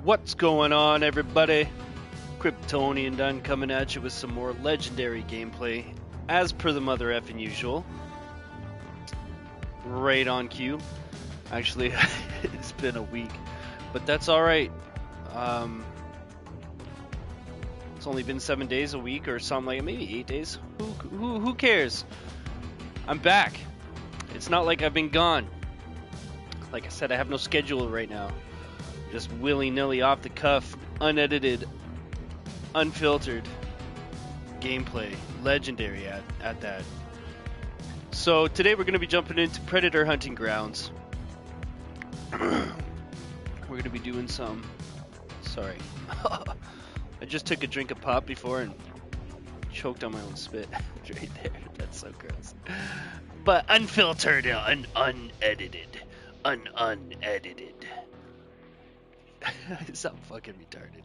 What's going on, everybody? Kryptonian done coming at you with some more legendary gameplay, as per the mother effing usual. Right on cue. Actually, it's been a week, but that's all right. It's only been 7 days, a week, or something like maybe 8 days. Who cares? I'm back. It's not like I've been gone. Like I said, I have no schedule right now. Just willy-nilly, off the cuff, unedited, unfiltered gameplay. Legendary at that. So today we're going to be jumping into predator hunting grounds. We're going to be doing some... Sorry. I just took a drink of pop before and choked on my own spit. Right there. That's so gross. But unfiltered, unedited. Unedited. I sound fucking retarded.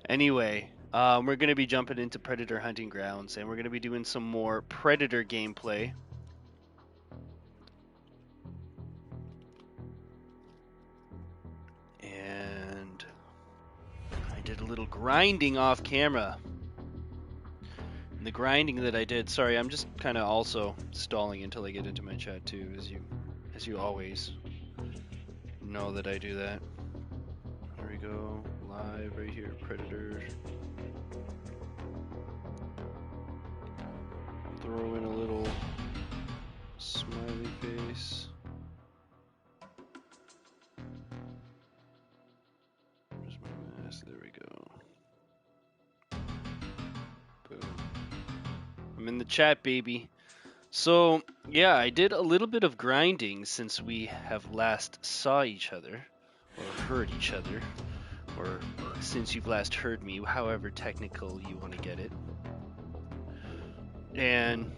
Anyway, we're going to be jumping into predator hunting grounds, and we're going to be doing some more predator gameplay. And I did a little grinding off camera. And the grinding that I did, sorry, I'm just kind of also stalling until I get into my chat too, as you always know that I do that. There we go, live right here, Predator. Throw in a little smiley face. Where's my mask? There we go. Boom. I'm in the chat, baby. So, yeah, I did a little bit of grinding since we have last saw each other. Or heard each other, or since you've last heard me, however technical you want to get it. And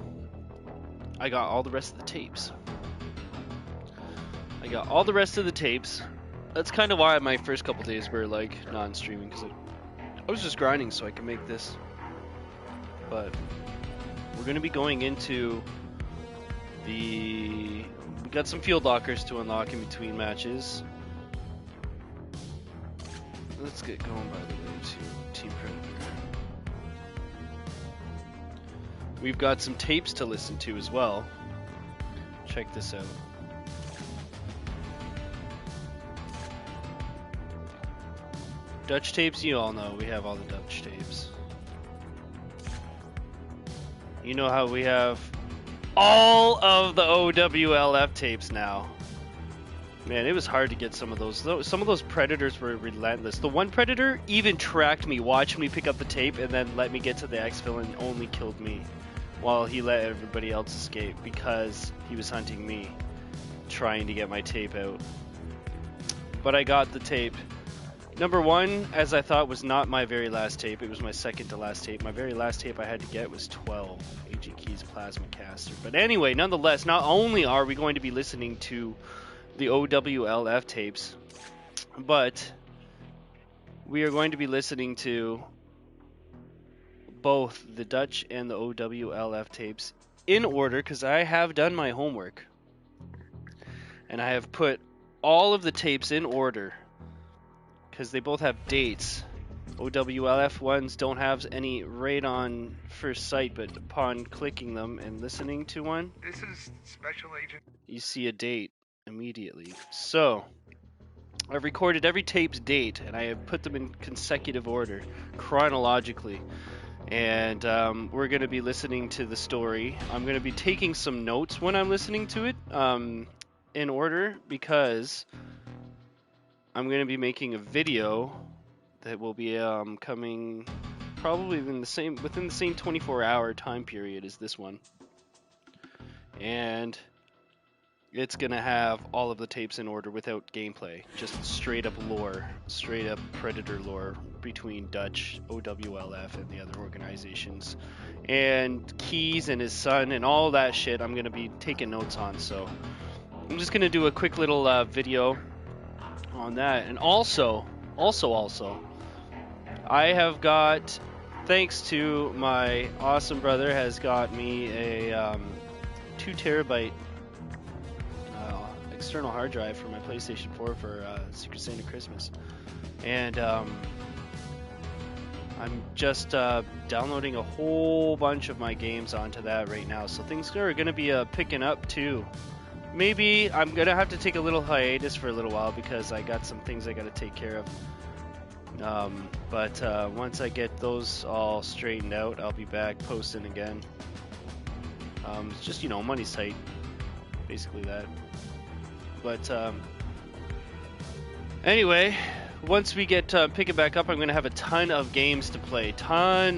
I got all the rest of the tapes. That's kind of why my first couple days were like non-streaming, because I was just grinding so I could make this. But we're going to be going into we got some field lockers to unlock in between matches. Let's get going, by the way, to Team Predator. We've got some tapes to listen to as well. Check this out. Dutch tapes, you all know. We have all the Dutch tapes. You know how we have all of the OWLF tapes now. Man, it was hard to get some of those. Some of those predators were relentless. The one predator even tracked me, watched me pick up the tape, and then let me get to the exfil and only killed me, while he let everybody else escape because he was hunting me, trying to get my tape out. But I got the tape. Number one, as I thought, was not my very last tape. It was my second to last tape. My very last tape I had to get was 12, Agent Key's Plasma Caster. But anyway, nonetheless, not only are we going to be listening to the OWLF tapes, but we are going to be listening to both the Dutch and the OWLF tapes in order, because I have done my homework and I have put all of the tapes in order because they both have dates. OWLF ones don't have any right on first sight, but upon clicking them and listening to one, this is Special Agent, you see a date immediately. So I've recorded every tape's date and I have put them in consecutive order, chronologically, and we're going to be listening to the story. I'm going to be taking some notes when I'm listening to it in order, because I'm going to be making a video that will be coming probably within the same 24-hour time period as this one, and it's gonna have all of the tapes in order without gameplay, just straight up lore, straight up Predator lore between Dutch, OWLF, and the other organizations, and Keys and his son and all that shit. I'm gonna be taking notes on, so I'm just gonna do a quick little video on that. And also, I have got, thanks to my awesome brother, has got me a 2 terabyte external hard drive for my PlayStation 4 for Secret Santa Christmas, and I'm just downloading a whole bunch of my games onto that right now. So things are going to be picking up too. Maybe I'm going to have to take a little hiatus for a little while because I got some things I got to take care of. But once I get those all straightened out, I'll be back posting again. It's just, you know, money's tight. Basically that. But anyway, once we get pick it back up, I'm going to have a ton of games to play. And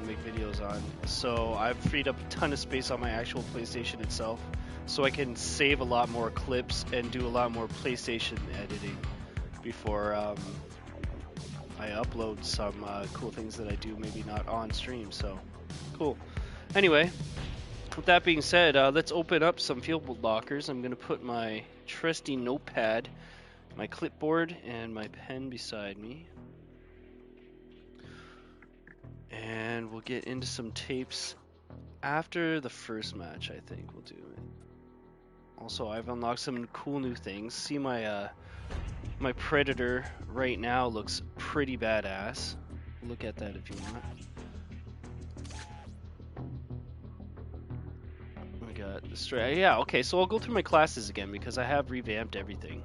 make videos on. So I've freed up a ton of space on my actual PlayStation itself, so I can save a lot more clips and do a lot more PlayStation editing before I upload some cool things that I do maybe not on stream. So cool. Anyway, with that being said, let's open up some field lockers. I'm going to put my trusty notepad, my clipboard, and my pen beside me. And we'll get into some tapes after the first match, I think we'll do it. Also, I've unlocked some cool new things. See, my my Predator right now looks pretty badass. Look at that if you want. We got the straight. Yeah, okay, so I'll go through my classes again because I have revamped everything.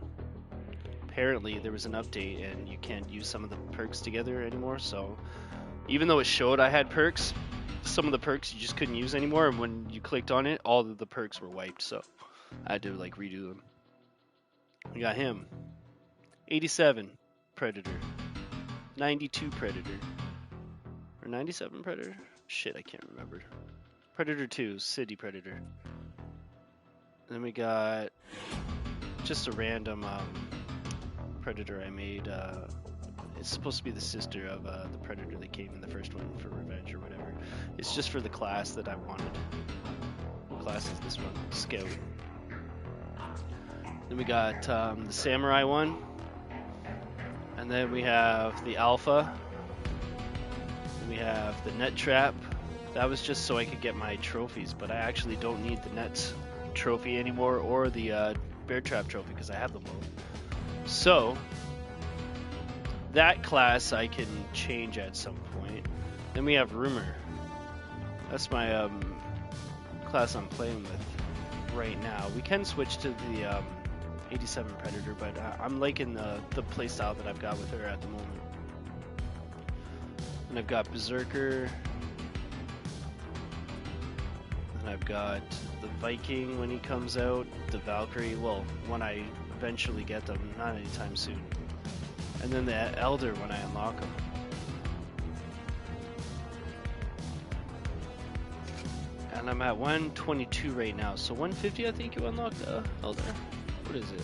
Apparently, there was an update and you can't use some of the perks together anymore, so even though it showed I had perks, some of the perks you just couldn't use anymore, and when you clicked on it, all of the perks were wiped, so I had to like redo them. We got him. 87 Predator. 92 Predator. Or 97 Predator? Shit, I can't remember. Predator 2, City Predator. And then we got just a random Predator I made. It's supposed to be the sister of the Predator that came in the first one for Revenge or whatever. It's just for the class that I wanted. What class is this one? Scout. Then we got the Samurai one. And then we have the Alpha. Then we have the Net Trap. That was just so I could get my trophies, but I actually don't need the Net trophy anymore or the Bear Trap trophy because I have them both. So that class I can change at some point. Then we have Rumor. That's my class I'm playing with right now. We can switch to the 87 Predator, but I'm liking the playstyle that I've got with her at the moment. And I've got Berserker. And I've got the Viking when he comes out. The Valkyrie, well, when I eventually get them, not anytime soon. And then the Elder when I unlock them. And I'm at 122 right now, so 150 I think you unlock the Elder. What is it?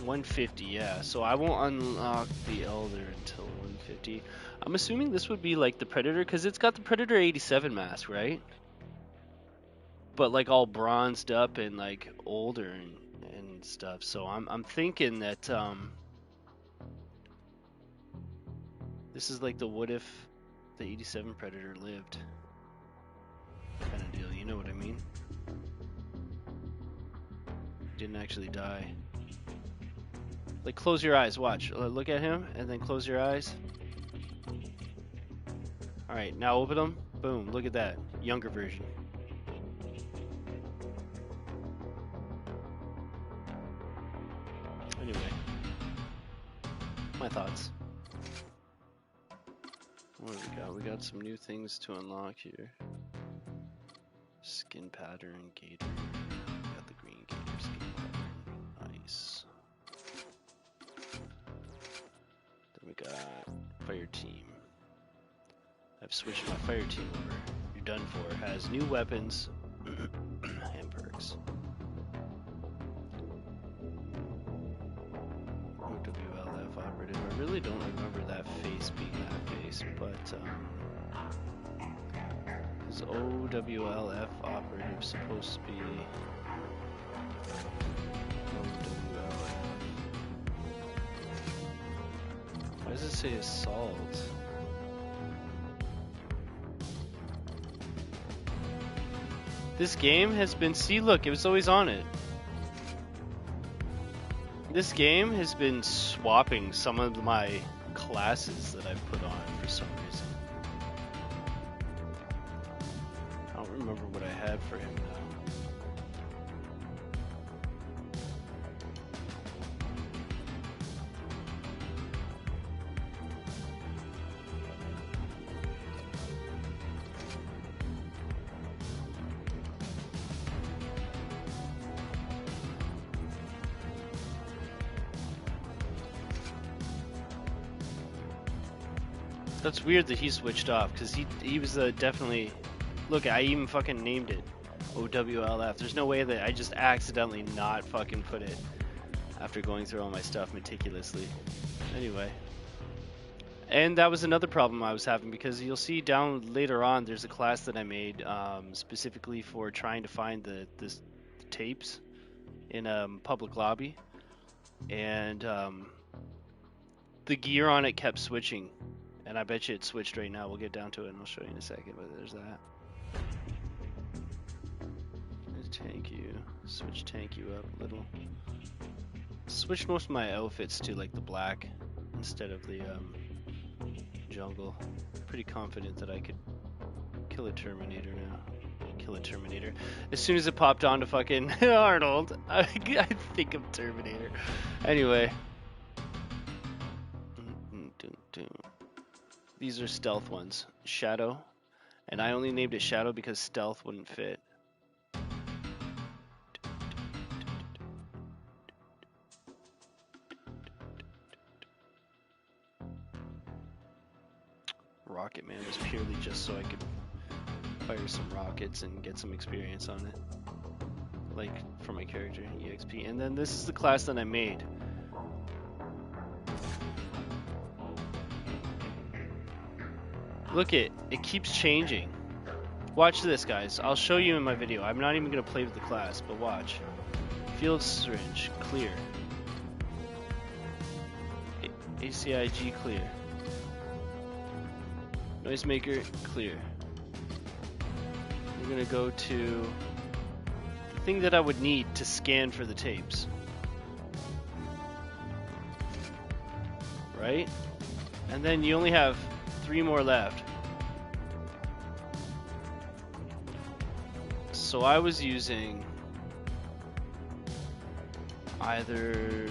$150, yeah. So I won't unlock the Elder until 150. I'm assuming this would be like the Predator, because it's got the Predator 87 mask, right? But like all bronzed up and like older and stuff. So I'm thinking that this is like the what if the 87 Predator lived kind of deal. You know what I mean? Didn't actually die. Like close your eyes. Watch. Look at him and then close your eyes. All right, now open them. Boom. Look at that. Younger version. Anyway, my thoughts. What do we got? We got some new things to unlock here. Skin pattern, gator. We got the green gator skin pattern. Nice. Then we got fire team. I've switched my fire team over. You're done for. Has new weapons and perks. OWLF operative. I really don't remember that face being that face, but is OWLF operative supposed to be OWLF? Why does it say assault? This game has been... See, look, it was always on it. This game has been swapping some of my classes that I've put on for some reason. I don't remember what I had for him now. That's weird that he switched off, because he was definitely... Look, I even fucking named it OWLF. There's no way that I just accidentally not fucking put it after going through all my stuff meticulously. Anyway. And that was another problem I was having, because you'll see down later on there's a class that I made specifically for trying to find the tapes in a public lobby. And the gear on it kept switching. And I bet you it switched right now. We'll get down to it and I'll show you in a second, but there's that. Tank you. Switch tank you up a little. Switch most of my outfits to like the black instead of the jungle. Pretty confident that I could kill a Terminator now. Kill a Terminator. As soon as it popped on to fucking Arnold, I think of Terminator. Anyway. These are stealth ones. Shadow. And I only named it Shadow because stealth wouldn't fit. Rocket Man was purely just so I could fire some rockets and get some experience on it. Like, for my character, EXP. And then this is the class that I made. Look it keeps changing. Watch this, guys. I'll show you in my video. I'm not even going to play with the class, but watch. Field syringe, clear. ACIG, clear. Noisemaker, clear. We're going to go to the thing that I would need to scan for the tapes. Right? And then you only have 3 more left. So I was using either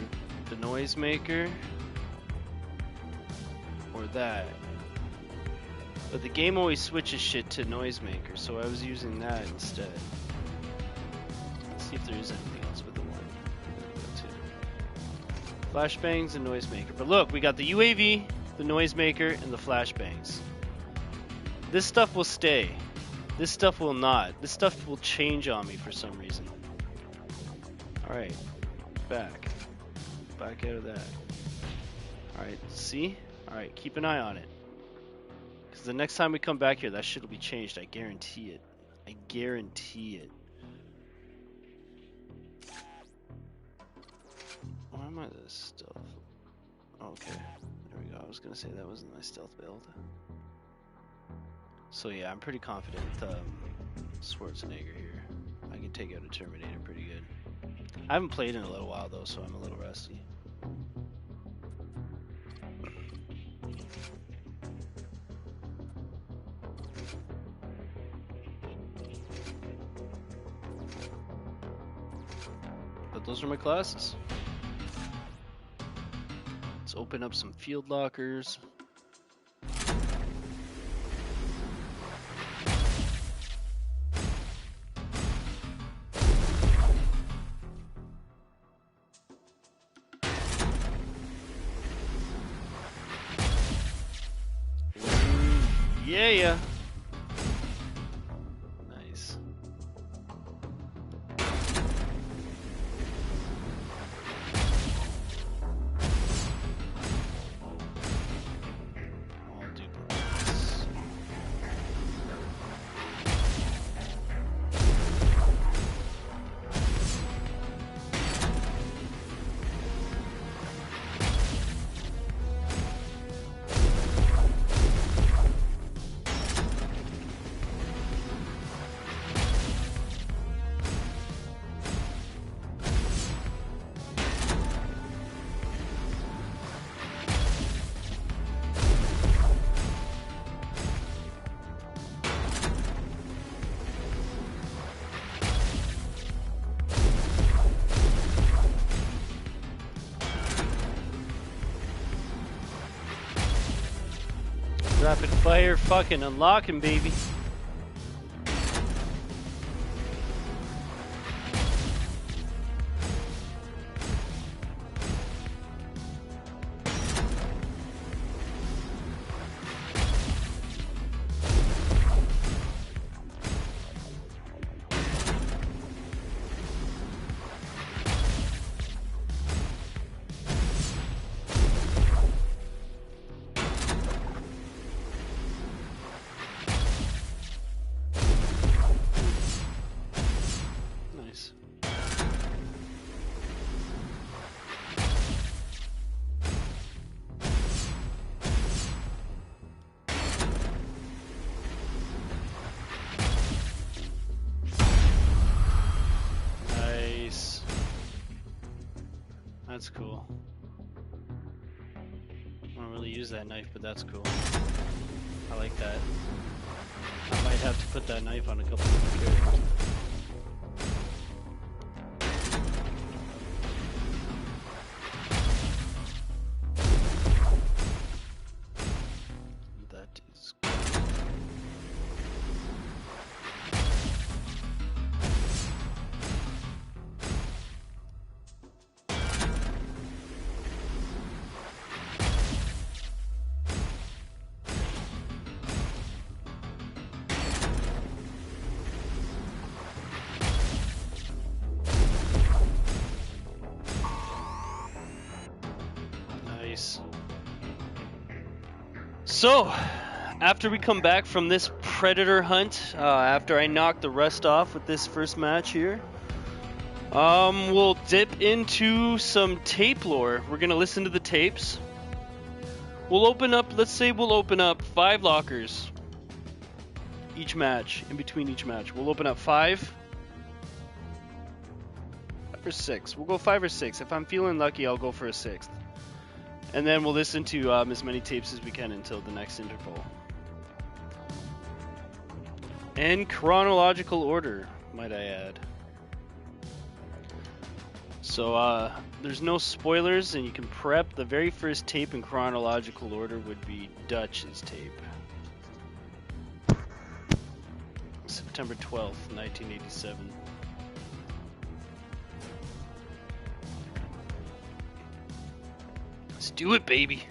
the Noisemaker or that. But the game always switches shit to Noisemaker, so I was using that instead. Let's see if there is anything else with the one. Flashbangs and Noisemaker. But look, we got the UAV, the Noisemaker, and the flashbangs. This stuff will stay. This stuff will not. This stuff will change on me for some reason. Alright. Back out of that. Alright, see? Alright, keep an eye on it. Because the next time we come back here, that shit will be changed. I guarantee it. I guarantee it. Why am I this stealth? Okay. There we go. I was going to say that wasn't my stealth build. So yeah, I'm pretty confident Schwarzenegger here. I can take out a Terminator pretty good. I haven't played in a little while though, so I'm a little rusty. But those are my classes. Let's open up some field lockers. Yeah. Nice. All duplicates. Rapid fire fucking unlocking, baby. That's cool. I don't really use that knife, but that's cool. I like that. I might have to put that knife on a couple of characters. That is cool. So, after we come back from this predator hunt, after I knock the rust off with this first match here, we'll dip into some tape lore. We're gonna listen to the tapes. We'll open up, let's say we'll open up 5 lockers each match, in between each match. We'll open up 5 or 6. We'll go 5 or 6. If I'm feeling lucky, I'll go for a 6th. And then we'll listen to as many tapes as we can until the next interval. In chronological order, might I add. So there's no spoilers, and you can prep. The very first tape in chronological order would be Dutch's tape. September 12th, 1987. Let's do it, baby.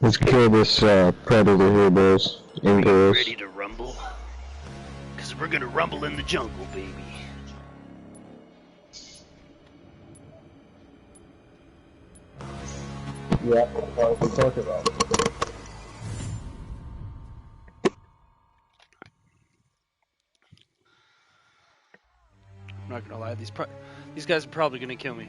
Let's kill this predator here, boys. And girls. Ready to rumble? Because we're gonna rumble in the jungle, baby. Yeah, what we talk about. I'm not gonna lie, these guys are probably gonna kill me.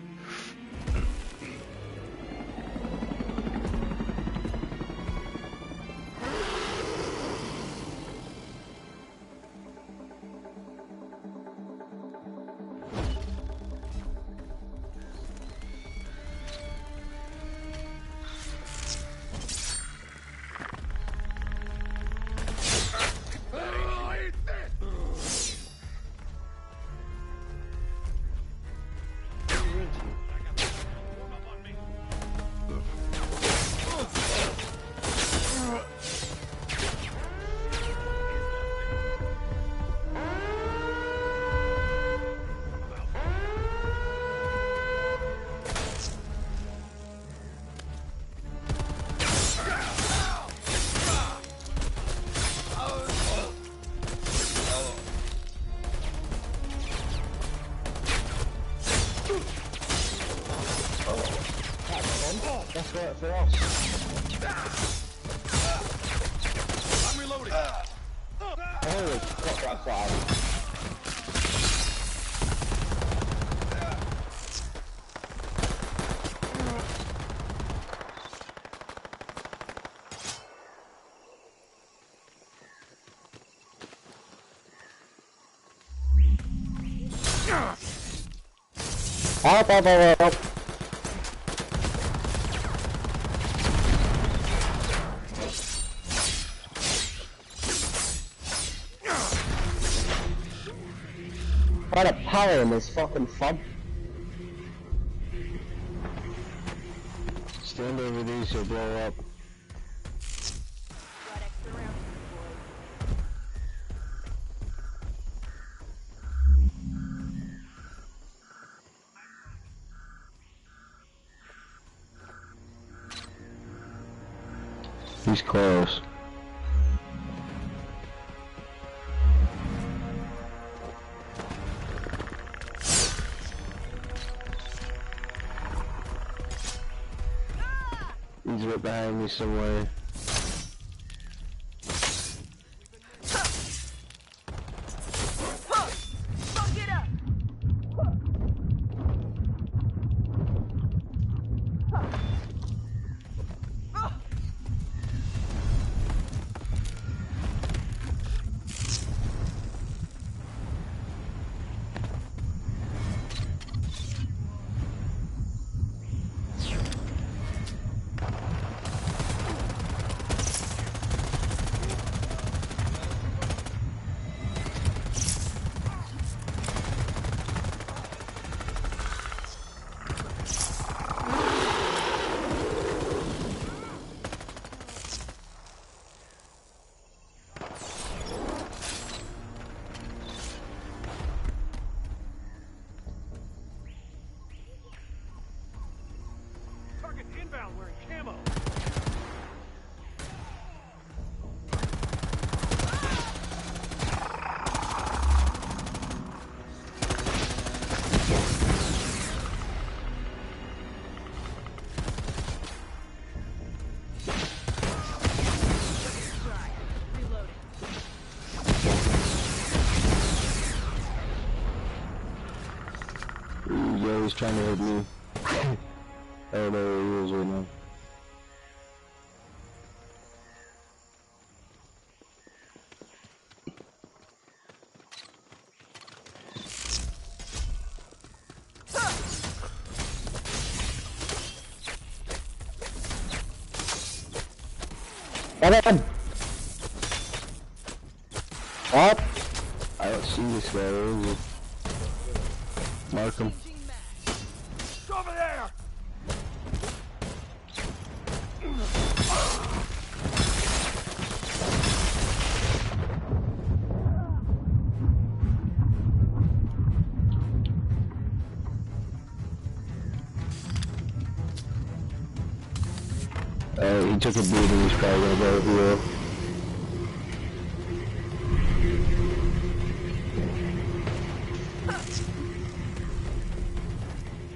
That's right for us. I'm reloading. Holy fuck, that's bad. Help. What a power in this fucking fun. Stand over these, you'll blow up. Got extra rounds for He's close. He's right behind me somewhere. Fuck it up! Target inbound wearing camo. Reloading. Yo, he's trying to hit me. I don't know where he is right now. Come on! What? I don't see this guy. Where is he? Mark him. Go over there! He took a beating. He's probably gonna go over here.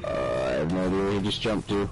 I have no idea where he just jumped to.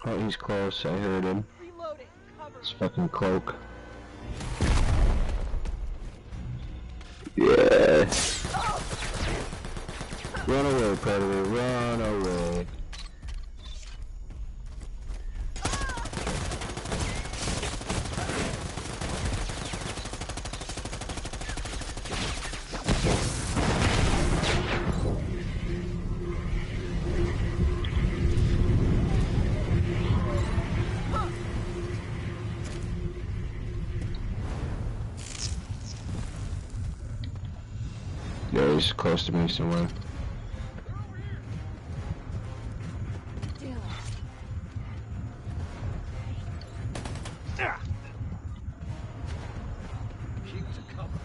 Oh, he's close. I heard him. Reloading. Cover It's me. fucking cloak. Yeah. Run away, Predator. Run away. Yeah, he's close to me somewhere. Damn it. Keep the cover.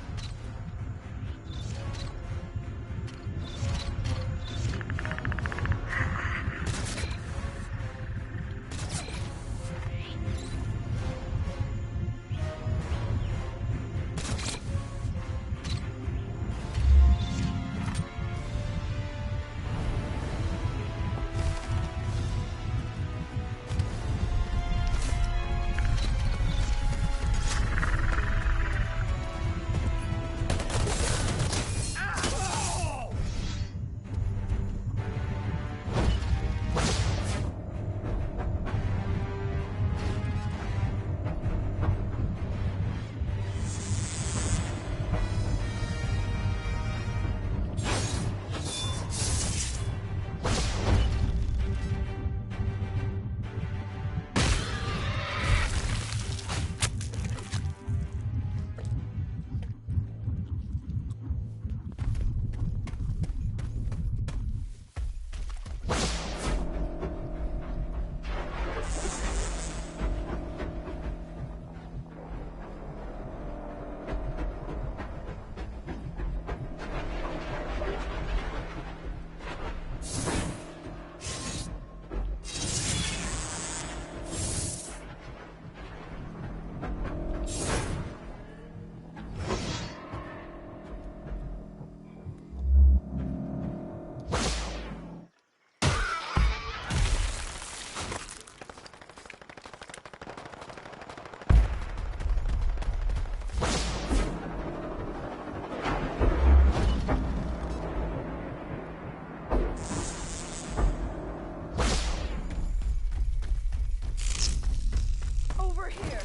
Over here.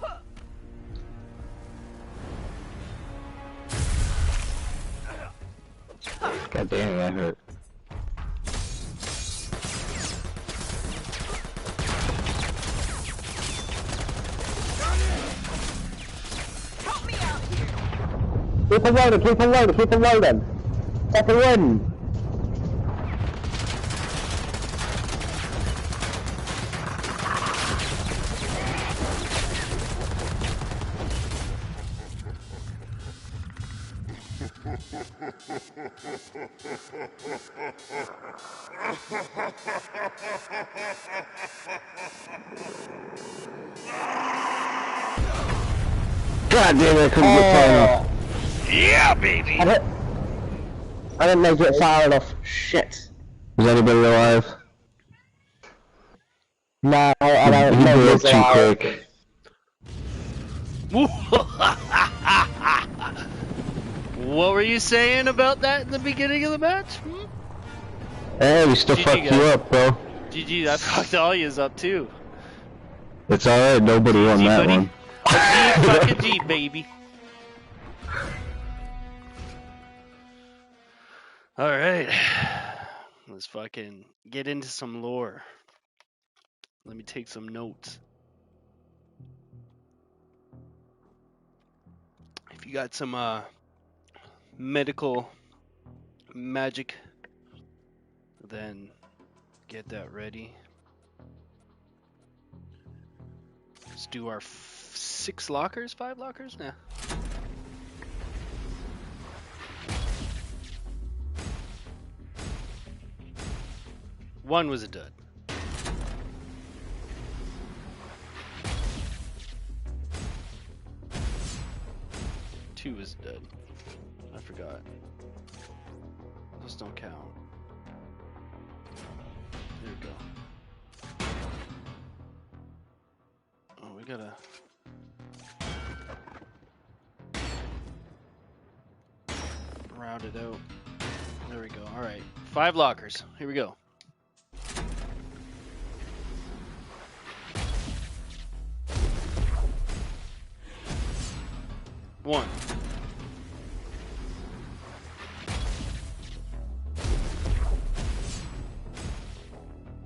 Huh. God damn, that hurt. Help me out here. Keep him loaded, keep him loaded, keep him loaded. Fucking win. God damn it, I couldn't get far enough. Yeah, baby. I didn't make it far enough. Shit. Is anybody alive? No, I don't He know blew up who's too alive. quick. What were you saying about that in the beginning of the match? Hey, we still GG, fucked you guys. up, bro. GG, I fucked all yous up too. It's alright, nobody won GG, that buddy. one. A G fucking G, baby. Alright. Let's fucking get into some lore. Let me take some notes. If you got some medical magic, then get that ready. Let's do our 6 lockers, 5 lockers? Nah. One was a dud. Two was a dud. I forgot. Those don't count. There we go. Oh, we gotta... round it out. There we go. Alright. 5 lockers. Here we go. One.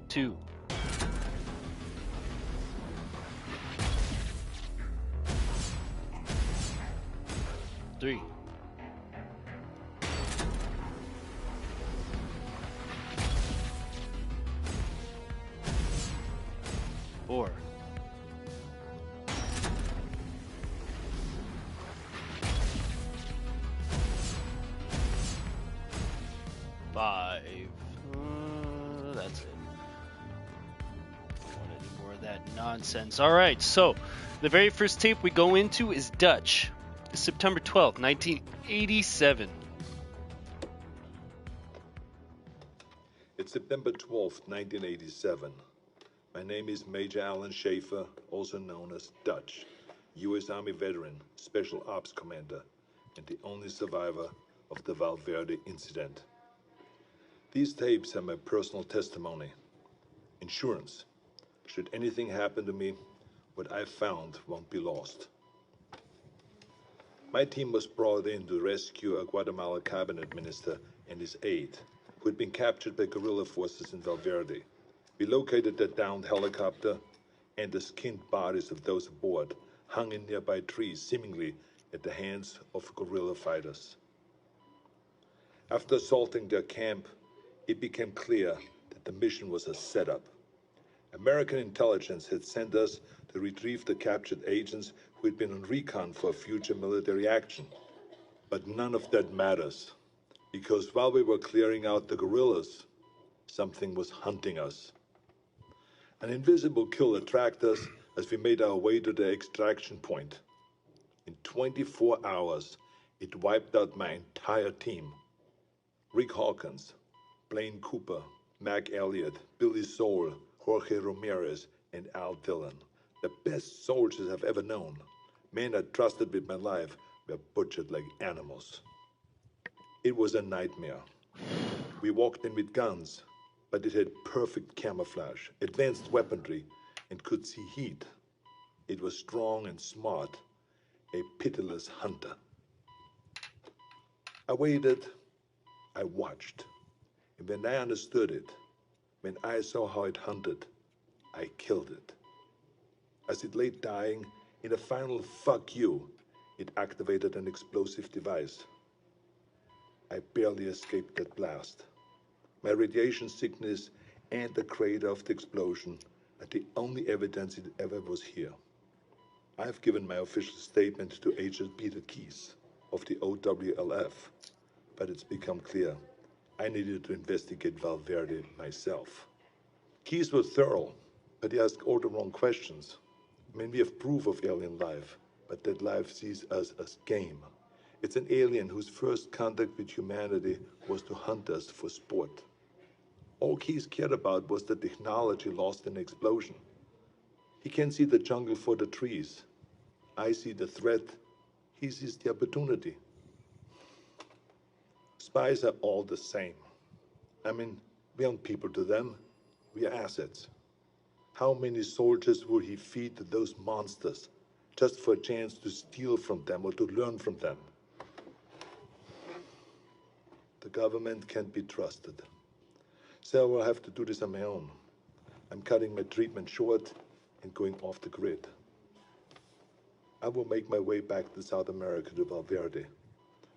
Two. Three. 4. 5. That's it. Don't want any more of that nonsense. All right, so the very first tape we go into is Dutch. September 12th, 1987. It's September 12th, 1987. My name is Major Alan Schaefer, also known as Dutch, U.S. Army veteran, Special Ops Commander, and the only survivor of the Valverde incident. These tapes are my personal testimony. Insurance. Should anything happen to me, what I found won't be lost. My team was brought in to rescue a Guatemala cabinet minister and his aide, who had been captured by guerrilla forces in Valverde. We located the downed helicopter, and the skinned bodies of those aboard hung in nearby trees, seemingly at the hands of guerrilla fighters. After assaulting their camp, it became clear that the mission was a setup. American intelligence had sent us to retrieve the captured agents who had been on recon for future military action. But none of that matters, because while we were clearing out the guerrillas, something was hunting us. An invisible killer tracked us as we made our way to the extraction point. In 24 hours, it wiped out my entire team. Rick Hawkins, Blaine Cooper, Mac Elliott, Billy Soul, Jorge Ramirez, and Al Dillon. The best soldiers I've ever known. Men I trusted with my life were butchered like animals. It was a nightmare. We walked in with guns, but it had perfect camouflage, advanced weaponry, and could see heat. It was strong and smart, a pitiless hunter. I waited, I watched, and when I understood it, when I saw how it hunted, I killed it. As it lay dying, in a final fuck you, it activated an explosive device. I barely escaped that blast. My radiation sickness and the crater of the explosion are the only evidence it ever was here. I've given my official statement to Agent Peter Keyes of the OWLF, but it's become clear I needed to investigate Valverde myself. Keyes was thorough, but he asked all the wrong questions. I mean, we have proof of alien life, but that life sees us as game. It's an alien whose first contact with humanity was to hunt us for sport. All Keyes cared about was the technology lost in the explosion. He can see the jungle for the trees. I see the threat. He sees the opportunity. Spies are all the same. I mean, we aren't people to them. We are assets. How many soldiers would he feed to those monsters just for a chance to steal from them or to learn from them? The government can't be trusted. So I'll have to do this on my own. I'm cutting my treatment short and going off the grid. I will make my way back to South America to Valverde.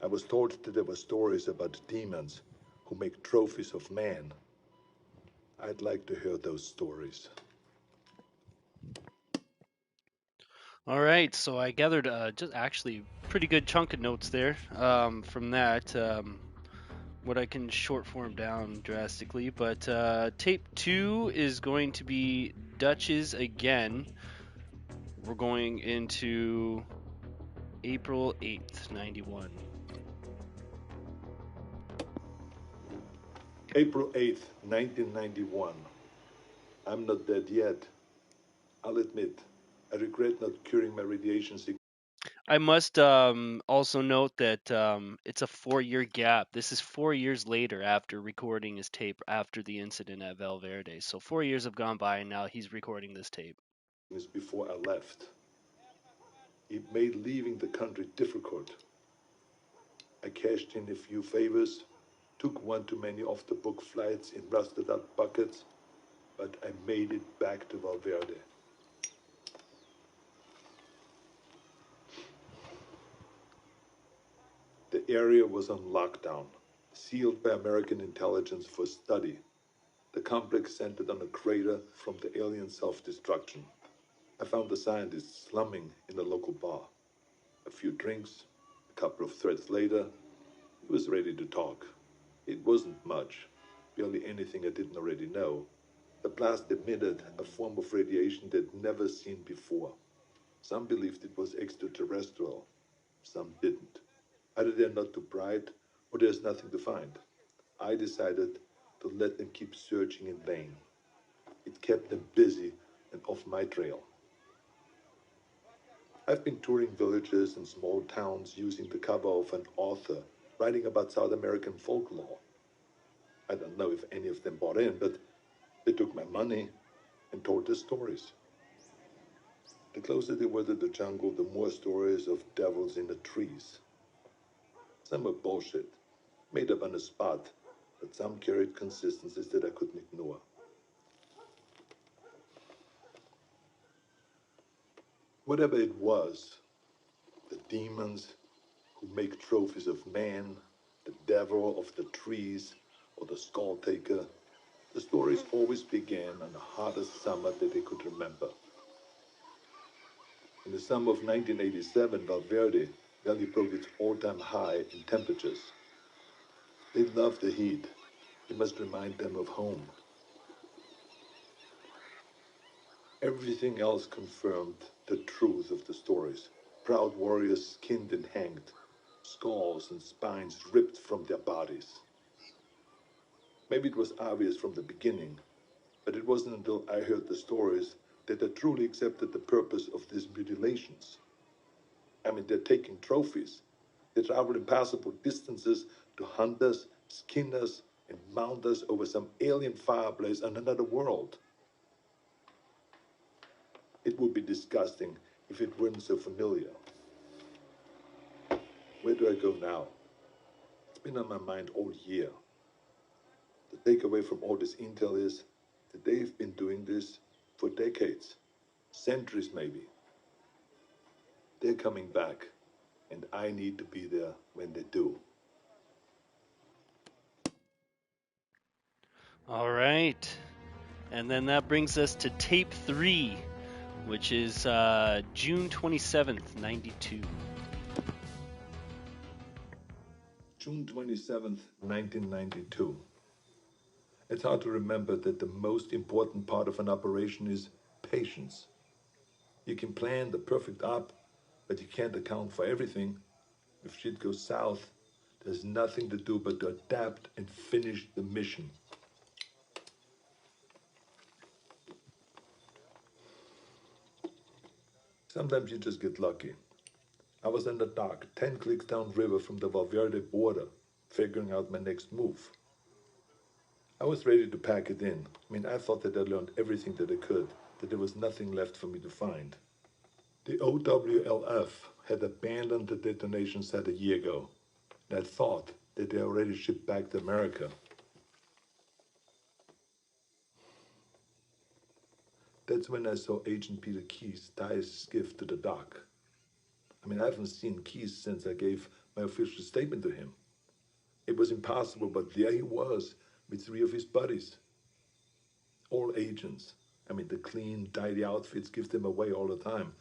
I was told that there were stories about demons who make trophies of man. I'd like to hear those stories. All right, so I gathered just actually pretty good chunk of notes there from that. What I can short form down drastically, but tape 2 is going to be Dutch's again. We're going into April 8th, 91. April 8th, 1991. I'm not dead yet. I'll admit, I regret not curing my radiation sickness. I must also note that it's a 4-year gap. This is 4 years later after recording his tape after the incident at Valverde. So 4 years have gone by, and now he's recording this tape. Before I left. It made leaving the country difficult. I cashed in a few favors, took one too many off-the-book flights in rusted-out buckets, but I made it back to Valverde. The area was on lockdown, sealed by American intelligence for study. The complex centered on a crater from the alien self-destruction. I found the scientist slumming in a local bar. A few drinks, a couple of threads later, he was ready to talk. It wasn't much, barely anything I didn't already know. The blast emitted a form of radiation they'd never seen before. Some believed it was extraterrestrial, some didn't. Either they're not too bright, or there's nothing to find. I decided to let them keep searching in vain. It kept them busy and off my trail. I've been touring villages and small towns using the cover of an author writing about South American folklore. I don't know if any of them bought in, but they took my money and told their stories. The closer they were to the jungle, the more stories of devils in the trees. Some were bullshit, made up on the spot, but some carried consistencies that I couldn't ignore. Whatever it was, the demons who make trophies of man, the devil of the trees, or the skull taker, the stories always began on the hottest summer that they could remember. In the summer of 1987, Valverde Valley broke its all-time high in temperatures. They love the heat. It must remind them of home. Everything else confirmed the truth of the stories. Proud warriors skinned and hanged, skulls and spines ripped from their bodies. Maybe it was obvious from the beginning, but it wasn't until I heard the stories that I truly accepted the purpose of these mutilations. I mean, they're taking trophies. They travel impassable distances to hunt us, skin us, and mount us over some alien fireplace on another world. It would be disgusting if it weren't so familiar. Where do I go now? It's been on my mind all year. The takeaway from all this intel is that they've been doing this for decades, centuries maybe. They're coming back, and I need to be there when they do. All right. And then that brings us to tape 3, which is June 27th, 92. June 27th, 1992. It's hard to remember that the most important part of an operation is patience. You can plan the perfect op, but you can't account for everything. If shit goes south, there's nothing to do but to adapt and finish the mission. Sometimes you just get lucky. I was in the dock, 10 clicks downriver from the Valverde border, figuring out my next move. I was ready to pack it in. I mean, I thought that I learned everything that I could, that there was nothing left for me to find. The OWLF had abandoned the detonation site a year ago, and I thought that they already shipped back to America. That's when I saw Agent Peter Keyes tie his skiff to the dock. I mean, I haven't seen Keyes since I gave my official statement to him. It was impossible, but there he was, with 3 of his buddies. All agents. I mean, the clean, tidy outfits give them away all the time.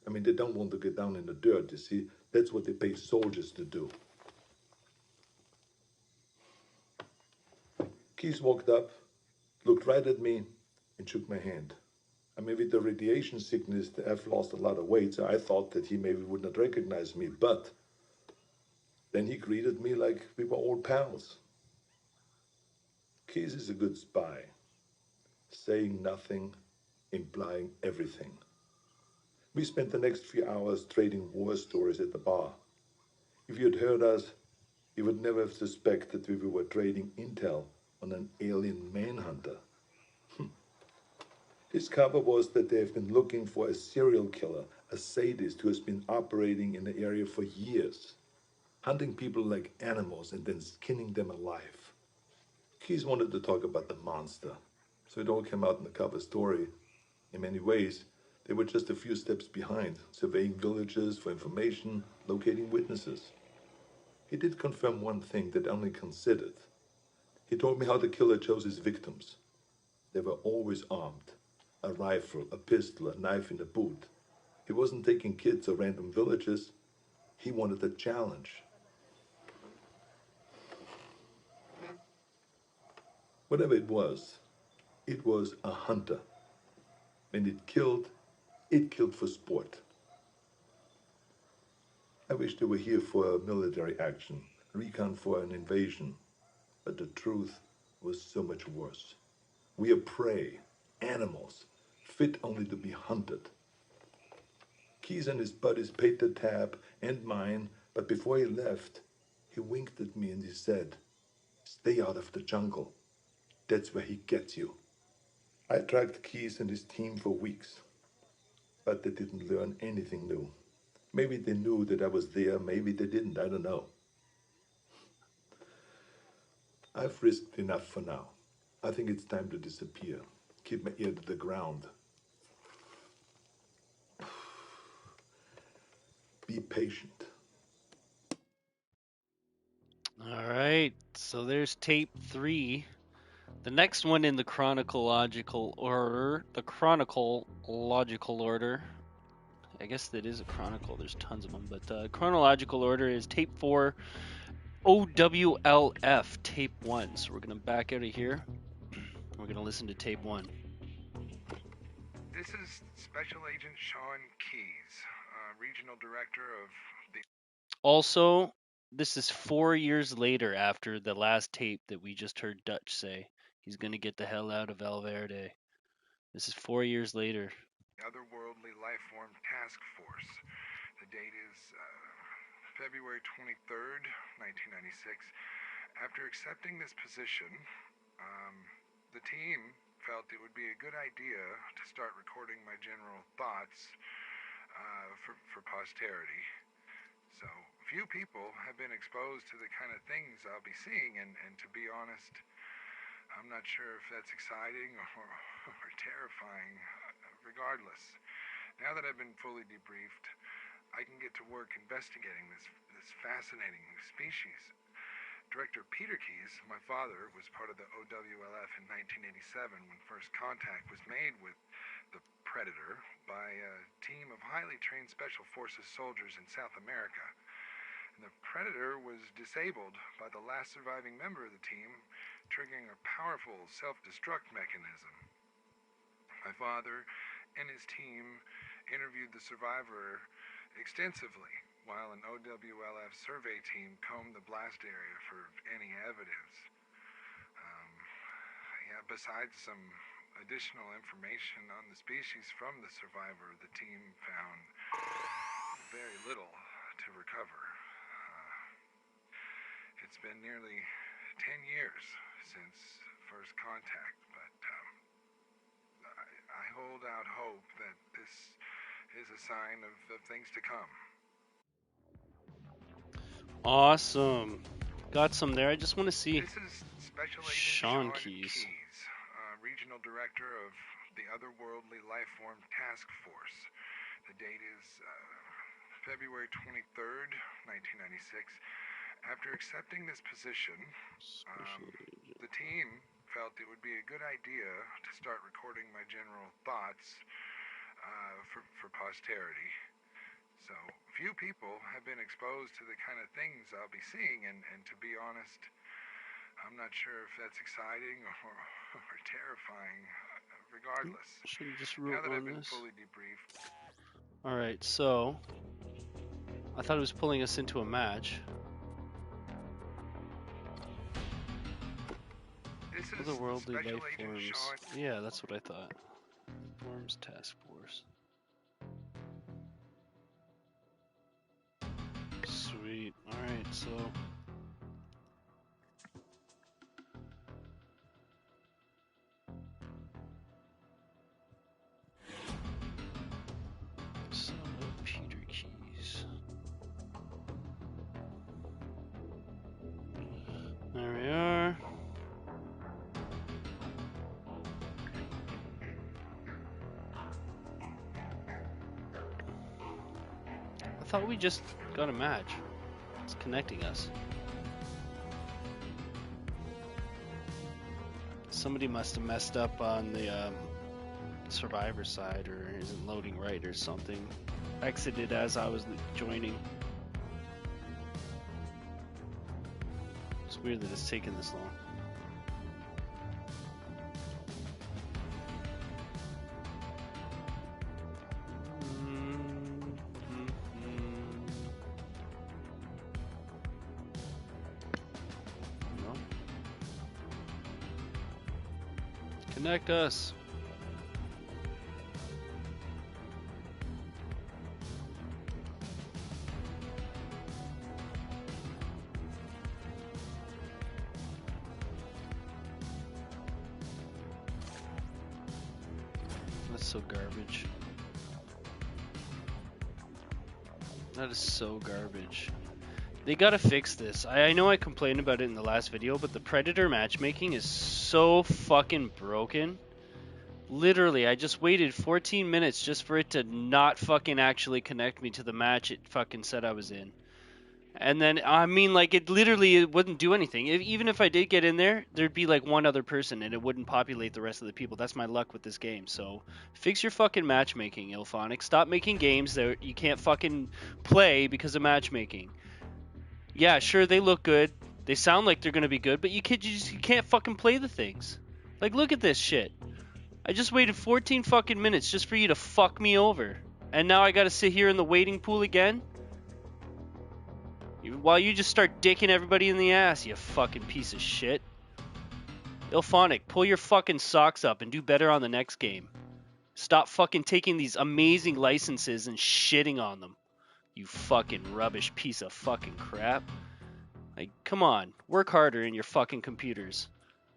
I mean, they don't want to get down in the dirt, you see. That's what they pay soldiers to do. Keyes walked up, looked right at me, and shook my hand. I mean, with the radiation sickness, I've lost a lot of weight, so I thought that he maybe would not recognize me, but then he greeted me like we were old pals. Keyes is a good spy, saying nothing, implying everything. We spent the next few hours trading war stories at the bar. If you had heard us, you would never have suspected we were trading intel on an alien manhunter. His cover was that they have been looking for a serial killer, a sadist who has been operating in the area for years, hunting people like animals and then skinning them alive. Keyes wanted to talk about the monster, so it all came out in the cover story. In many ways, they were just a few steps behind, surveying villages for information, locating witnesses. He did confirm one thing that I only considered. He told me how the killer chose his victims. They were always armed. A rifle, a pistol, a knife in the boot. He wasn't taking kids or random villagers. He wanted a challenge. Whatever it was a hunter. And it killed for sport. I wish they were here for a military action, recon for an invasion. But the truth was so much worse. We are prey, animals, fit only to be hunted. Keys and his buddies paid the tab and mine, but before he left, he winked at me and he said, "Stay out of the jungle. That's where he gets you." I tracked Keys and his team for weeks, but they didn't learn anything new. Maybe they knew that I was there, maybe they didn't, I don't know. I've risked enough for now. I think it's time to disappear. Keep my ear to the ground. Be patient. All right, so there's tape 3. The next one in the chronological order, I guess that is a chronicle. There's tons of them, but chronological order is tape 4, OWLF, tape 1. So we're gonna back out of here. We're gonna listen to tape 1. This is Special Agent Sean Keys, Regional Director of the... Also, this is 4 years later after the last tape that we just heard Dutch say he's gonna get the hell out of Valverde. This is 4 years later. Otherworldly Lifeform Task Force. The date is February 23rd, 1996. After accepting this position, the team felt it would be a good idea to start recording my general thoughts for posterity. So, few people have been exposed to the kind of things I'll be seeing, and to be honest, I'm not sure if that's exciting or terrifying. Regardless, now that I've been fully debriefed, I can get to work investigating this fascinating species. Director Peter Keys, my father, was part of the OWLF in 1987 when first contact was made with the Predator by a team of highly trained Special Forces soldiers in South America. And the Predator was disabled by the last surviving member of the team, triggering a powerful self-destruct mechanism. My father and his team interviewed the survivor extensively, while an OWLF survey team combed the blast area for any evidence. Besides some additional information on the species from the survivor, the team found very little to recover. It's been nearly 10 years since first contact, but I hold out hope that this is a sign of things to come. Awesome. Got some there. I just want to see This is Special Agent Sean Keys. Regional Director of the Otherworldly Lifeform Task Force. The date is February 23rd, 1996. After accepting this position, the team felt it would be a good idea to start recording my general thoughts for posterity. So, few people have been exposed to the kind of things I'll be seeing, and to be honest, I'm not sure if that's exciting or terrifying. Regardless, Should have just now wrote that I've on been this. fully debriefed. All right, so I thought it was pulling us into a match. This is Otherworldly Special life Agent forms. Sean. Yeah, that's what I thought. Forms Task Force. Sweet. All right, so some of Peter Keys. There we are. I thought we just got a match. It's connecting us. Somebody must have messed up on the survivor side, or isn't loading right or something. Exited as I was joining. It's weird that it's taken this long. No. Connect us. That's so garbage. That is so garbage. They gotta fix this. I know I complained about it in the last video, but the Predator matchmaking is so fucking broken. Literally, I just waited 14 minutes just for it to not fucking actually connect me to the match it fucking said I was in. And then, I mean, like, it wouldn't do anything. Even if I did get in there, there'd be like one other person and it wouldn't populate the rest of the people. That's my luck with this game. So, fix your fucking matchmaking, Ilphonic. Stop making games that you can't fucking play because of matchmaking. Yeah, sure, they look good. They sound like they're gonna be good, but you can't fucking play the things. Like, look at this shit. I just waited 14 fucking minutes just for you to fuck me over. And now I gotta sit here in the waiting pool again? While you just start dicking everybody in the ass, you fucking piece of shit. Ilphonic, pull your fucking socks up and do better on the next game. Stop fucking taking these amazing licenses and shitting on them. You fucking rubbish piece of fucking crap. Like, come on. Work harder in your fucking computers.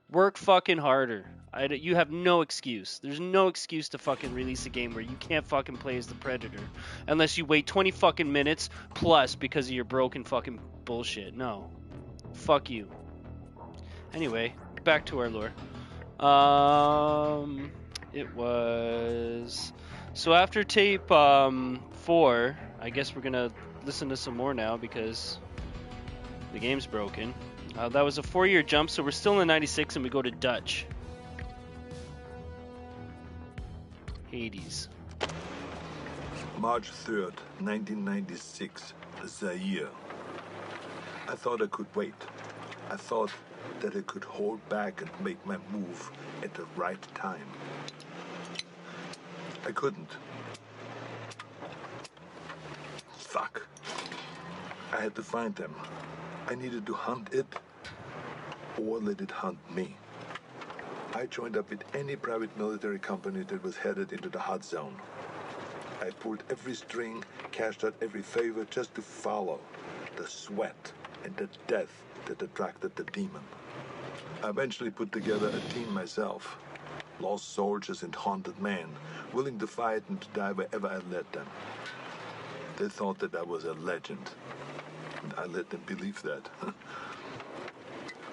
Work fucking harder. You have no excuse. There's no excuse to fucking release a game where you can't fucking play as the Predator. Unless you wait 20 fucking minutes plus because of your broken fucking bullshit. No. Fuck you. Anyway, back to our lore. It was... So after tape 4, I guess we're gonna listen to some more now because the game's broken. That was a 4-year jump, so we're still in 96 and we go to Dutch. Hades. March 3rd, 1996, Zaire. I thought I could wait. I thought that I could hold back and make my move at the right time. I couldn't. Fuck. I had to find them. I needed to hunt it or let it hunt me. I joined up with any private military company that was headed into the hot zone. I pulled every string, cashed out every favor just to follow the sweat and the death that attracted the demon. I eventually put together a team myself. Lost soldiers and haunted men, willing to fight and to die wherever I led them. They thought that I was a legend, and I let them believe that.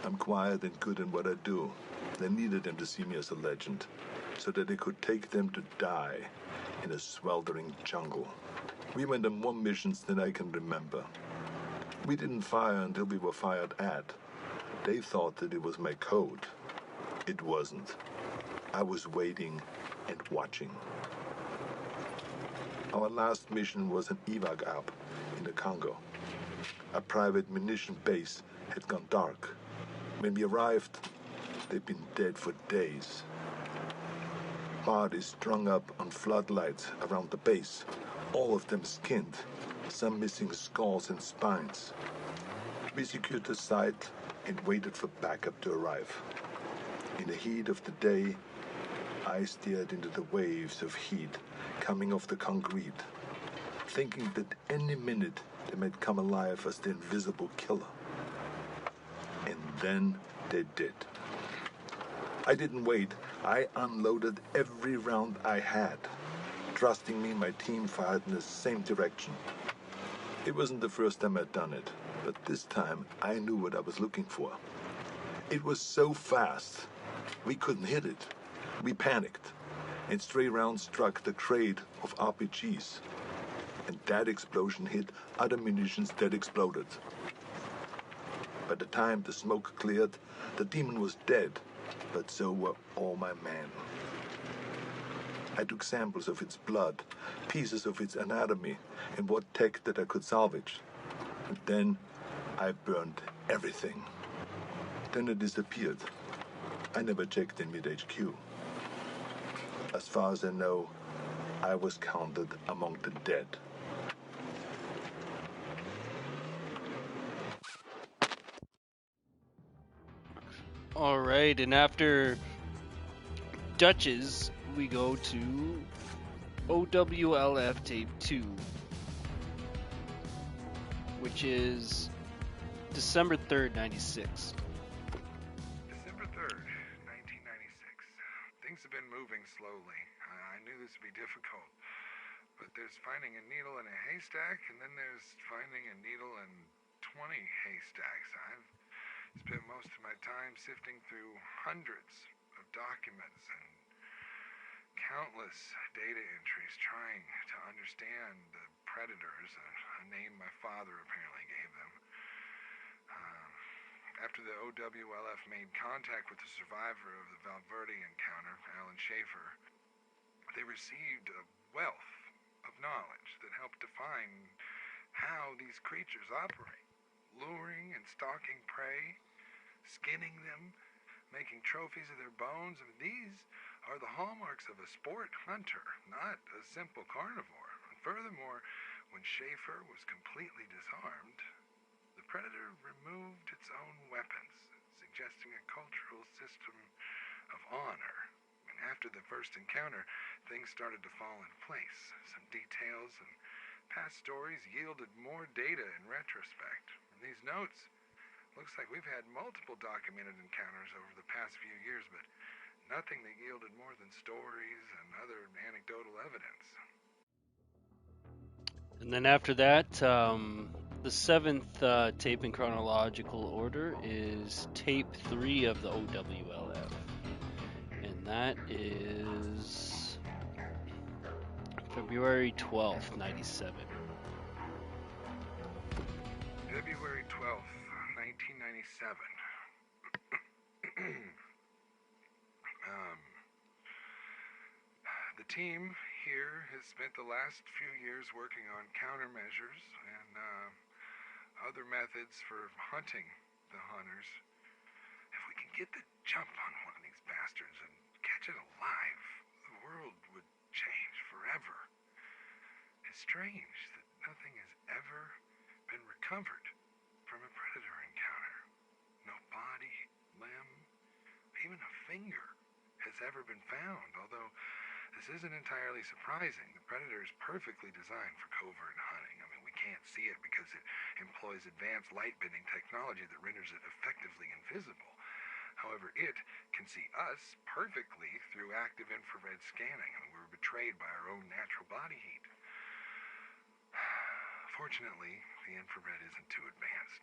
I'm quiet and good in what I do. They needed them to see me as a legend, so that they could take them to die in a sweltering jungle. We went on more missions than I can remember. We didn't fire until we were fired at. They thought that it was my code. It wasn't. I was waiting and watching. Our last mission was an evac up in the Congo. A private munition base had gone dark. When we arrived, they'd been dead for days. Bodies strung up on floodlights around the base, all of them skinned, some missing skulls and spines. We secured the site and waited for backup to arrive. In the heat of the day, I stared into the waves of heat coming off the concrete, thinking that any minute they might come alive as the invisible killer. And then they did. I didn't wait. I unloaded every round I had. Trusting me, my team fired in the same direction. It wasn't the first time I'd done it, but this time I knew what I was looking for. It was so fast, we couldn't hit it. We panicked, and stray rounds struck the crate of RPGs. And that explosion hit other munitions that exploded. By the time the smoke cleared, the demon was dead, but so were all my men. I took samples of its blood, pieces of its anatomy, and what tech that I could salvage. And then I burned everything. Then it disappeared. I never checked in with HQ. As far as I know, I was counted among the dead. All right, and after Duchess, we go to OWLF Tape 2, which is December 3rd, 96. December 3rd, 1996. Things have been moving slowly. I knew this would be difficult. But there's finding a needle in a haystack, and then there's finding a needle in 20 haystacks. I've spent most of my time sifting through hundreds of documents and countless data entries trying to understand the predators, a name my father apparently gave them. After the OWLF made contact with the survivor of the Valverde encounter, Alan Schaefer, they received a wealth of knowledge that helped define how these creatures operate, luring and stalking prey, skinning them, making trophies of their bones. I mean, these are the hallmarks of a sport hunter, not a simple carnivore. And furthermore, when Schaefer was completely disarmed, the predator removed its own weapons, suggesting a cultural system of honor. And after the first encounter, things started to fall in place. Some details and past stories yielded more data in retrospect. And these notes, looks like we've had multiple documented encounters over the past few years, but nothing that yielded more than stories and other anecdotal evidence. And then after that, the seventh tape in chronological order is tape 3 of the OWLF. And that is February 12th, 97. February 12th, 1997. The team here has spent the last few years working on countermeasures and other methods for hunting the hunters. If we can get the jump on one of these bastards and catch it alive, the world would change forever. It's strange that nothing has ever been recovered from a predator encounter. No body, limb, even a finger has ever been found, although this isn't entirely surprising. The predator is perfectly designed for covert hunting. I mean, we can't see it because it employs advanced light-bending technology that renders it effectively invisible. However, it can see us perfectly through active infrared scanning, and we're betrayed by our own natural body heat. Fortunately, the infrared isn't too advanced.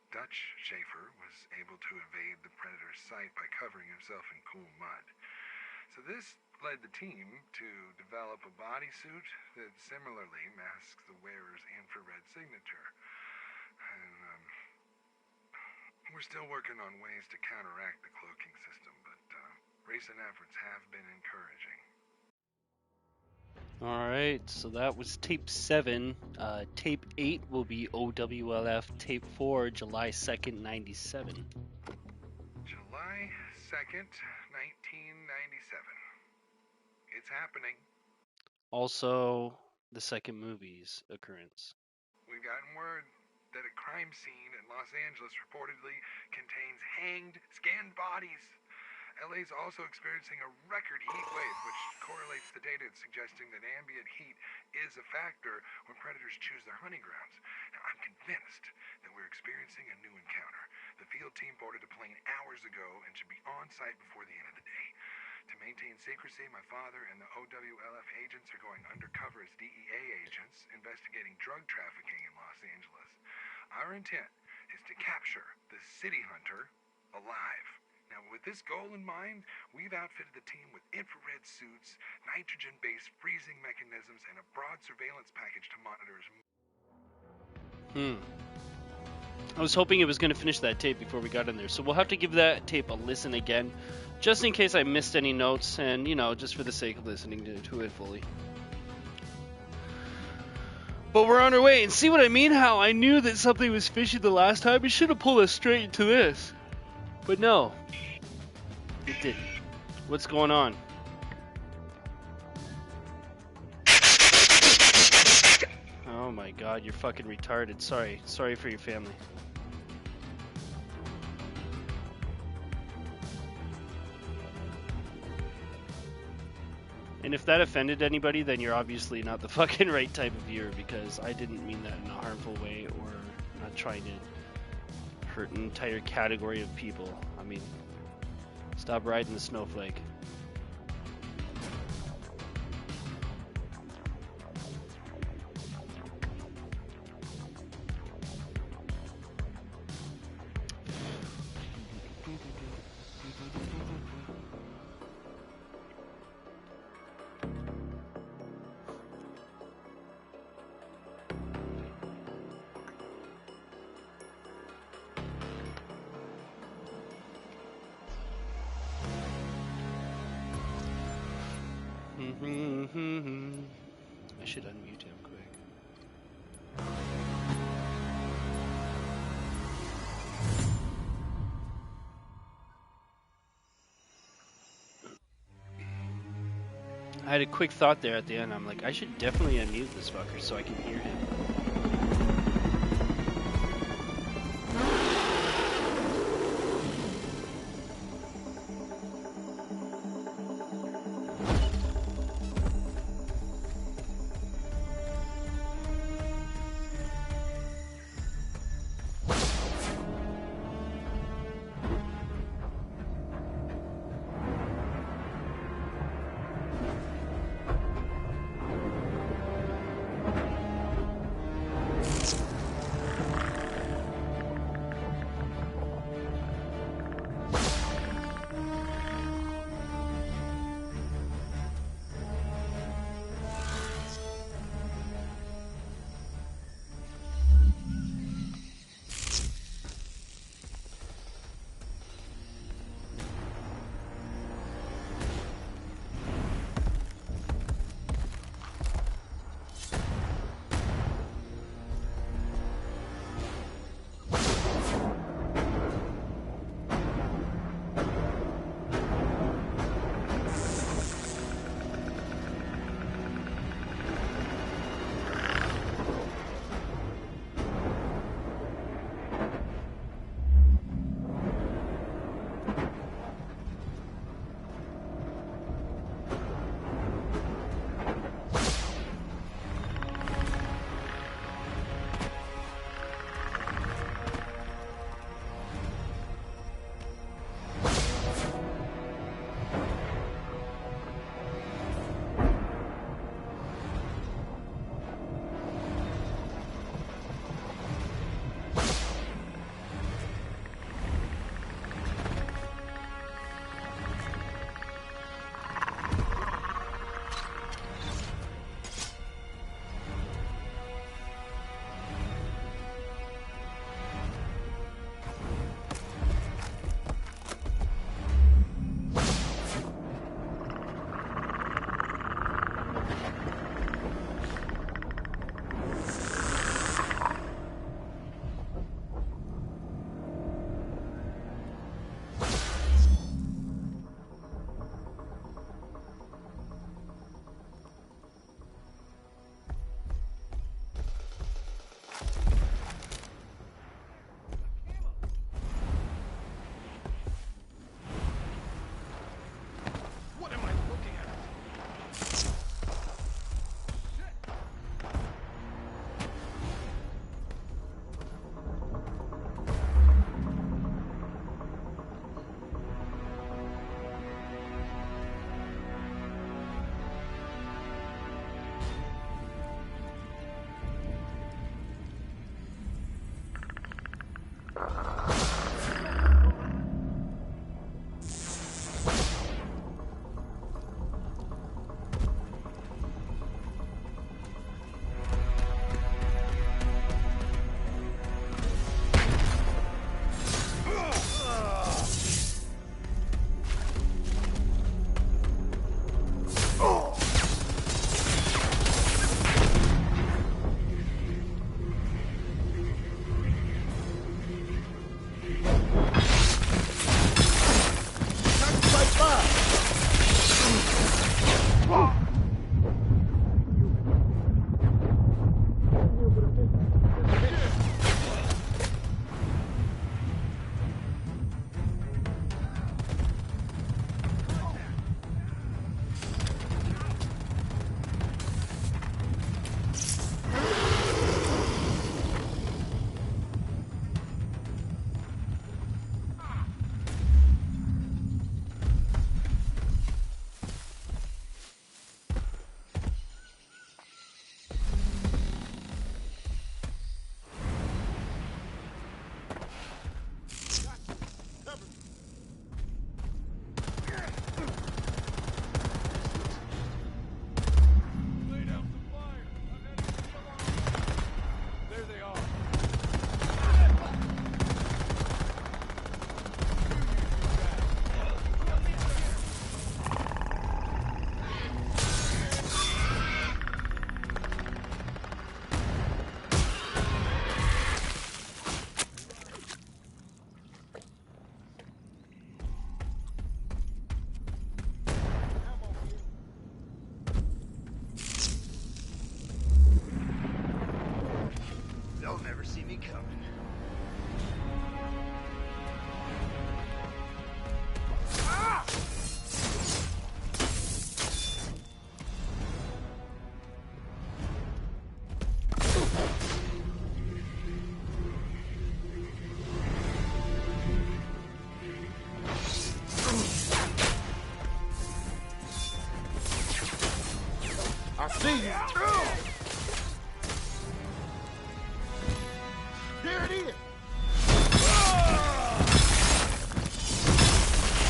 Dutch Schaefer was able to evade the predator's sight by covering himself in cool mud. So this led the team to develop a bodysuit that similarly masks the wearer's infrared signature. And we're still working on ways to counteract the cloaking system, but recent efforts have been encouraging. All right, so that was tape 7. Tape 8 will be OWLF tape 4, July 2nd, 97. July 2nd, 1997. It's happening. Also, the second movie's occurrence. We've gotten word that a crime scene in Los Angeles reportedly contains hanged, skinned bodies. LA's also experiencing a record heat wave, which correlates the data suggesting that ambient heat is a factor when predators choose their hunting grounds. Now, I'm convinced that we're experiencing a new encounter. The field team boarded a plane hours ago and should be on site before the end of the day. To maintain secrecy, my father and the OWLF agents are going undercover as DEA agents investigating drug trafficking in Los Angeles. Our intent is to capture the city hunter alive. Now, with this goal in mind, we've outfitted the team with infrared suits, nitrogen-based freezing mechanisms, and a broad surveillance package to monitor his... I was hoping it was going to finish that tape before we got in there, so we'll have to give that tape a listen again, just in case I missed any notes, and, you know, just for the sake of listening to it fully. But we're on our way, and see what I mean? How I knew that something was fishy the last time? It should have pulled us straight into this. But no, it didn't. What's going on? Oh my god, you're fucking retarded. Sorry for your family. And if that offended anybody, then you're obviously not the fucking right type of viewer, because I didn't mean that in a harmful way, or not trying to hurt an entire category of people. I mean, stop riding the snowflake. I should unmute him quick. I had a quick thought there at the end. I'm like, I should definitely unmute this fucker so I can hear him. me coming. Ah! I see you. Here it is.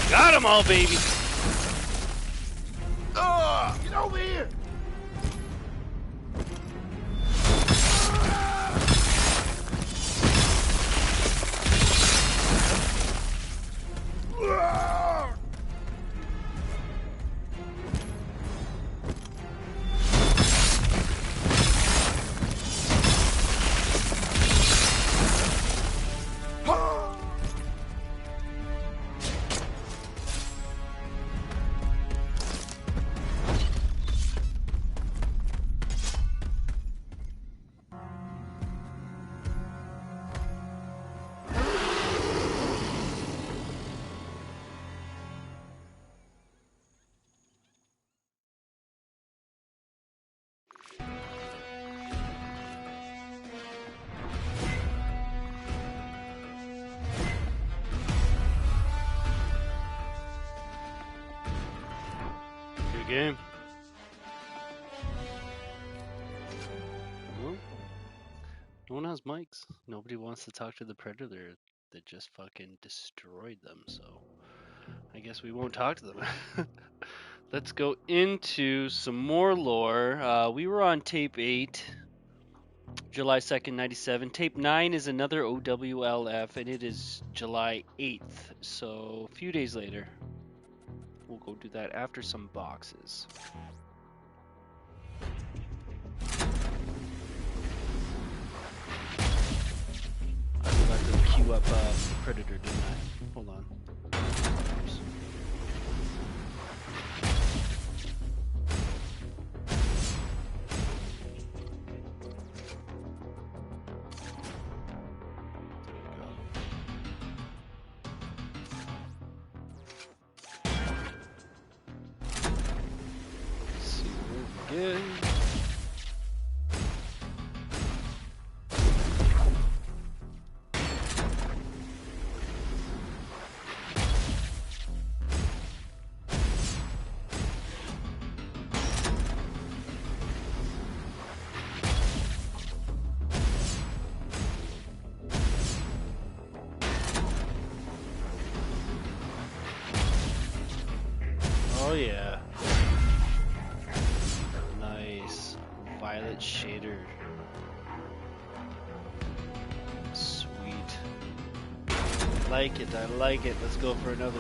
Got them all, baby. Get over here. Good game. Well, no one has mics. Nobody wants to talk to the Predator that just fucking destroyed them, so I guess we won't talk to them. Let's go into some more lore. We were on tape 8, July 2nd, 97. Tape 9 is another OWLF, and it is July 8th, so a few days later. We'll go do that after some boxes. I forgot to queue up Predator, didn't I? Hold on. Oops. Let's see what we get. Oh yeah. Nice. Violet shader. Sweet. I like it, I like it. Let's go for another.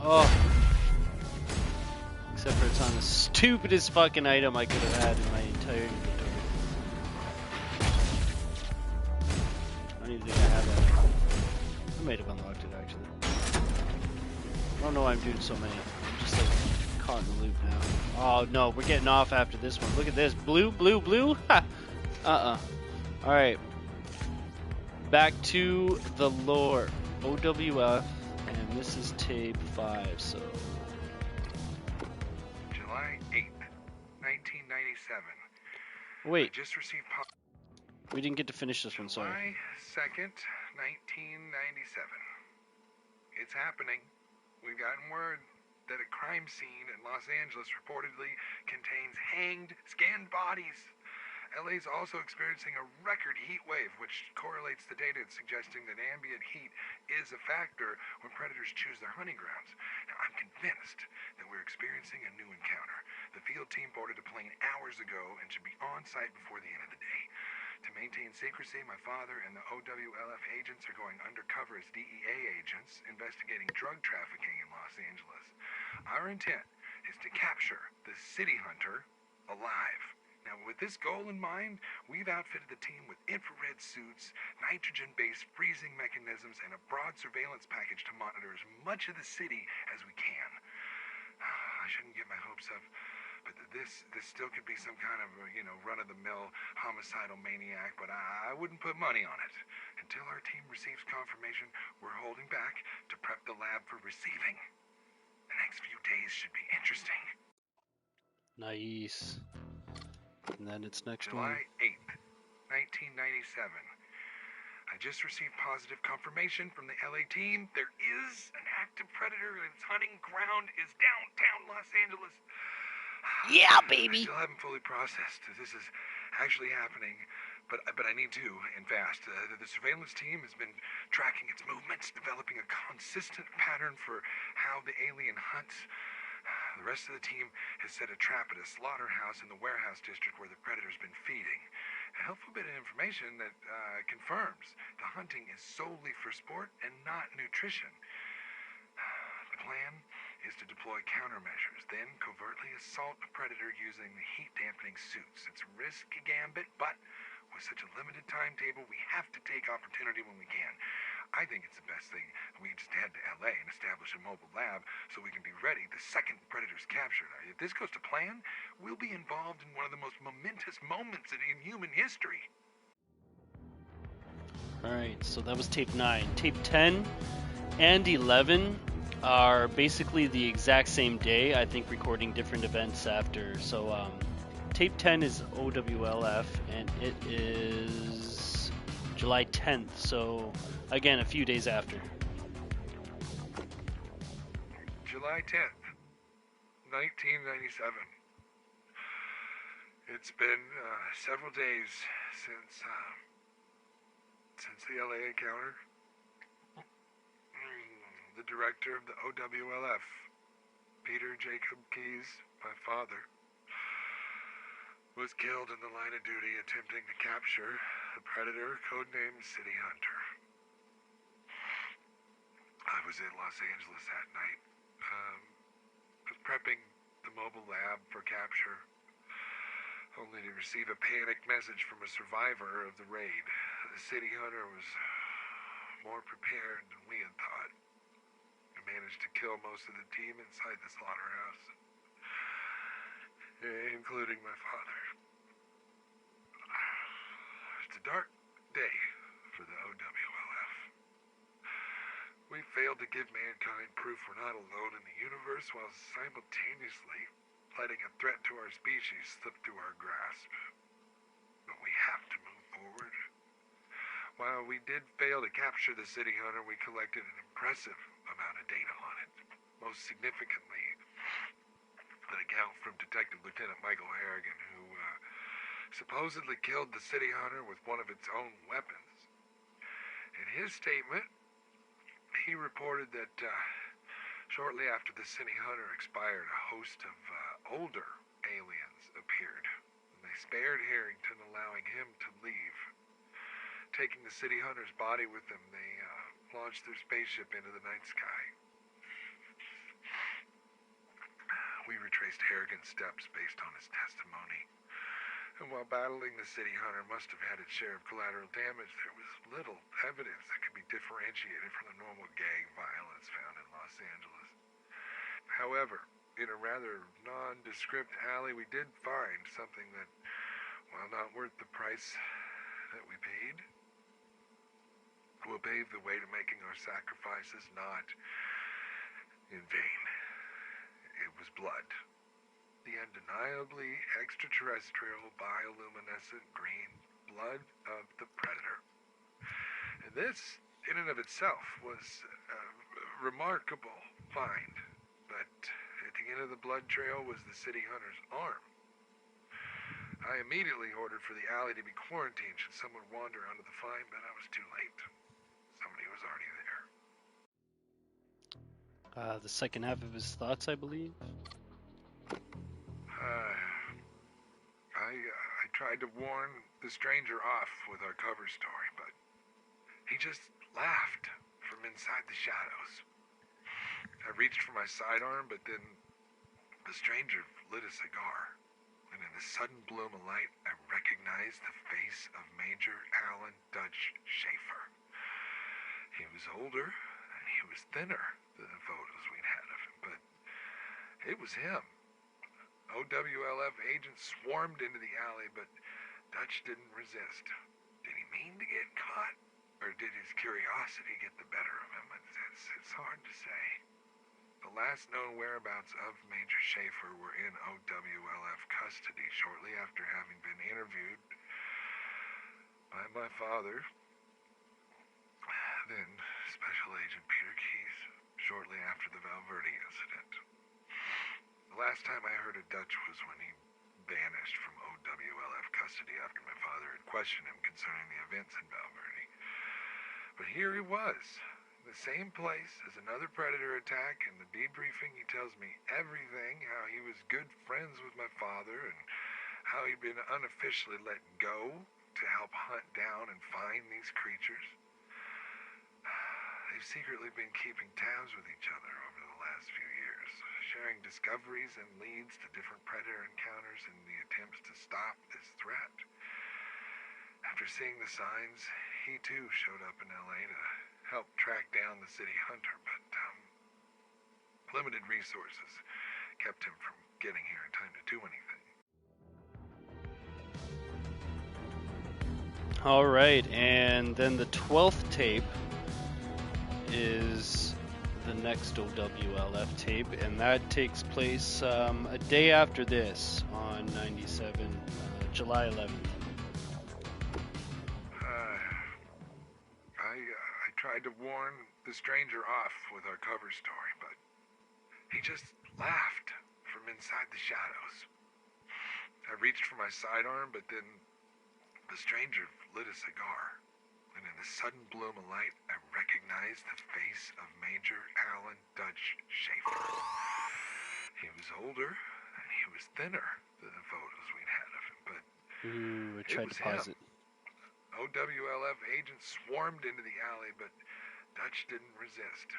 Oh. Except for it's on the stupidest fucking item I could have had in my entire inventory. I don't even think I have that. I might have unlocked it actually. I don't know why I'm doing so many. I'm just like caught in the loop now. Oh no, we're getting off after this one. Look at this. Blue, blue, blue. Ha! Alright. Back to the lore. OWF. And this is tape 5, so. July 8th, 1997. I Wait, just received we didn't get to finish this one, sorry. July 2nd, 1997. It's happening. We've gotten word that a crime scene in Los Angeles reportedly contains hanged, scanned bodies. LA's also experiencing a record heat wave, which correlates the data suggesting that ambient heat is a factor when predators choose their hunting grounds. Now, I'm convinced that we're experiencing a new encounter. The field team boarded a plane hours ago and should be on site before the end of the day. To maintain secrecy, my father and the OWLF agents are going undercover as DEA agents investigating drug trafficking in Los Angeles. Our intent is to capture the city hunter alive. Now, with this goal in mind, we've outfitted the team with infrared suits, nitrogen-based freezing mechanisms, and a broad surveillance package to monitor as much of the city as we can. I shouldn't get my hopes up, but this still could be some kind of, run-of-the-mill homicidal maniac, but I wouldn't put money on it. Until our team receives confirmation, we're holding back to prep the lab for receiving. The next few days should be interesting. Nice. And then it's next July one. 8th, 1997. I just received positive confirmation from the LA team. There is an active predator and its hunting ground is downtown Los Angeles. Yeah, I baby. still haven't fully processed that this is actually happening, but I need to, and fast. The surveillance team has been tracking its movements, developing a consistent pattern for how the alien hunts. The rest of the team has set a trap at a slaughterhouse in the warehouse district where the predator's been feeding. A helpful bit of information that confirms the hunting is solely for sport and not nutrition. The plan is to deploy countermeasures, then covertly assault a predator using the heat-dampening suits. It's a risky gambit, but with such a limited timetable, we have to take opportunity when we can. I think it's the best thing we just head to LA and establish a mobile lab so we can be ready the second the predator's captured. If this goes to plan, we'll be involved in one of the most momentous moments in human history. Alright, so that was tape 9. Tape 10 and 11 are basically the exact same day, I think recording different events after. So tape 10 is OWLF and it is July 10th, so again a few days after. July 10th, 1997. It's been several days since the LA encounter. The director of the OWLF, Peter Jacob Keyes, my father, was killed in the line of duty attempting to capture the predator codenamed City Hunter. I was in Los Angeles that night. I was prepping the mobile lab for capture, only to receive a panicked message from a survivor of the raid. The City Hunter was more prepared than we had thought. We managed to kill most of the team inside the slaughterhouse, including my father. It's a dark day for the OWLF. We failed to give mankind proof we're not alone in the universe while simultaneously letting a threat to our species slip through our grasp. But we have to move forward. While we did fail to capture the City Hunter, we collected an impressive amount of data on it. Most significantly, an account from Detective Lieutenant Michael Harrigan, who supposedly killed the City Hunter with one of its own weapons. In his statement, he reported that shortly after the City Hunter expired, a host of older aliens appeared. They spared Harrington, allowing him to leave. Taking the City Hunter's body with them, they launched their spaceship into the night sky. We retraced Harrigan's steps based on his testimony. And while battling the City Hunter must have had its share of collateral damage, there was little evidence that could be differentiated from the normal gang violence found in Los Angeles. However, in a rather nondescript alley, we did find something that, while not worth the price that we paid, will pave the way to making our sacrifices not in vain. It was blood. The undeniably extraterrestrial bioluminescent green blood of the predator. And this, in and of itself, was a remarkable find. But at the end of the blood trail was the City Hunter's arm. I immediately ordered for the alley to be quarantined should someone wander onto the find, but I was too late. Somebody was already there. The second half of his thoughts, I believe. I tried to warn the stranger off with our cover story, but he just laughed from inside the shadows. I reached for my sidearm, but then the stranger lit a cigar. and in the sudden bloom of light, I recognized the face of Major Alan Dutch Schaefer. He was older, and he was thinner than the photos we'd had of him, but it was him. OWLF agents swarmed into the alley, but Dutch didn't resist. Did he mean to get caught, or did his curiosity get the better of him? It's hard to say. The last known whereabouts of Major Schaefer were in OWLF custody shortly after having been interviewed by my father, then Special Agent Peter Keyes, shortly after the Valverde incident. The last time I heard of Dutch was when he vanished from OWLF custody after my father had questioned him concerning the events in Valverde. But here he was, in the same place as another Predator attack. In the debriefing, he tells me everything, how he was good friends with my father and how he'd been unofficially let go to help hunt down and find these creatures. They've secretly been keeping tabs with each other over the last few years, sharing discoveries and leads to different Predator encounters in the attempts to stop this threat. After seeing the signs, he too showed up in LA to help track down the city hunter, but limited resources kept him from getting here in time to do anything. All right, and then the 12th tape is the next OWLF tape, and that takes place a day after this on 97, July 11th. I tried to warn the stranger off with our cover story, but he just laughed from inside the shadows. I reached for my sidearm, but then the stranger lit a cigar, and in the sudden bloom of light, I recognized the face of Major Alan Dutch Schaefer. He was older, and he was thinner than the photos we'd had of him, but Ooh, I tried to pause it. OWLF agents swarmed into the alley, but Dutch didn't resist.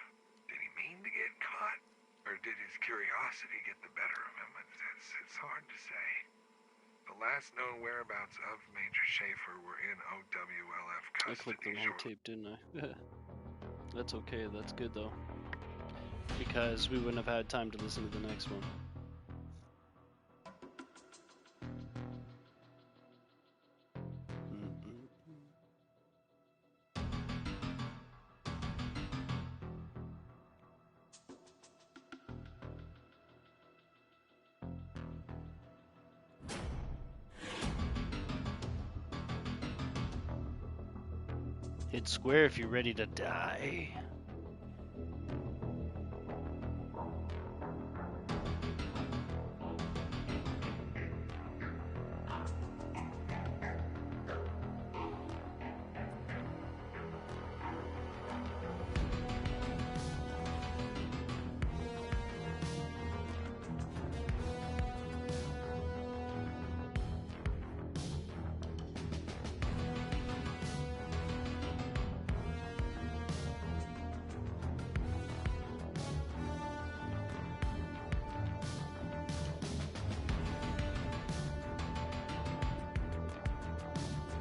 Did he mean to get caught, or did his curiosity get the better of him? It's hard to say. The last known whereabouts of Major Schaefer were in OWLF I custody. clicked the wrong tape, didn't I? That's okay, that's good though. Because we wouldn't have had time to listen to the next one. Hit square if you're ready to die.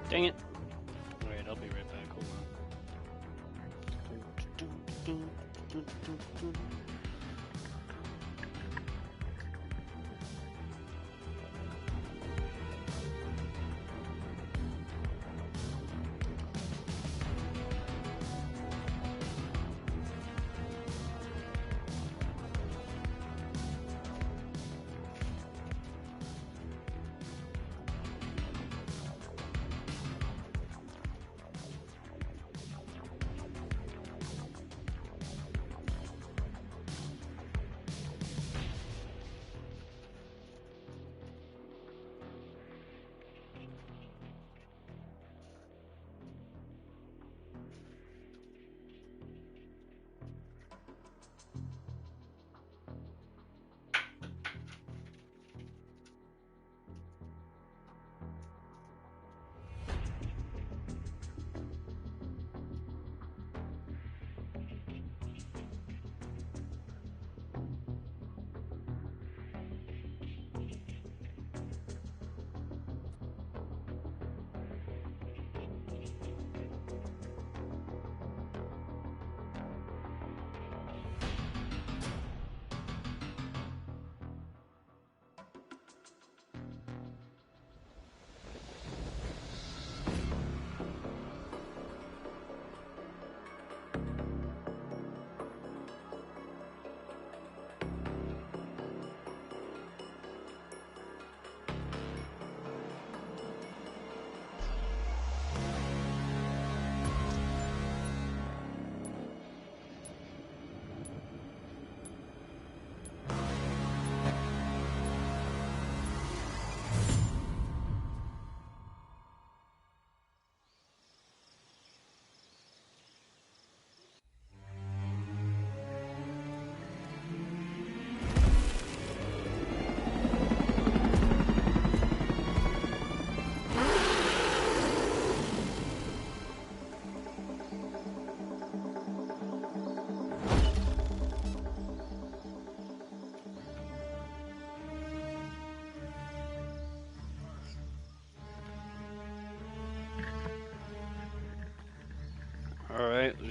Dang it. Alright, I'll be right back. Hold on.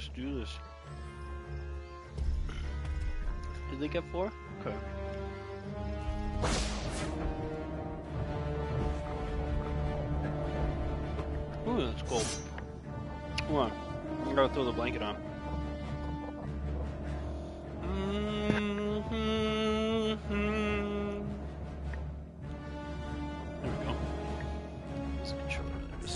Let's do this. Did they get 4? Okay. Ooh, that's cold. Hold on. I gotta throw the blanket on. There we go. This controller, there is.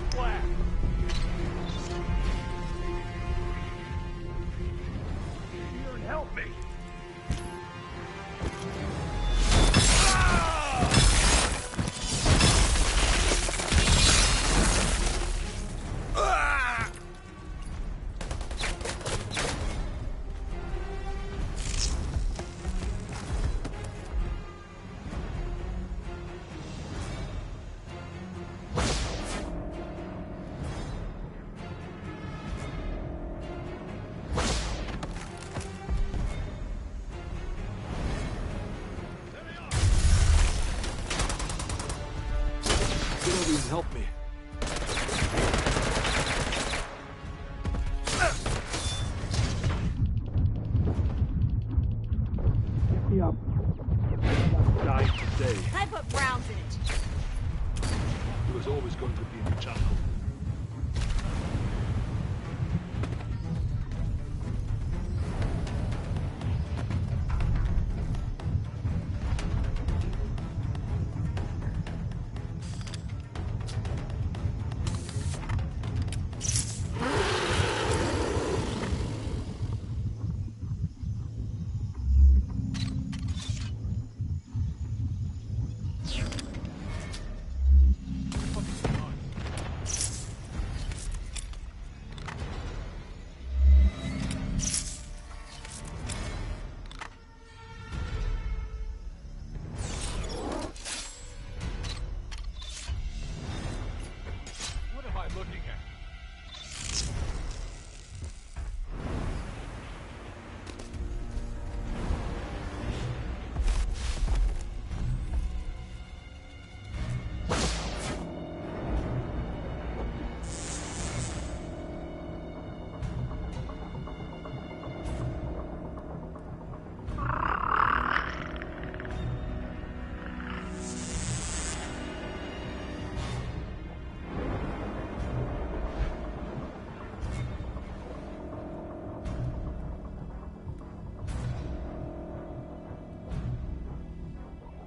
flat. Here and help me. Help me. Get me up. Died today. I put rounds in it. He was always going to be in the jungle. What am I looking at?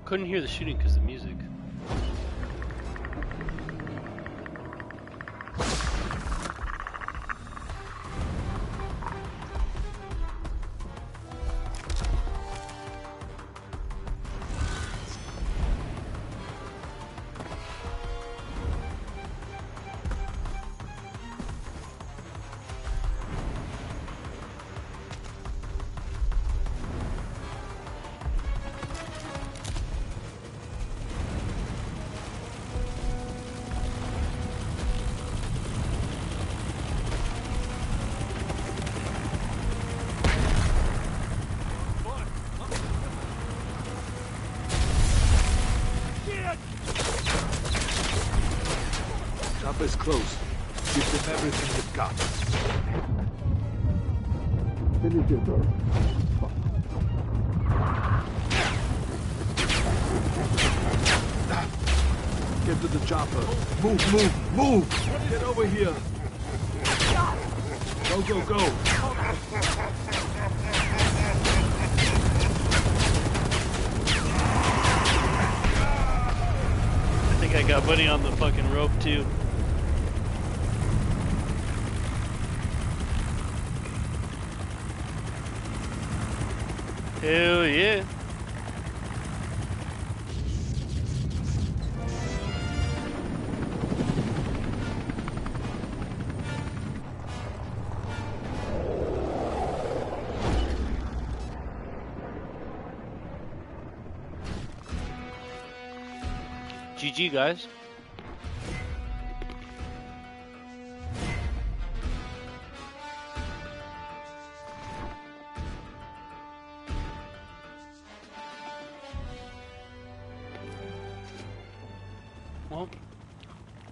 Couldn't hear the shooting because of the music. Chopper's close. Give them everything you've got. Finish it, bro. Get to the chopper. Move, move, move! Get over here! Go, go, go! I think I got Buddy on the fucking rope too. Hell yeah. GG, guys. Well,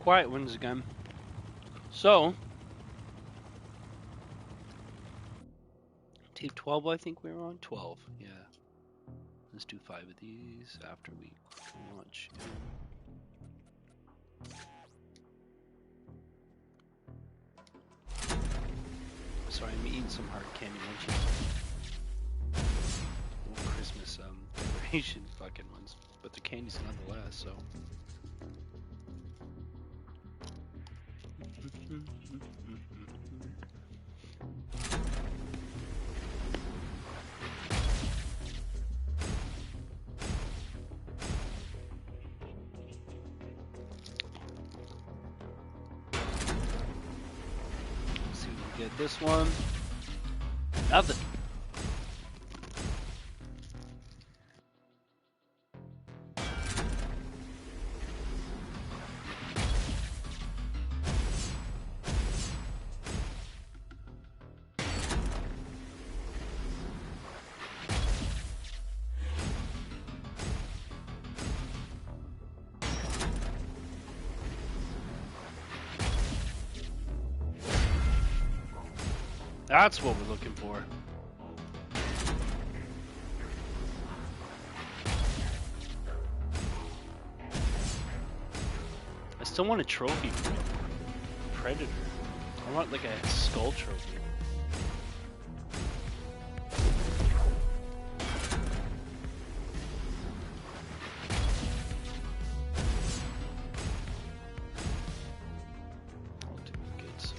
quiet wins again. So, tape 12, I think we were on 12. Yeah. Let's do 5 of these after we launch. Sorry, I'm eating some hard candy munchies. Little Christmas ration fucking ones, but the candy's nonetheless. So See if we get this one. Nothing. That's what we're looking for. I still want a trophy for Predator. I want like a skull trophy. Duplicates.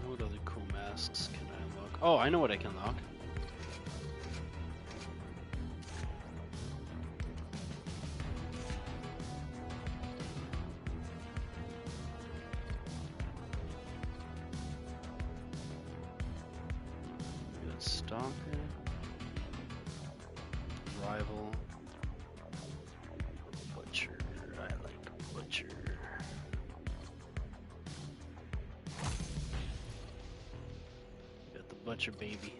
What other cool masks can I unlock? Oh, I know what I can unlock. We got Stalker, Rival, Butcher. I like Butcher. Got the Butcher baby.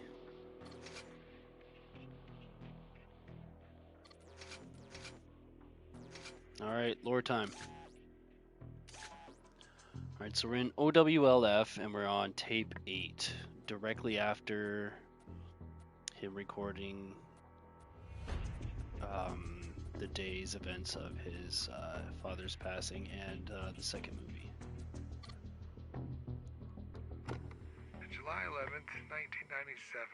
Alright, lore time. Alright, so we're in OWLF and we're on tape 8. Directly after him recording the day's events of his father's passing and the second movie. July 11th, 1997.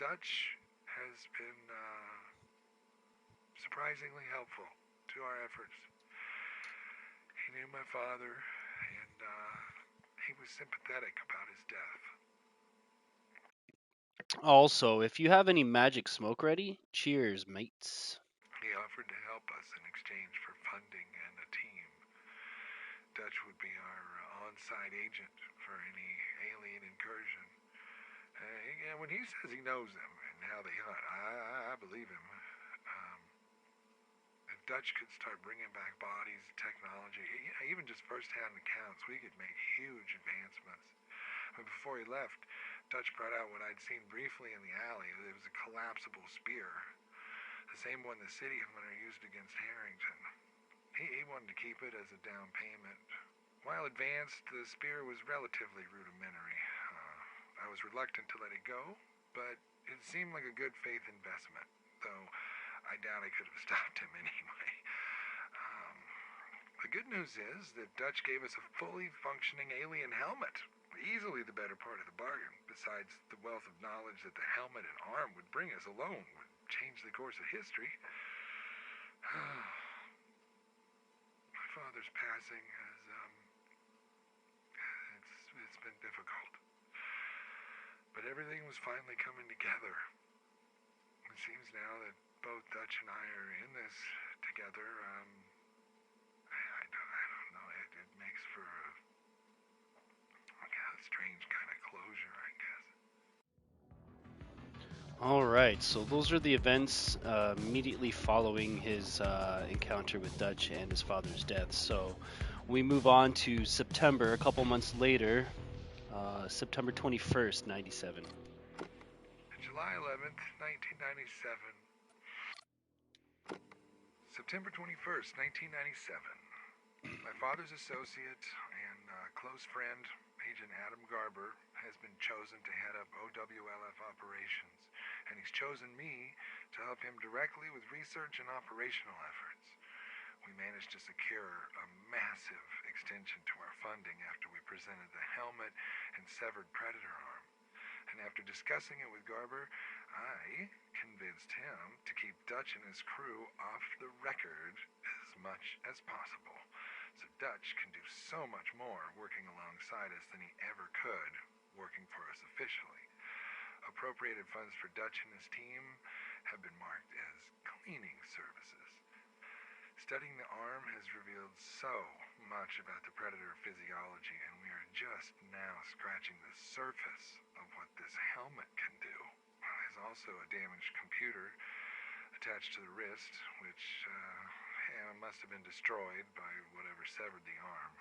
Dutch has been surprisingly helpful to our efforts. He knew my father, and he was sympathetic about his death. Also, if you have any magic smoke ready, cheers, mates. He offered to help us in exchange for funding and a team. Dutch would be our on-site agent for any alien incursion. And when he says he knows them and how they hunt, I believe him. If Dutch could start bringing back bodies, technology, even just first-hand accounts, we could make huge advancements. But before he left, Dutch brought out what I'd seen briefly in the alley. It was a collapsible spear, the same one the city hunter used against Harrington. He wanted to keep it as a down payment. While advanced, the spear was relatively rudimentary. I was reluctant to let it go, but it seemed like a good faith investment, though I doubt I could have stopped him anyway. The good news is that Dutch gave us a fully functioning alien helmet. Easily the better part of the bargain, besides the wealth of knowledge that the helmet and arm would bring us alone would change the course of history. My father's passing has, it's been difficult. But everything was finally coming together. It seems now that both Dutch and I are in this together. I don't know. It makes for a strange kind of closure, I guess. Alright, so those are the events immediately following his encounter with Dutch and his father's death. So we move on to September, a couple months later, September 21st, 97. July 11th, 1997. September 21st, 1997. My father's associate and close friend, Agent Adam Garber, has been chosen to head up OWLF operations, and he's chosen me to help him directly with research and operational efforts. We we managed to secure a massive extension to our funding after we presented the helmet and severed Predator arm. And after discussing it with Garber, I convinced him to keep Dutch and his crew off the record as much as possible. So Dutch can do so much more working alongside us than he ever could working for us officially. Appropriated funds for Dutch and his team have been marked as cleaning services. Studying the arm has revealed so much about the Predator physiology, and we are just now scratching the surface of what this helmet can do. There's also a damaged computer attached to the wrist, which must have been destroyed by whatever severed the arm.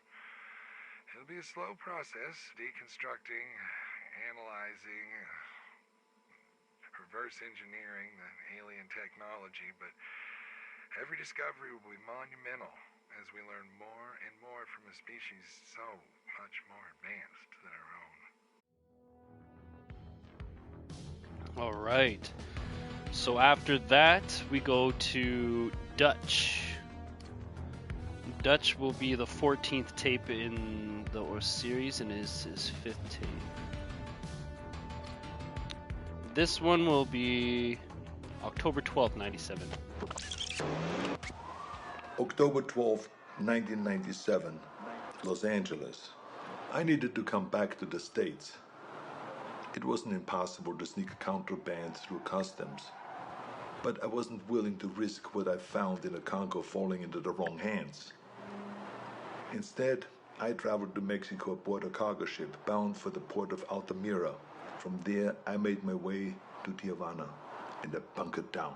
It'll be a slow process, deconstructing, analyzing, reverse engineering the alien technology, but every discovery will be monumental as we learn more and more from a species so much more advanced than our own. All right. So after that, we go to Dutch. Dutch will be the 14th tape in the series and is his 5th tape. This one will be October 12th, 97. October 12th, 1997, Los Angeles. I needed to come back to the States. It wasn't impossible to sneak contraband through customs, but I wasn't willing to risk what I found in the Congo falling into the wrong hands. Instead, I traveled to Mexico aboard a cargo ship bound for the port of Altamira. From there, I made my way to Tijuana and I bunkered down.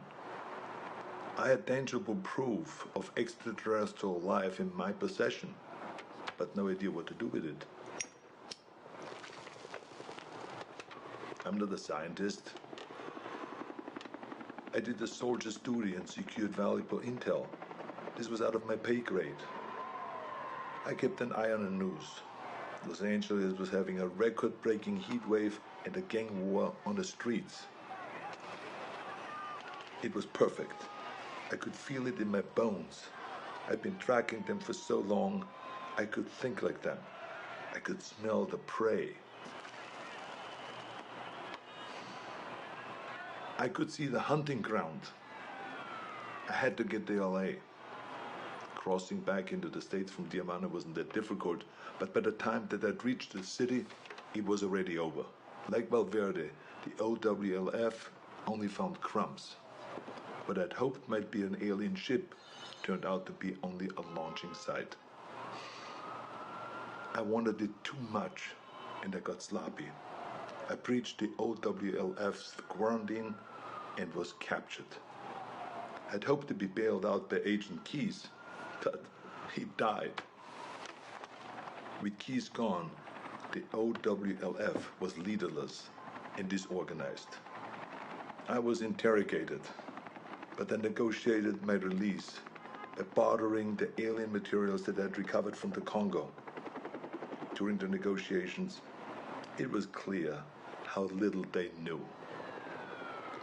I had tangible proof of extraterrestrial life in my possession, but no idea what to do with it. I'm not a scientist. I did a soldier's duty and secured valuable intel. This was out of my pay grade. I kept an eye on the news. Los Angeles was having a record-breaking heat wave and a gang war on the streets. It was perfect. I could feel it in my bones. I'd been tracking them for so long, I could think like them. I could smell the prey. I could see the hunting ground. I had to get to LA. Crossing back into the States from Tijuana wasn't that difficult, but by the time that I'd reached the city, it was already over. Like Valverde, the OWLF only found crumbs. What I'd hoped might be an alien ship turned out to be only a launching site. I wanted it too much, and I got sloppy. I breached the OWLF's quarantine and was captured. I'd hoped to be bailed out by Agent Keyes, but he died. With Keyes gone, the OWLF was leaderless and disorganized. I was interrogated, but I negotiated my release by bartering the alien materials that I'd recovered from the Congo. During the negotiations, it was clear how little they knew.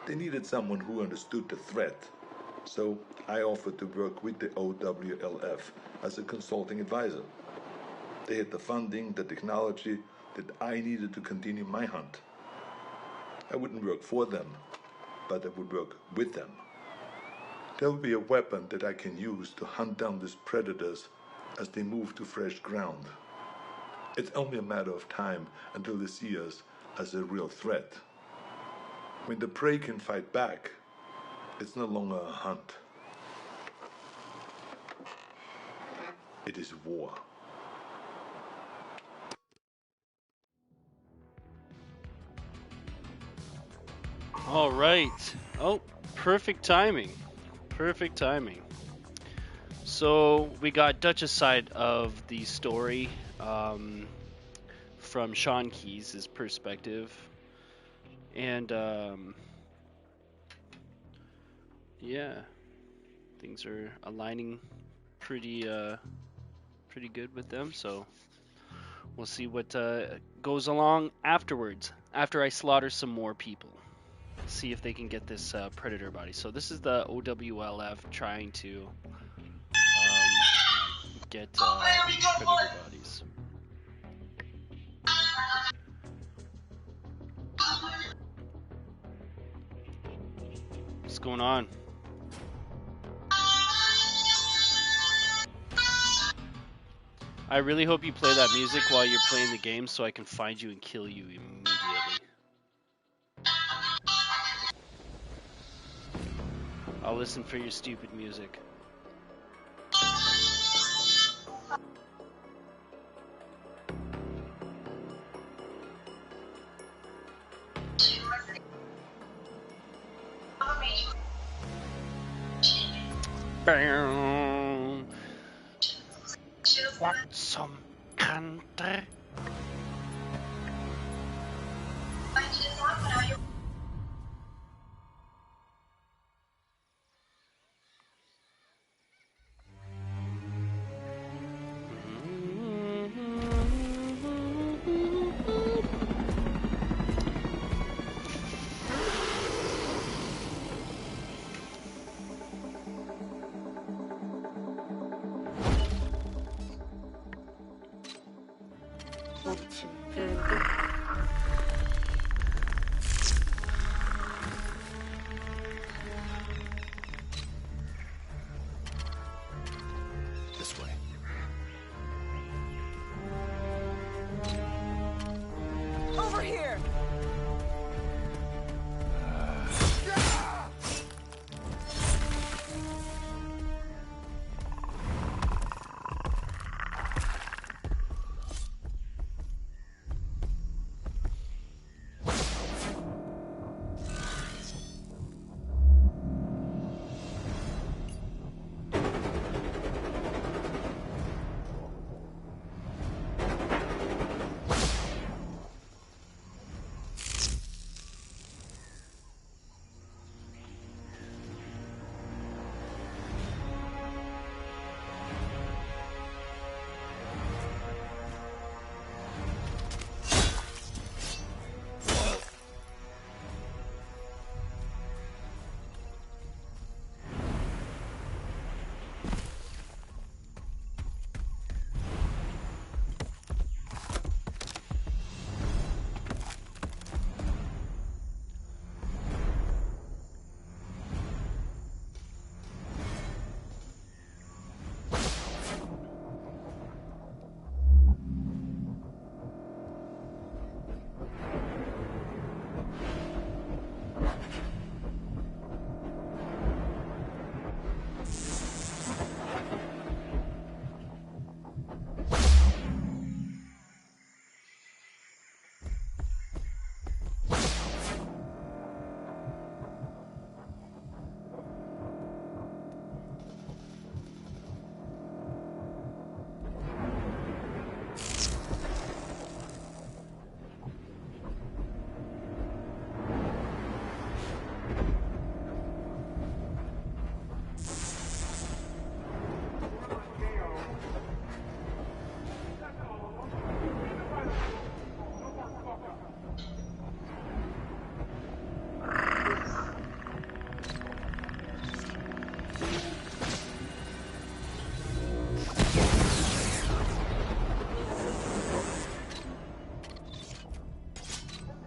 They needed someone who understood the threat, so I offered to work with the OWLF as a consulting advisor. They had the funding, the technology that I needed to continue my hunt. I wouldn't work for them, but I would work with them. There will be a weapon that I can use to hunt down these predators as they move to fresh ground. It's only a matter of time until they see us as a real threat. When the prey can fight back, it's no longer a hunt. It is war. All right. Oh, perfect timing. Perfect timing. So we got Dutch's side of the story from Sean Keyes' perspective. And yeah, things are aligning pretty good with them. So we'll see what goes along afterwards, after I slaughter some more people. See if they can get this predator body. So this is the OWLF trying to get predator bodies. What's going on? I really hope you play that music while you're playing the game so I can find you and kill you immediately. I'll listen for your stupid music. Bam. Want some country? This way. Over here! Over here.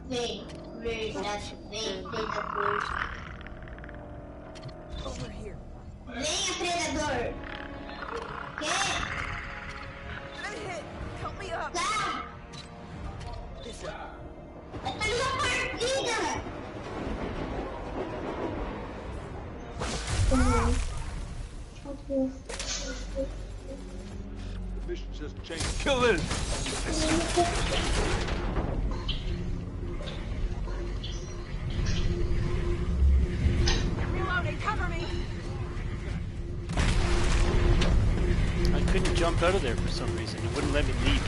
Venha, predador! Quem? Good hit! Help me up! Tá! This way. Tá numa partida! The mission just changed. Kill this! Reloading, cover me! I couldn't jump out of there for some reason. It wouldn't let me leave.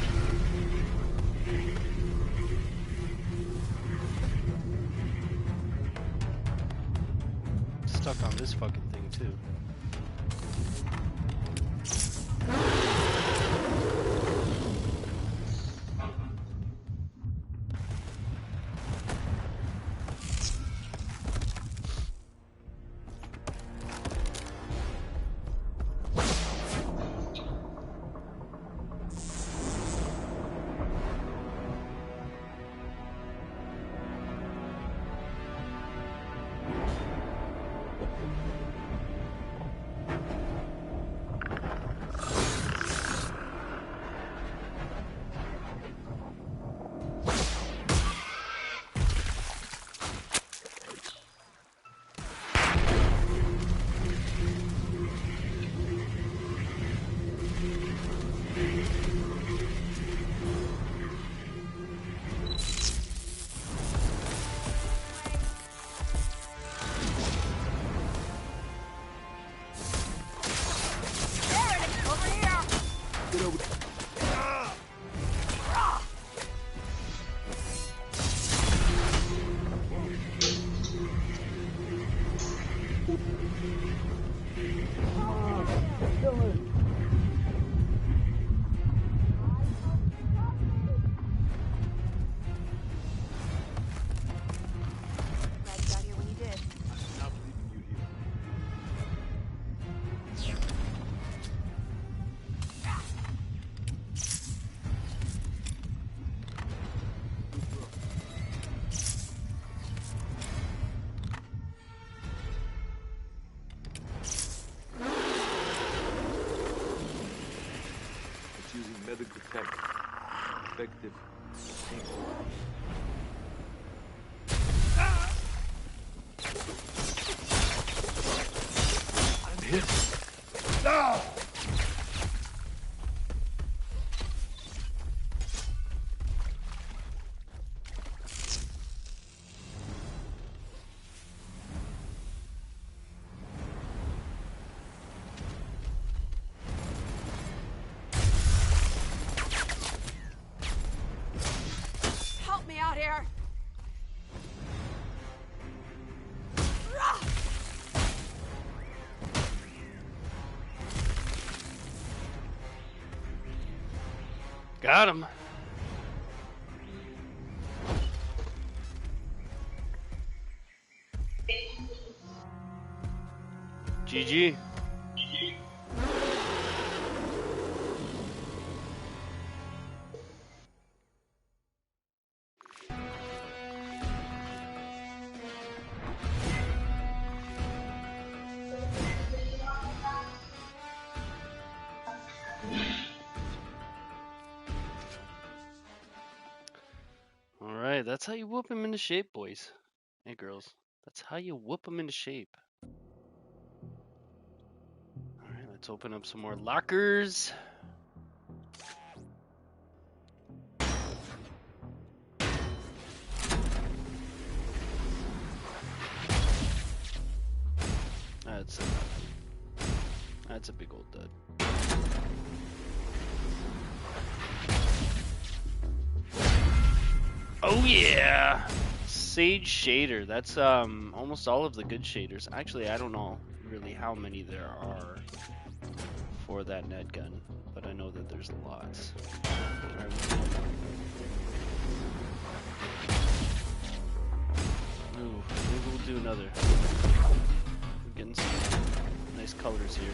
Stuck on this fucking thing too. Get over. Glad you got here when you did. Not leaving you here. It's using medical tech. Effective. Painful. I'm hit. No! Help me out here. Got him. GG. All right, that's how you whoop him into shape, boys and girls. That's how you whoop him into shape. All right, let's open up some more lockers. That's a big old dud. Oh yeah, Sage shader. That's almost all of the good shaders. Actually, I don't know really how many there are for that net gun, but I know that there's lots. Ooh, maybe we'll do another. We're getting some nice colors here.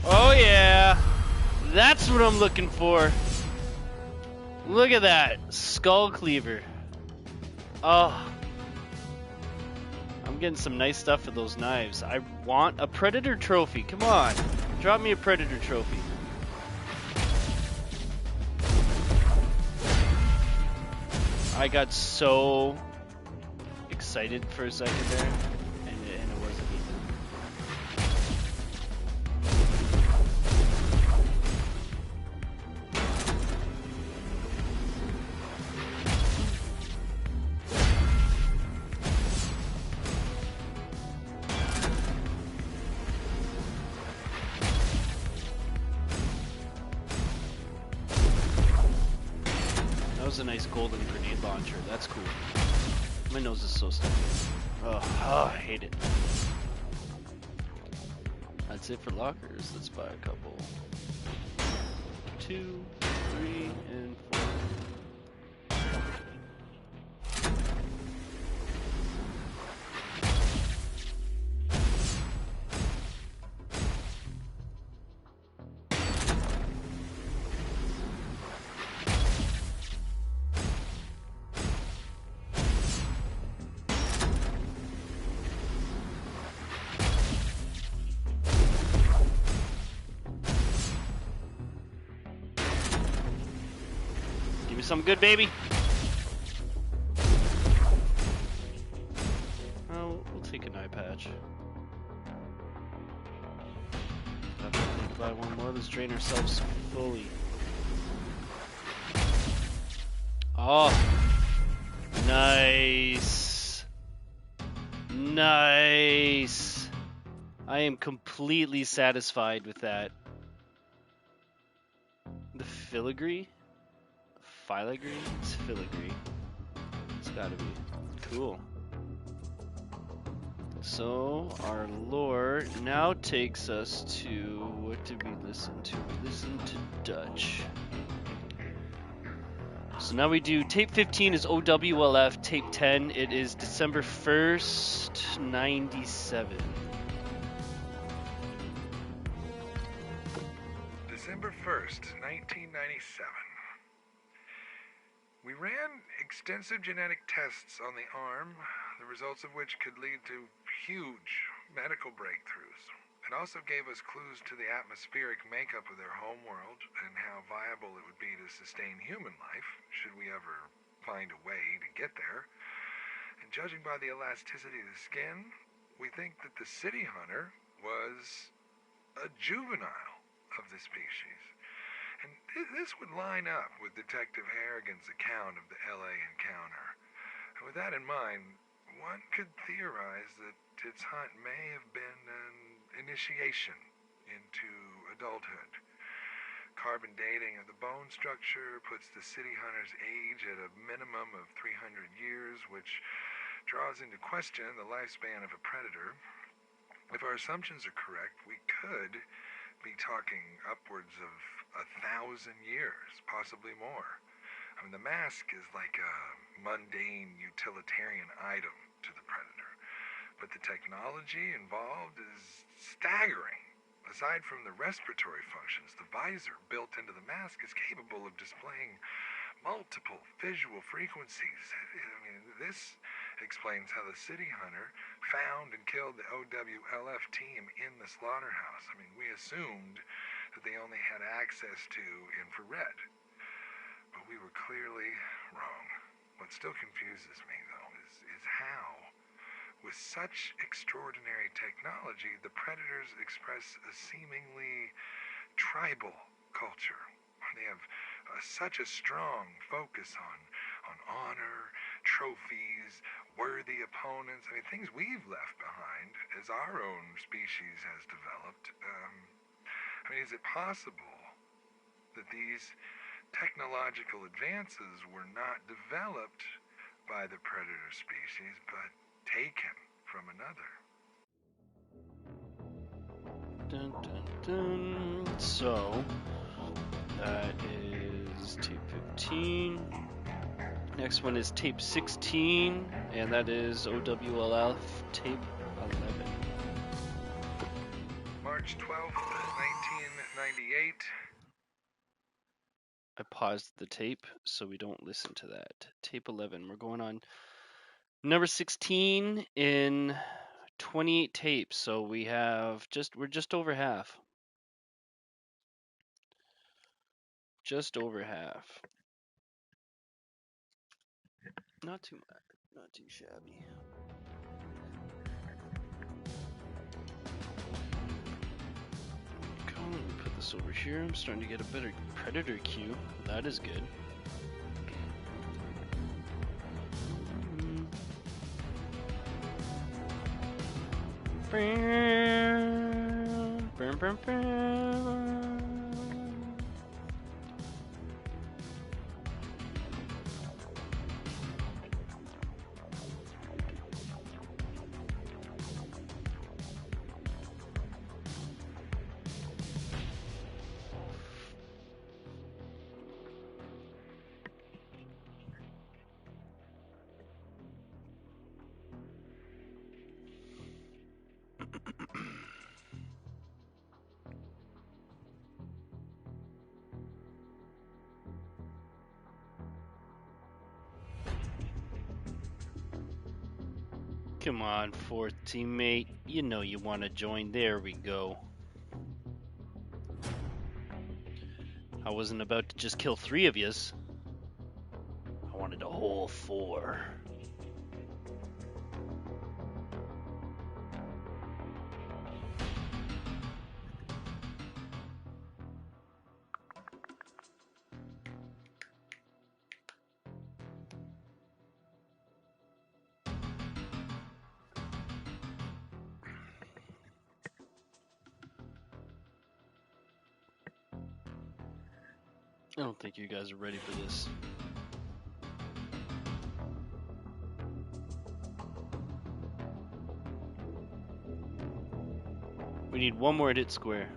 Oh yeah, that's what I'm looking for. Look at that, skull cleaver. Oh, I'm getting some nice stuff for those knives. I want a predator trophy. Come on, drop me a predator trophy. I got so excited for a second there, and it wasn't even. That was a nice golden grenade launcher. That's cool. My nose is so stuffy. Oh, I hate it. That's it for lockers. Let's buy a couple. 2, 3, and 4. something good, baby. Oh, we'll take an eye patch. Definitely buy one more. Let's drain ourselves fully. Oh, nice. Nice. I am completely satisfied with that. The filigree? Filigree? It's filigree. It's gotta be. Cool. So, our lore now takes us to... What did we listen to? We listened to Dutch. So now we do... Tape 15 is OWLF. Tape 10, it is December 1st, 97. December 1st, 1997. We ran extensive genetic tests on the arm, the results of which could lead to huge medical breakthroughs. It also gave us clues to the atmospheric makeup of their homeworld and how viable it would be to sustain human life, should we ever find a way to get there. And judging by the elasticity of the skin, we think that the city hunter was a juvenile of the species. And this would line up with Detective Harrigan's account of the LA encounter. And with that in mind, one could theorize that its hunt may have been an initiation into adulthood. Carbon dating of the bone structure puts the city hunter's age at a minimum of 300 years, which draws into question the lifespan of a predator. If our assumptions are correct, we could be talking upwards of 1,000 years, possibly more. I mean, the mask is like a mundane utilitarian item to the predator, but the technology involved is staggering. Aside from the respiratory functions, the visor built into the mask is capable of displaying multiple visual frequencies. I mean, this explains how the city hunter found and killed the OWLF team in the slaughterhouse. I mean, we assumed that they only had access to infrared, but we were clearly wrong. What still confuses me, though, is how, with such extraordinary technology, the predators express a seemingly tribal culture. They have such a strong focus on honor, trophies, worthy opponents. I mean, things we've left behind as our own species has developed. I mean, is it possible that these technological advances were not developed by the predator species, but taken from another? Dun, dun, dun. So, that is tape 15. Next one is tape 16, and that is OWLF tape 11. March 12th, 1998. I paused the tape so we don't listen to that. Tape 11. We're going on number 16 in 28 tapes, so we're just over half. Just over half. Not too much. Not too shabby. Let me put this over here. I'm starting to get a better predator cue. That is good. Come on, fourth teammate. You know you want to join. There we go. I wasn't about to just kill 3 of yous. wanted a whole 4. I don't think you guys are ready for this. We need one more hit square.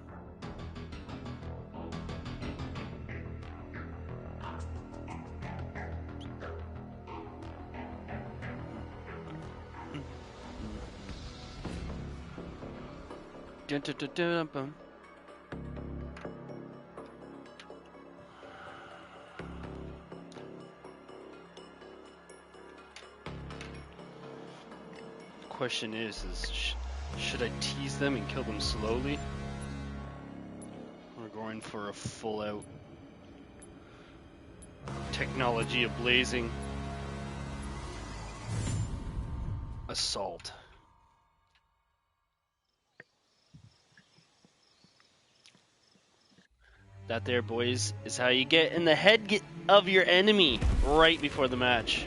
Dun, dun, dun, dun, dun. Question is should I tease them and kill them slowly? Or going for a full out technology ablazing assault? That there, boys, is how you get in the head of your enemy right before the match.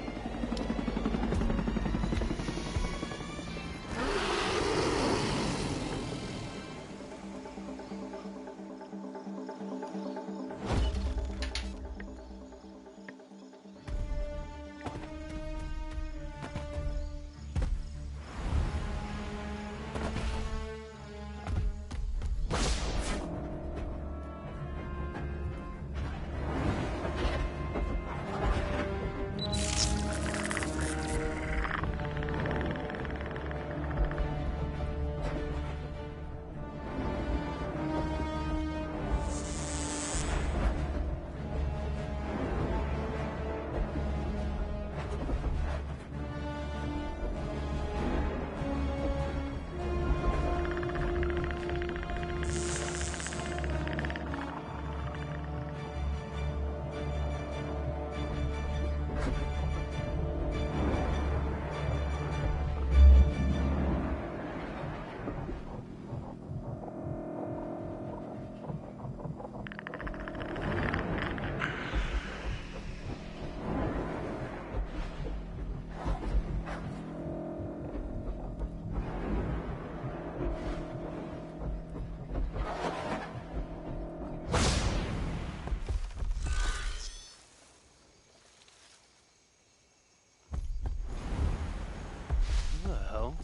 What the hell?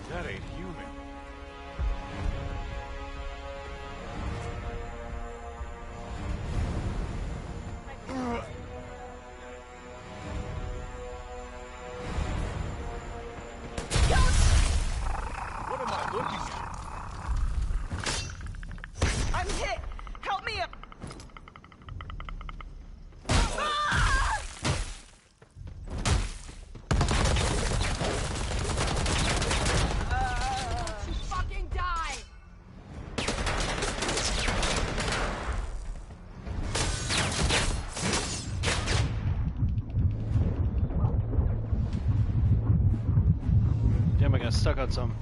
That ain't human. What am I looking at? I'm hit! Help me up! Don't you fucking die! Damn, I got stuck on some.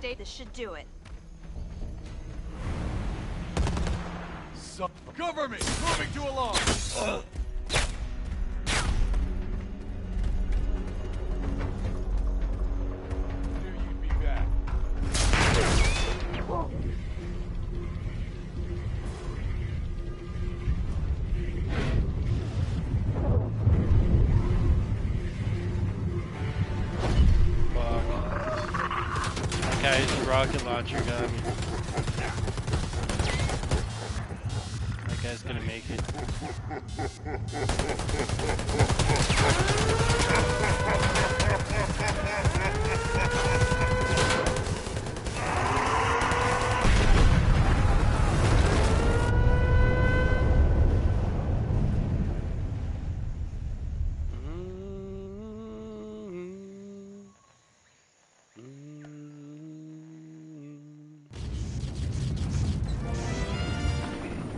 state. This should do it. So cover me! Moving to alarm! Knew you'd be back. That guy's rocket launcher got me. That guy's gonna make it.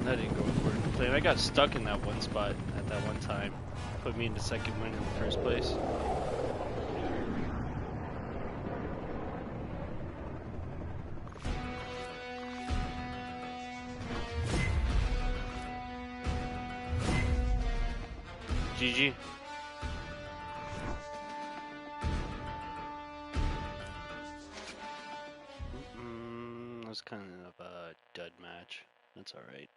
That didn't go according to plan. I got stuck in that one spot at that one time. Put me into second win in the first place. GG. That was kind of a dud match. That's alright.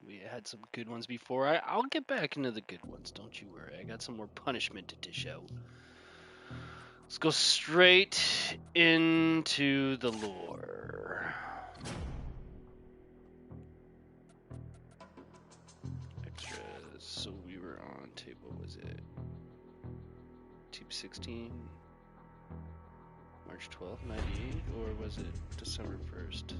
We had some good ones before. I'll get back into the good ones, don't you worry. I got some more punishment to dish out. Let's go straight into the lore. Extras. So we were on tape, what was it? Tape 16? March 12th, 98? Or was it December 1st?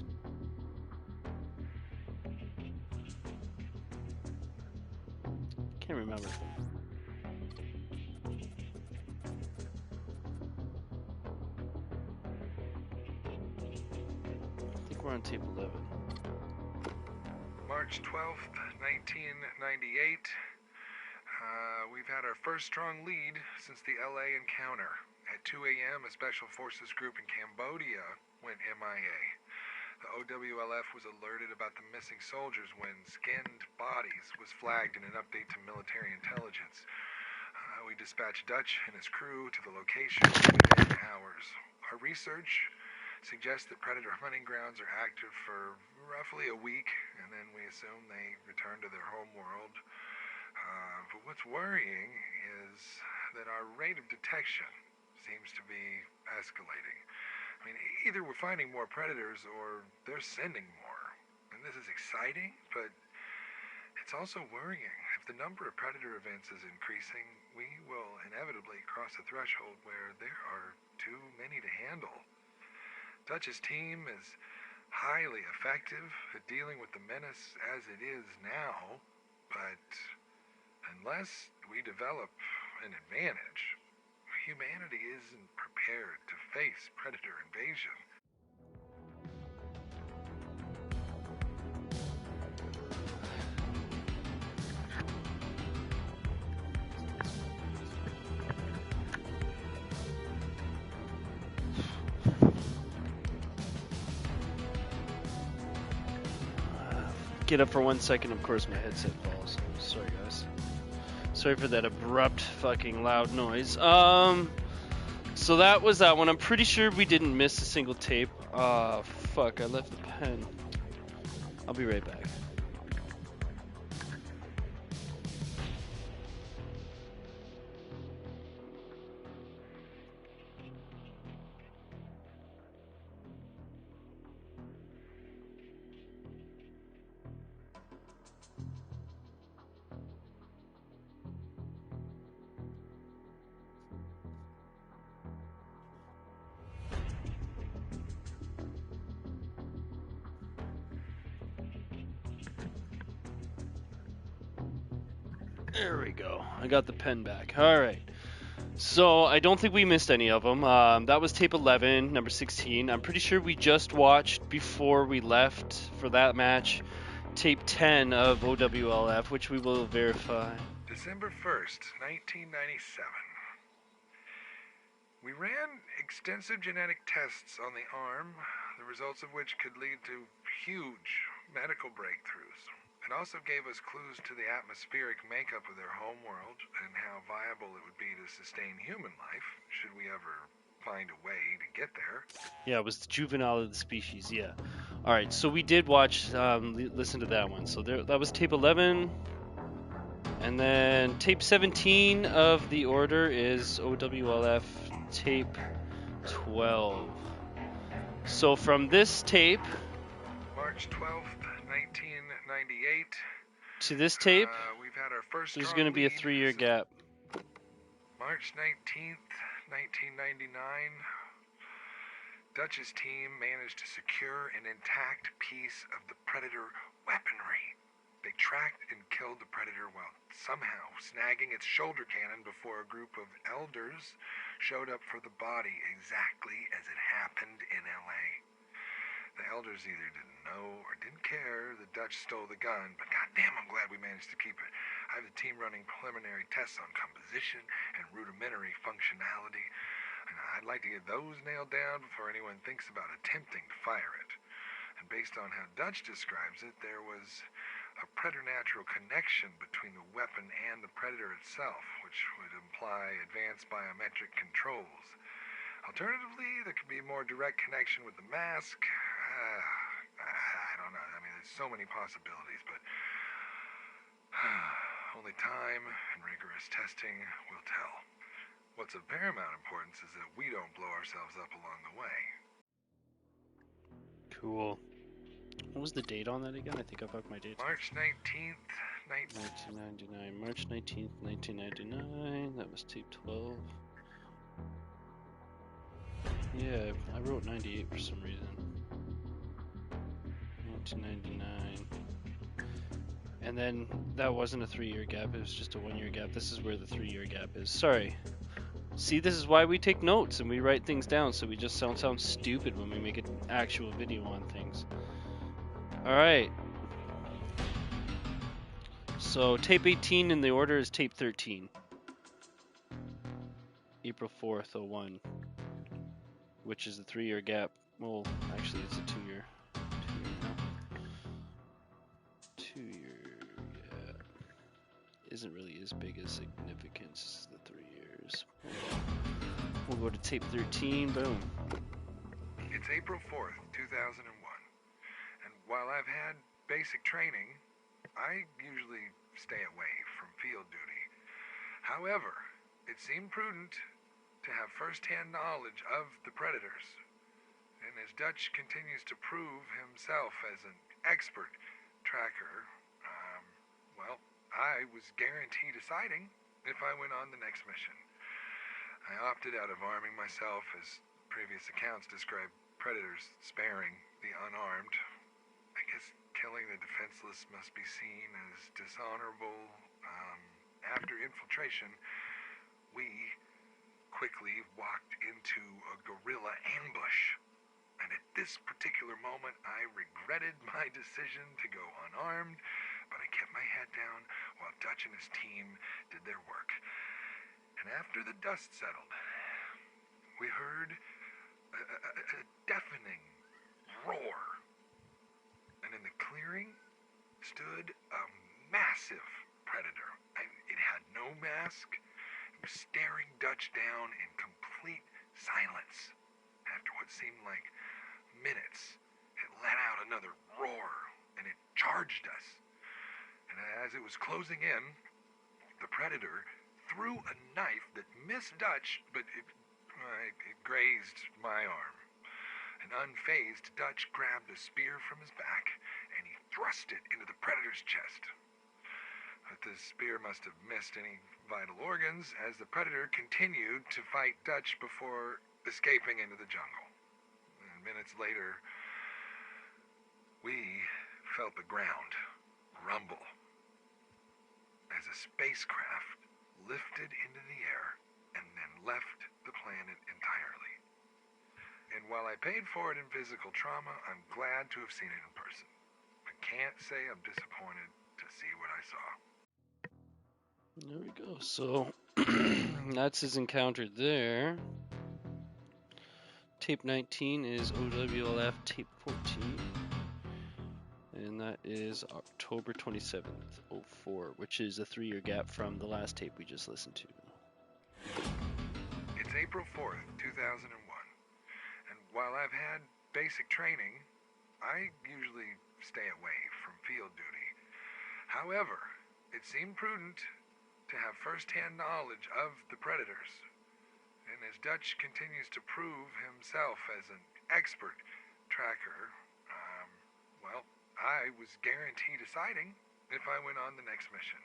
Can't remember. I think we're on tape 11. March 12th, 1998. We've had our first strong lead since the LA encounter. At 2 a.m., a Special Forces group in Cambodia went MIA. The OWLF was alerted about the missing soldiers when skinned bodies was flagged in an update to military intelligence. We dispatched Dutch and his crew to the location within hours. Our research suggests that predator hunting grounds are active for roughly a week, and then we assume they return to their home world. But what's worrying is that our rate of detection seems to be escalating. I mean, either we're finding more predators or they're sending more. And this is exciting, but it's also worrying. If the number of predator events is increasing, we will inevitably cross a threshold where there are too many to handle. Dutch's team is highly effective at dealing with the menace as it is now, but unless we develop an advantage, humanity isn't prepared to face predator invasion. Get up for 1 second, of course my headset falls. Sorry guys. Sorry for that abrupt fucking loud noise. So that was that one. I'm pretty sure we didn't miss a single tape. Fuck, I left the pen. I'll be right back. There we go. I got the pen back. All right. So I don't think we missed any of them. That was tape 11, number 16. I'm pretty sure we just watched before we left for that match tape 10 of OWLF, which we will verify. December 1st, 1997. We ran extensive genetic tests on the arm, the results of which could lead to huge medical breakthroughs. It also gave us clues to the atmospheric makeup of their homeworld and how viable it would be to sustain human life, should we ever find a way to get there. Yeah, it was the juvenile of the species. Yeah. All right. So we did watch, listen to that one. So that was tape 11, and then tape 17 of the order is OWLF tape 12. So from this tape March 12th, 1998. to this tape, We've had our first there's strong going to be a lead 3-year since gap. March 19th, 1999. Dutch's team managed to secure an intact piece of the Predator weaponry. They tracked and killed the Predator while somehow snagging its shoulder cannon before a group of elders showed up for the body exactly as it happened in LA. The elders either didn't know or didn't care the Dutch stole the gun, but goddamn, I'm glad we managed to keep it. I have the team running preliminary tests on composition and rudimentary functionality, and I'd like to get those nailed down before anyone thinks about attempting to fire it. And based on how Dutch describes it, there was a preternatural connection between the weapon and the Predator itself, which would imply advanced biometric controls. Alternatively, there could be a more direct connection with the mask. I don't know. I mean, there's so many possibilities, but only time and rigorous testing will tell. What's of paramount importance is that we don't blow ourselves up along the way. Cool. What was the date on that again? I think I bugged my dates. March 19th, 1999. March 19th, 1999. That was tape 12. Yeah, I wrote 98 for some reason. 1999. And then that wasn't a 3-year gap, it was just a 1-year gap. This is where the 3-year gap is. Sorry. See, this is why we take notes and we write things down, so we just sound stupid when we make an actual video on things. Alright. So tape 18 in the order is tape 13. April 4th, 01. Which is the 3-year gap. Well, actually it's a 2-year. 2-year gap. Isn't really as big as significance as the 3 years. We'll go to tape 13, boom. It's April 4th, 2001. And while I've had basic training, I usually stay away from field duty. However, it seemed prudent to have first-hand knowledge of the Predators. And as Dutch continues to prove himself as an expert tracker, well, I was guaranteed a sighting if I went on the next mission. I opted out of arming myself, as previous accounts describe Predators sparing the unarmed. I guess killing the defenseless must be seen as dishonorable. After infiltration, we quickly walked into a guerrilla ambush. And at this particular moment, I regretted my decision to go unarmed, but I kept my head down while Dutch and his team did their work. And after the dust settled, we heard a deafening roar. And in the clearing stood a massive Predator. It had no mask. It was staring Dutch down in complete silence. After what seemed like minutes, it let out another roar, and it charged us. And as it was closing in, the Predator threw a knife that missed Dutch, but it grazed my arm. And unfazed, Dutch grabbed a spear from his back, and he thrust it into the Predator's chest. But the spear must have missed any vital organs, as the Predator continued to fight Dutch before escaping into the jungle. And minutes later, we felt the ground rumble as a spacecraft lifted into the air and then left the planet entirely. And while I paid for it in physical trauma, I'm glad to have seen it in person. I can't say I'm disappointed to see what I saw. There we go. So that's his encounter there. Tape 19 is OWLF tape 14. And that is October 27th, 04, which is a 3-year gap from the last tape we just listened to. It's April 4th, 2001. And while I've had basic training, I usually stay away from field duty. However, it seemed prudent to have first-hand knowledge of the predators. And as Dutch continues to prove himself as an expert tracker, well, I was guaranteed a sighting if I went on the next mission.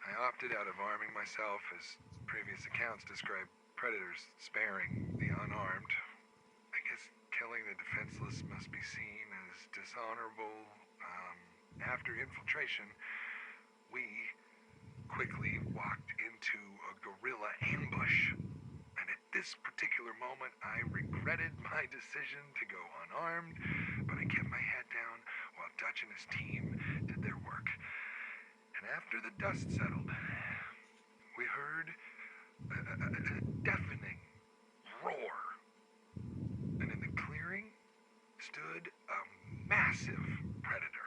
I opted out of arming myself, as previous accounts describe predators sparing the unarmed. I guess killing the defenseless must be seen as dishonorable. After infiltration, we quickly walked into a guerrilla ambush. And at this particular moment, I regretted my decision to go unarmed, but I kept my head down while Dutch and his team did their work. And after the dust settled, we heard a deafening roar. And in the clearing stood a massive predator.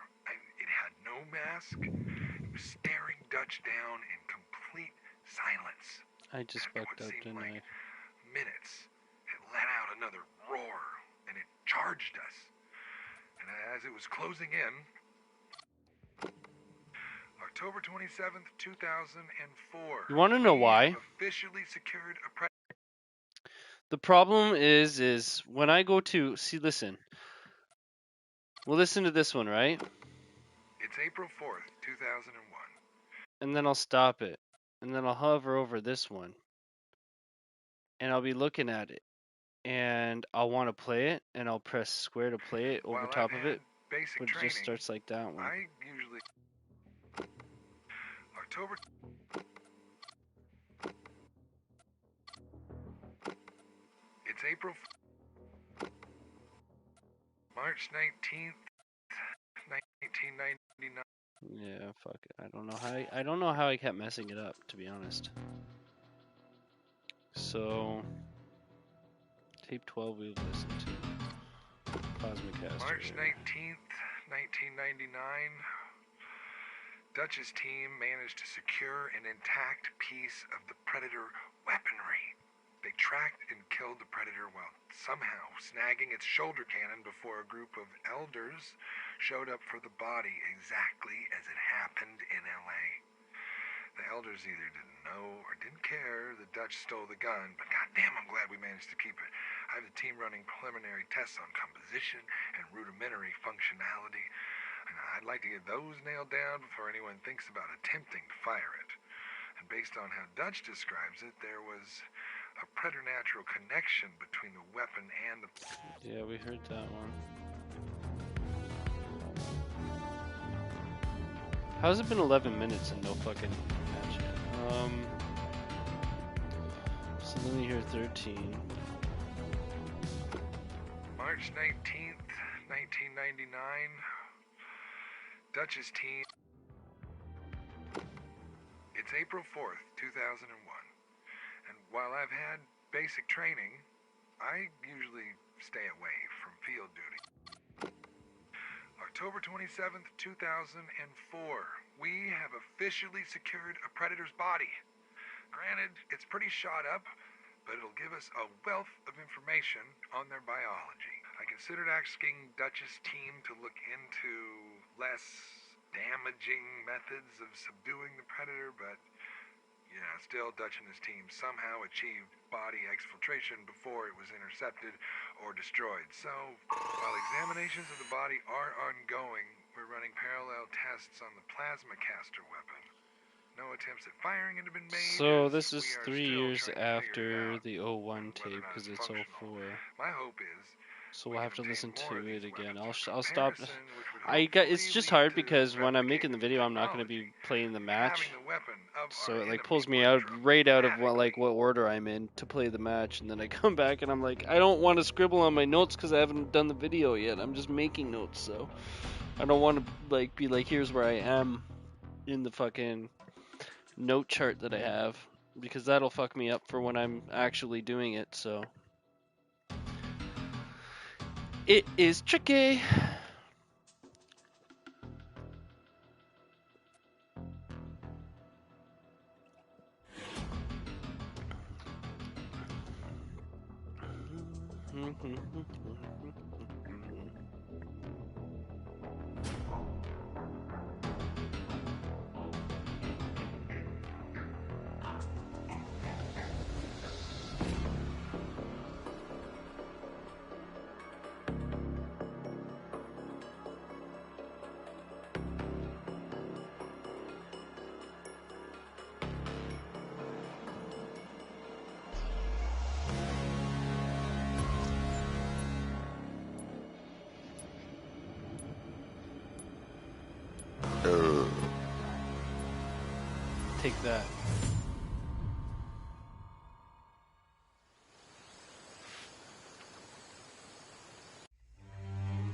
It had no mask. It was staring Dutch down in complete silence. I just fucked up, didn't I? Minutes, it let out another roar, and it charged us. And as it was closing in, October 27th, 2004. You want to know why? Officially secured a The problem is when I go to see, listen. We'll listen to this one, right? It's April 4th, 2001. And then I'll stop it. And then I'll hover over this one. And I'll be looking at it. And I'll want to play it. And I'll press square to play it over top of it. But it just starts like that one. I usually... October... It's April... March 19th, 1999. Yeah, fuck it. I don't know how I kept messing it up, to be honest. So tape 12 we've listened to. Plasmacaster. March 19th, 1999. Dutch's team managed to secure an intact piece of the Predator weaponry. They tracked and killed the Predator while somehow snagging its shoulder cannon before a group of elders showed up for the body exactly as it happened in LA. The elders either didn't know or didn't care that Dutch stole the gun, but goddamn, I'm glad we managed to keep it. I have the team running preliminary tests on composition and rudimentary functionality, and I'd like to get those nailed down before anyone thinks about attempting to fire it. And based on how Dutch describes it, there was a preternatural connection between the weapon and the... Yeah, we heard that one. How's it been 11 minutes and no fucking match yet? So let me hear 13. March 19th, 1999. Dutch's team... It's April 4th, 2001. And while I've had basic training, I usually stay away from field duty. October 27th, 2004. We have officially secured a Predator's body. Granted, it's pretty shot up, but it'll give us a wealth of information on their biology. I considered asking Dutch's team to look into less damaging methods of subduing the Predator, but still Dutch and his team somehow achieved body exfiltration before it was intercepted or destroyed. So, while examinations of the body are ongoing, we're running parallel tests on the plasmacaster weapon. No attempts at firing had been made. So this is 3 years after the 01 tape, because it's 04. My hope is... So we'll have to listen to it again. I'll stop. It's just hard because when I'm making the video, I'm not going to be playing the match. So it pulls me out right out of what order I'm in to play the match, and then I come back and I'm like, I don't want to scribble on my notes because I haven't done the video yet. I'm just making notes, so I don't want to be like, here's where I am in the fucking note chart that I have, because that'll fuck me up for when I'm actually doing it. So It is tricky. Take that.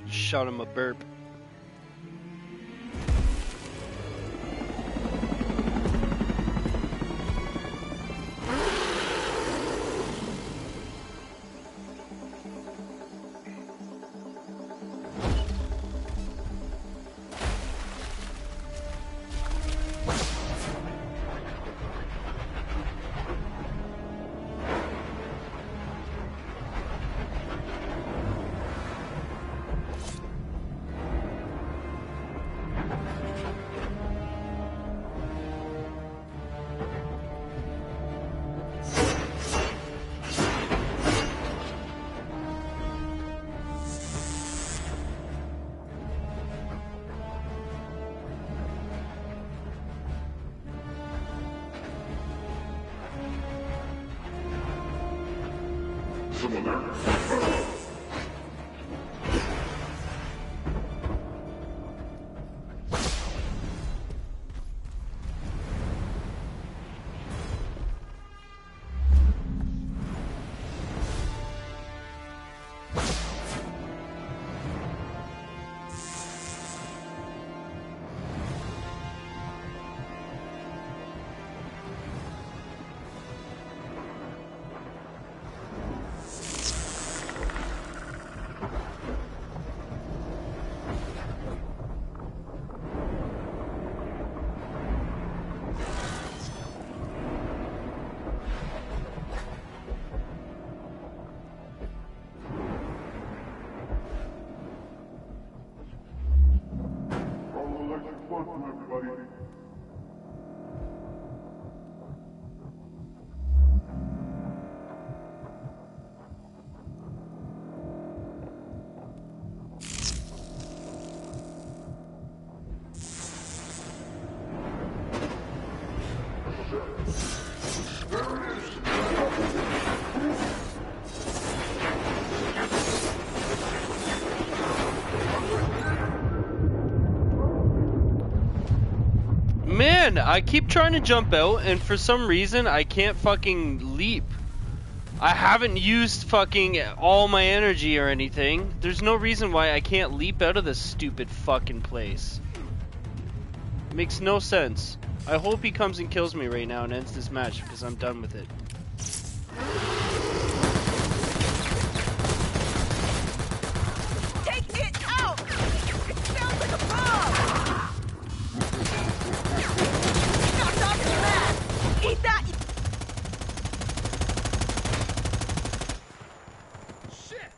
Shot him a burp. Man, I keep trying to jump out, and for some reason, I can't fucking leap. I haven't used fucking all my energy or anything. There's no reason why I can't leap out of this stupid fucking place. It makes no sense. I hope he comes and kills me right now and ends this match, because I'm done with it. Take it out! It sounds like a bomb! Knocked off his mask! Eat that! Shit!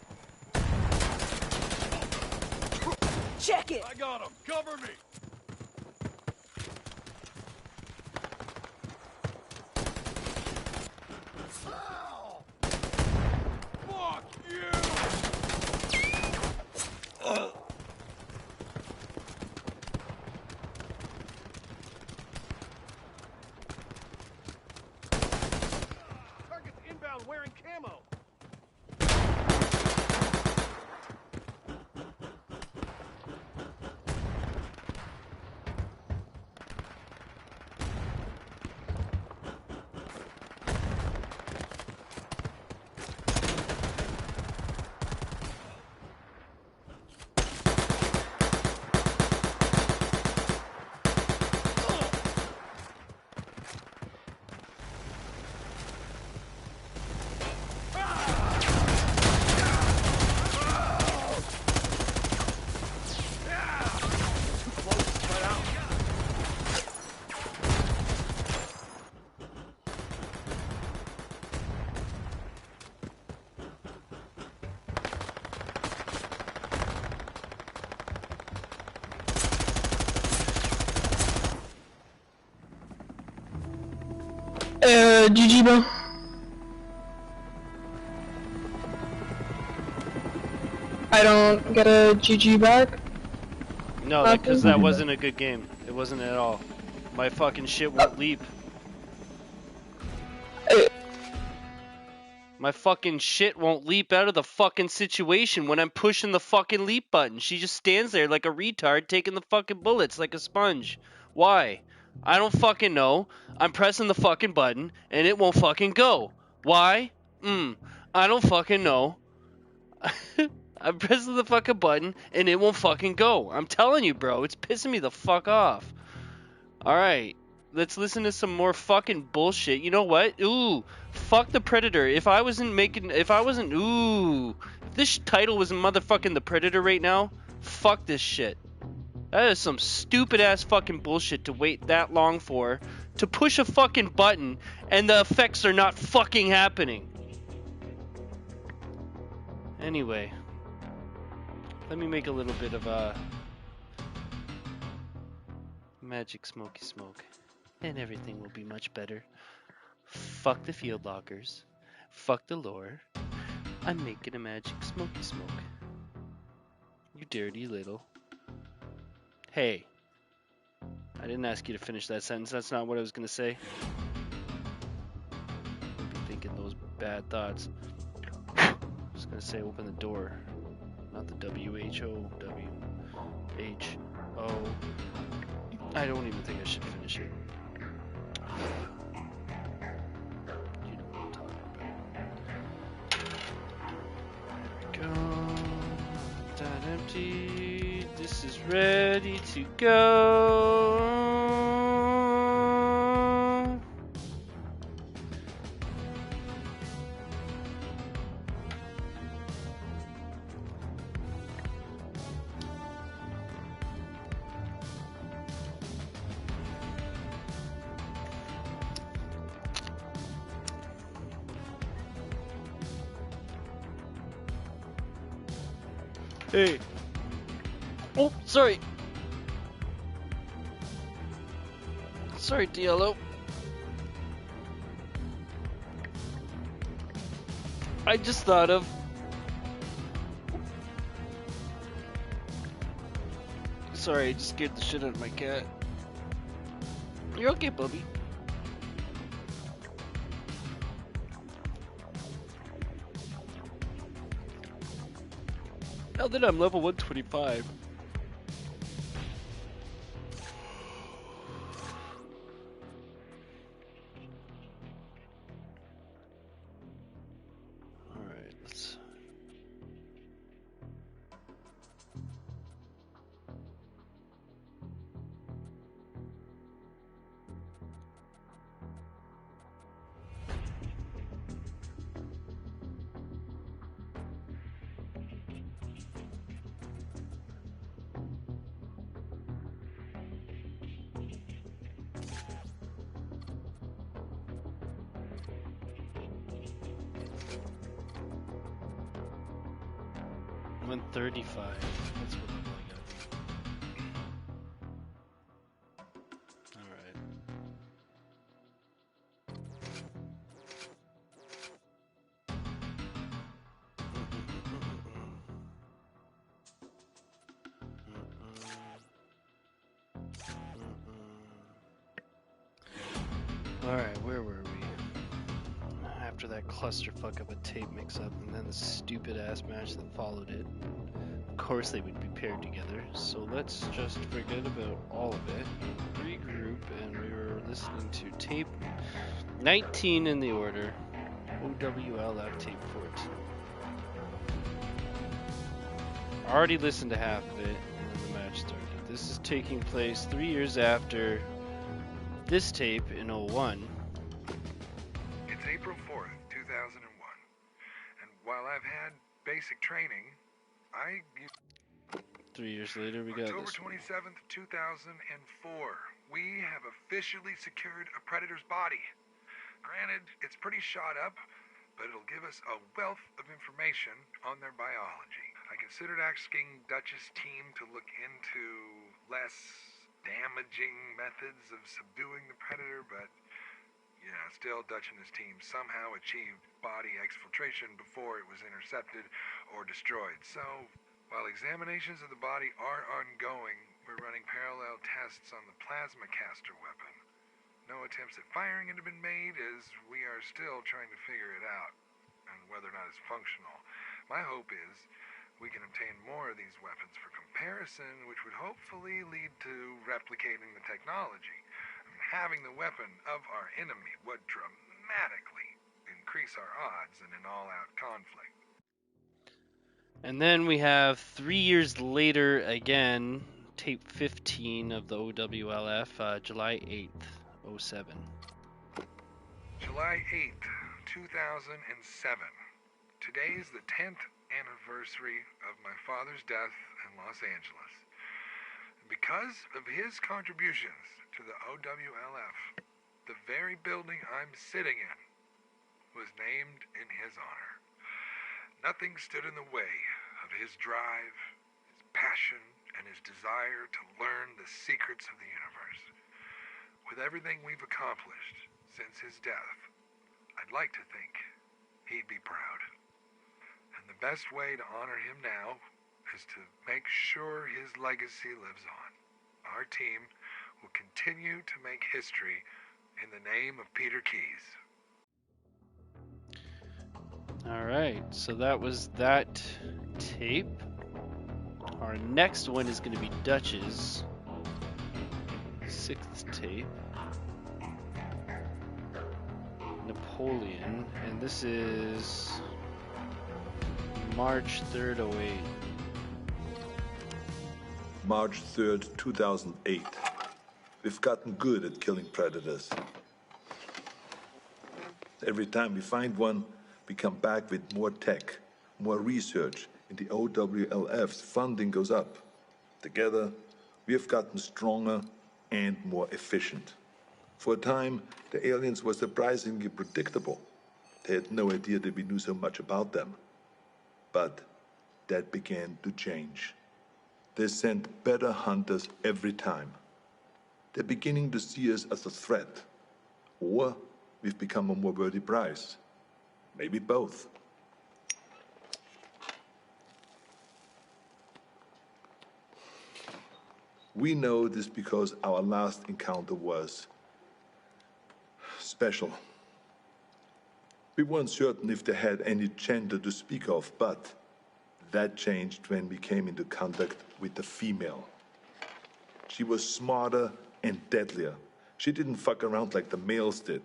Check it! I got him! Cover me! Ow! Fuck you! Target's inbound wearing camo! a GG, bro? I don't get a GG back? No, because that wasn't a good game. It wasn't at all. My fucking shit won't leap. My fucking shit won't leap out of the fucking situation when I'm pushing the fucking leap button. She just stands there like a retard taking the fucking bullets like a sponge. Why? I don't fucking know. I'm pressing the fucking button and it won't fucking go. Why? I don't fucking know. I'm pressing the fucking button and it won't fucking go. I'm telling you, bro, it's pissing me the fuck off. Alright, let's listen to some more fucking bullshit. You know what? Ooh, fuck the Predator. If this title was motherfucking the Predator right now, fuck this shit. That is some stupid ass fucking bullshit to wait that long for, to push a fucking button and the effects are not fucking happening. Anyway, let me make a little bit of a magic smoky smoke, and everything will be much better. Fuck the field lockers. Fuck the lore. I'm making a magic smoky smoke. You dirty little. Hey. I didn't ask you to finish that sentence. That's not what I was gonna say. Don't be thinking those bad thoughts. I was gonna say open the door. Not the W-H-O. W-H-O. I don't even think I should finish it. You know what I'm talking about. There we go. That empty. This is ready to go. Hey. Oh, sorry. Sorry, Diallo. I just thought of... Sorry, I just scared the shit out of my cat. You're okay, Bubby. Now that I'm level 125. Alright, let's... I'm 135. That's what I'm like. Alright. Alright, where were we? After that clusterfuck of a tape mix-up and then the stupid-ass match that followed it. Of course they would be paired together, so let's just forget about all of it. Regroup, and we were listening to tape 19 in the order. OWLF tape 14. I already listened to half of it, and then the match started. This is taking place 3 years after this tape in 01. It's April 4th, 2001. And while I've had basic training, 3 years later, we got October this one. 27th, 2004. We have officially secured a predator's body. Granted, it's pretty shot up, but it'll give us a wealth of information on their biology. I considered asking Dutch's team to look into less damaging methods of subduing the predator, but Yeah, still Dutch and his team somehow achieved body exfiltration before it was intercepted or destroyed. So, while examinations of the body are ongoing, we're running parallel tests on the plasma caster weapon. No attempts at firing it have been made, as we are still trying to figure it out, and whether or not it's functional. My hope is we can obtain more of these weapons for comparison, which would hopefully lead to replicating the technology. Having the weapon of our enemy would dramatically increase our odds in an all-out conflict. And then we have 3 years later again, tape 15 of the OWLF, July 8th, 07. July 8th, 2007. Today is the 10th anniversary of my father's death in Los Angeles. Because of his contributions to the OWLF, the very building I'm sitting in was named in his honor. Nothing stood in the way of his drive, his passion, and his desire to learn the secrets of the universe. With everything we've accomplished since his death, I'd like to think he'd be proud. And the best way to honor him now is to make sure his legacy lives on. Our team will continue to make history in the name of Peter Keyes. Alright, so that was that tape. Our next one is going to be Dutch's 6th tape, Napoleon, and this is March 3rd, 08. March 3rd, 2008. We've gotten good at killing predators. Every time we find one, we come back with more tech, more research, and the OWLF's funding goes up. Together, we have gotten stronger and more efficient. For a time, the aliens were surprisingly predictable. They had no idea that we knew so much about them. But that began to change. They sent better hunters every time. They're beginning to see us as a threat. Or we've become a more worthy prize. Maybe both. We know this because our last encounter was special. We weren't certain if they had any gender to speak of, but that changed when we came into contact with the female. She was smarter and deadlier. She didn't fuck around like the males did.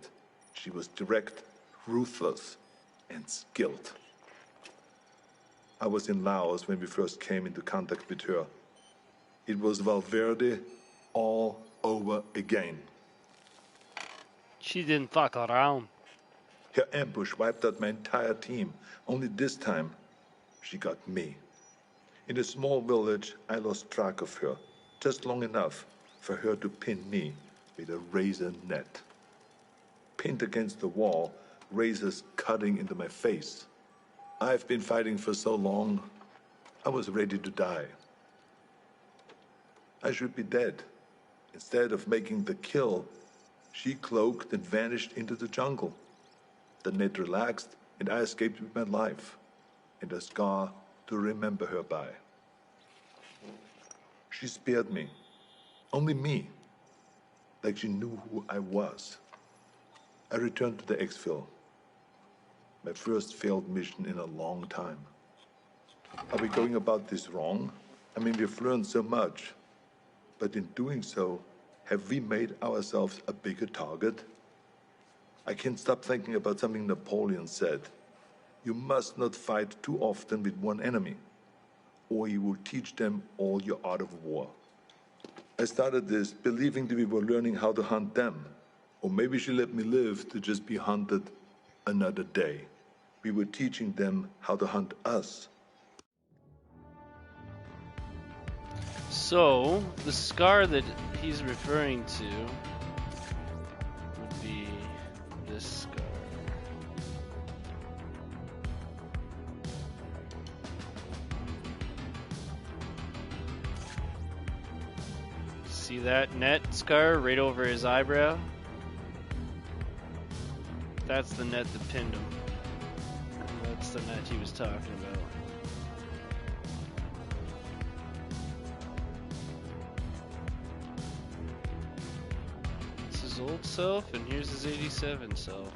She was direct, ruthless, and skilled. I was in Laos when we first came into contact with her. It was Valverde all over again. She didn't fuck around. Her ambush wiped out my entire team. Only this time, she got me. In a small village, I lost track of her, just long enough for her to pin me with a razor net. Pinned against the wall, razors cutting into my face. I've been fighting for so long, I was ready to die. I should be dead. Instead of making the kill, she cloaked and vanished into the jungle. The net relaxed, and I escaped with my life, and a scar to remember her by. She spared me. Only me. Like she knew who I was. I returned to the exfil. My first failed mission in a long time. Are we going about this wrong? I mean, we've learned so much. But in doing so, have we made ourselves a bigger target? I can't stop thinking about something Napoleon said. You must not fight too often with one enemy, or you will teach them all your art of war. I started this believing that we were learning how to hunt them, or maybe she let me live to just be hunted another day. We were teaching them how to hunt us. So, the scar that he's referring to would be this scar. See that net scar right over his eyebrow? That's the net that pinned him. That's the net he was talking about. It's his old self, and here's his 87 self.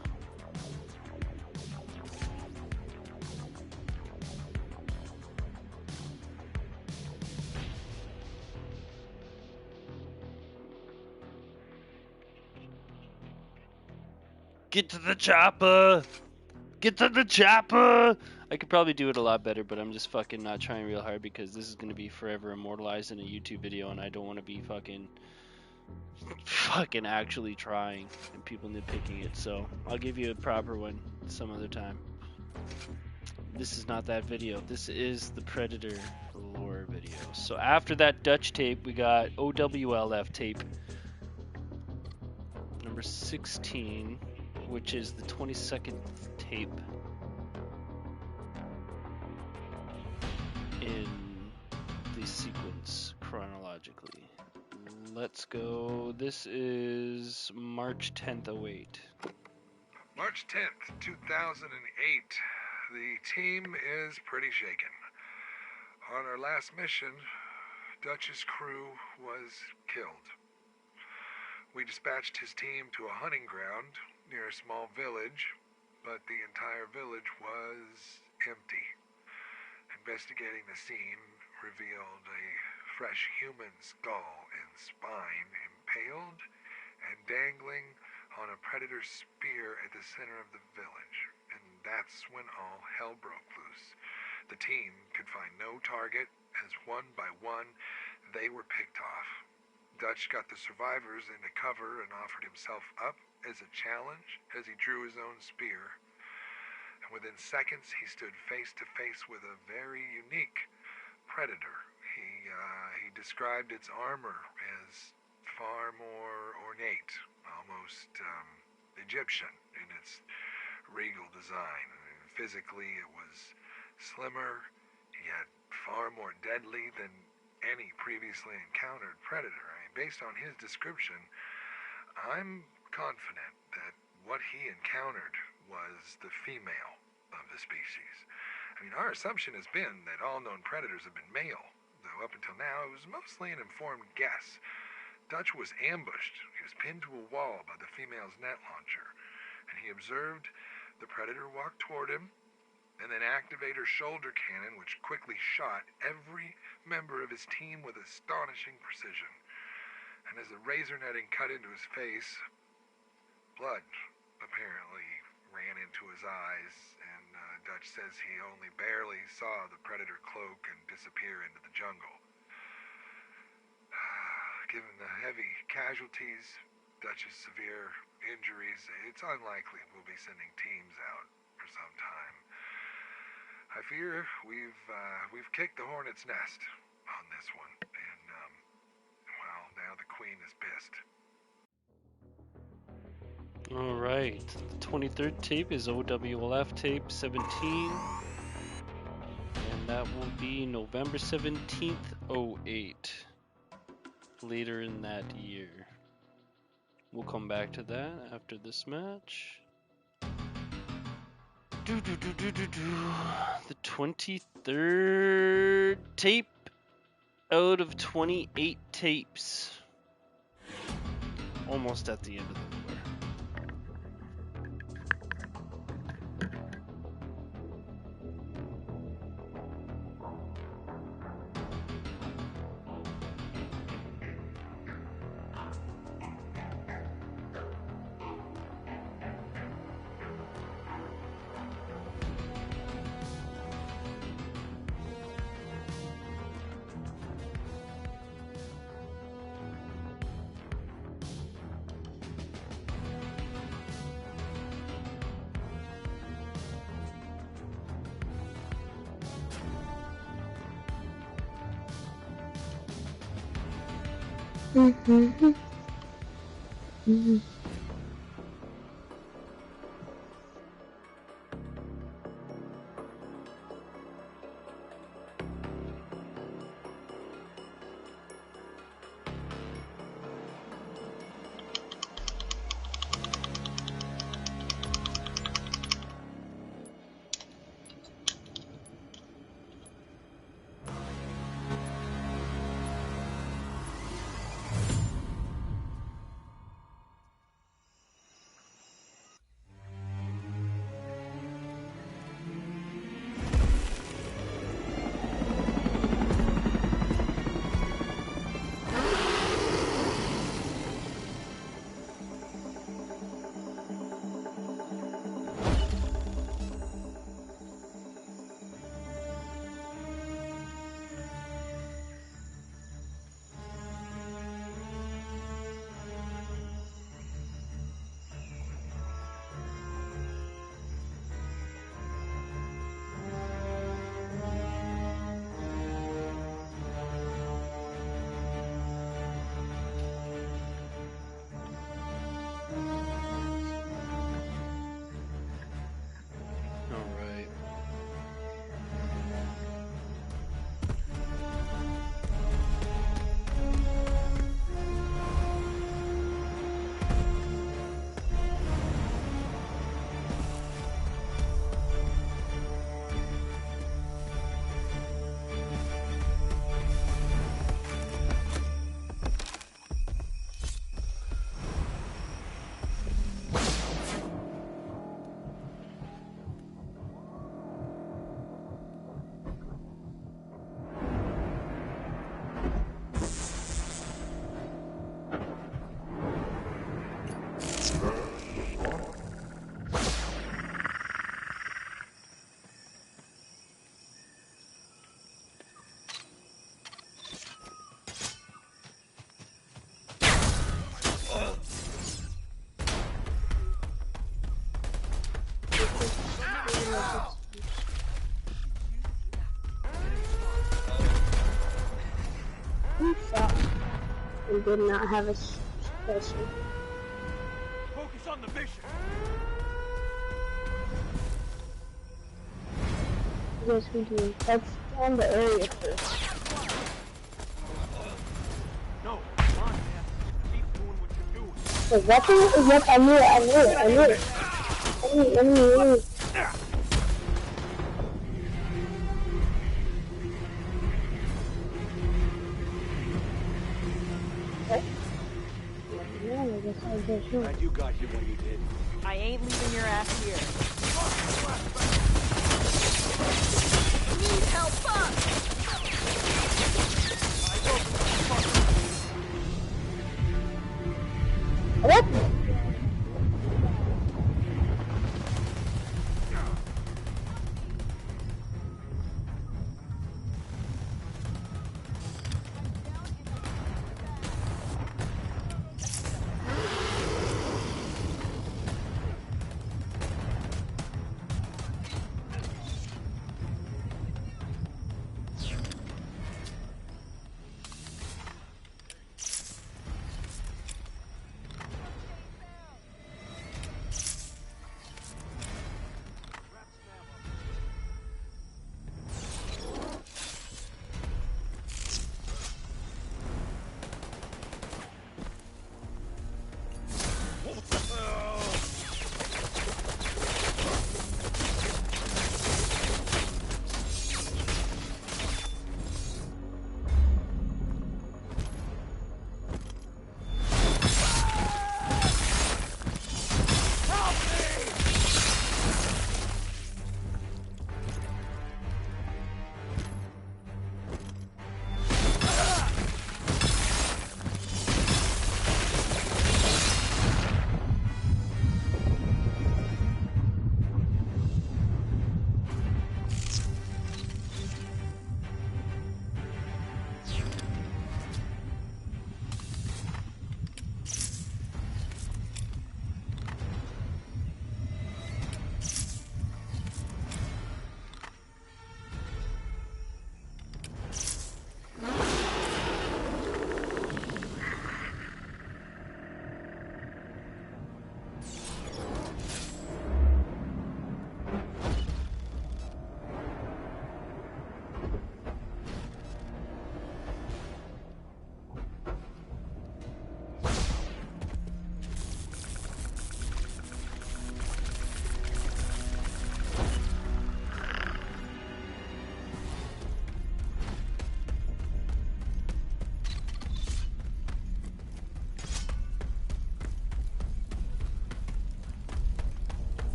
Get to the chopper! Get to the chopper! I could probably do it a lot better, but I'm just fucking not trying real hard because this is going to be forever immortalized in a YouTube video, and I don't want to be fucking actually trying and people nitpicking it. So I'll give you a proper one some other time. This is not that video. This is the Predator lore video. So after that Dutch tape, we got OWLF tape number 16, which is the 22nd tape in the sequence chronologically. Let's go. This is March 10th, 08. March 10th, 2008. The team is pretty shaken. On our last mission, Dutch's crew was killed. We dispatched his team to a hunting ground near a small village, but the entire village was empty. Investigating the scene revealed a fresh human skull and spine impaled and dangling on a predator spear at the center of the village. And that's when all hell broke loose. The team could find no target, as one by one they were picked off. Dutch got the survivors into cover and offered himself up as a challenge as he drew his own spear. And within seconds, he stood face to face with a very unique predator. He described its armor as far more ornate, almost Egyptian in its regal design. Physically, it was slimmer, yet far more deadly than any previously encountered predator. I mean, based on his description, I'm confident that what he encountered was the female of the species. I mean, our assumption has been that all known predators have been male, though up until now it was mostly an informed guess. Dutch was ambushed. He was pinned to a wall by the female's net launcher, and he observed the predator walk toward him and then activate her shoulder cannon, which quickly shot every member of his team with astonishing precision. And as the razor netting cut into his face, blood apparently ran into his eyes, and Dutch says he only barely saw the predator cloak and disappear into the jungle. Given the heavy casualties, Dutch's severe injuries, it's unlikely we'll be sending teams out for some time. I fear we've kicked the hornet's nest on this one, and well, now the queen is pissed. All right, the 23rd tape is OWLF tape 17, and that will be November 17th, 08. Later in that year. We'll come back to that after this match. The 23rd tape out of 28 tapes. Almost at the end of the lore. we did not have a special. Focus on the mission. Yes, we do. Let's scan the area first. No, come on, man. Keep doing what you're doing. The weapon? Yep, I knew it. Enemy. What? Yeah, I guess I did too. Glad you got here when you did. I ain't leaving your ass here. Need help, fuck! What?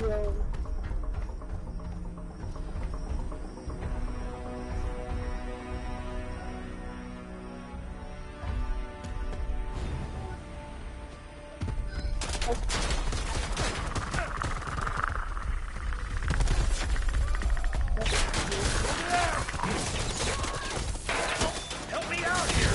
Yo. Help me out here!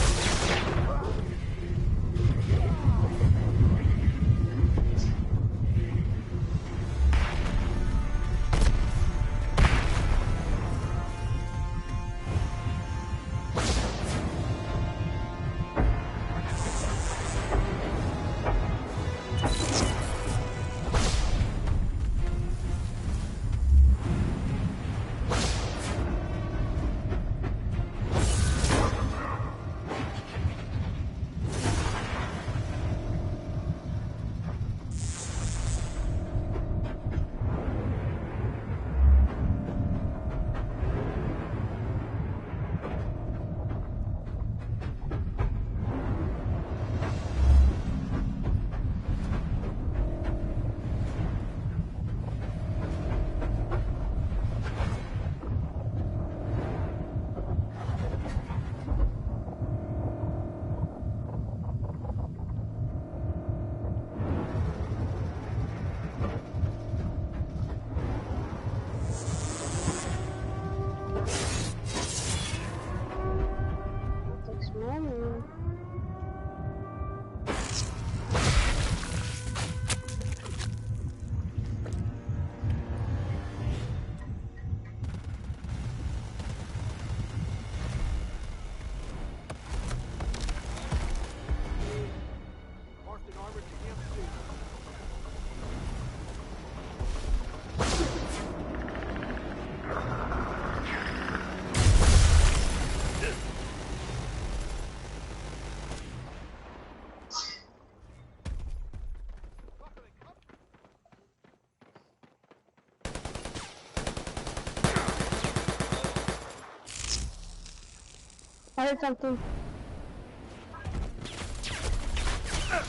I heard something.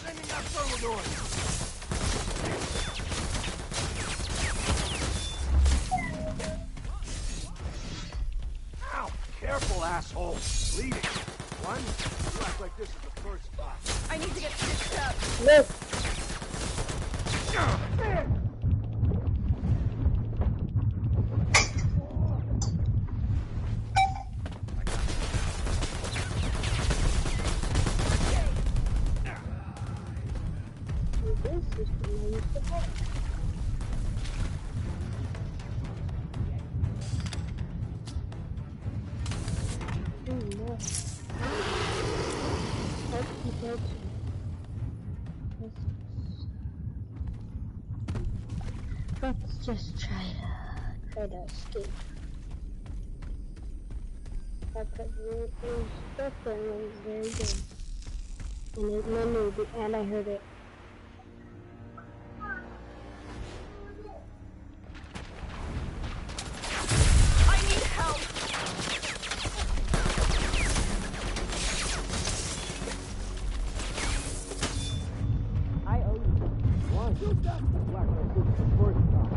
Sending that thermal noise. Ow! Careful, asshole. Bleeding. One. You act like this is the first spot. I need to get stitched up. Look. This is the way to go. Let's just try to escape. Because it was stuff that was very good. And it memory, and I heard it. I need help. I owe you. One. You got to act like this is the first spot.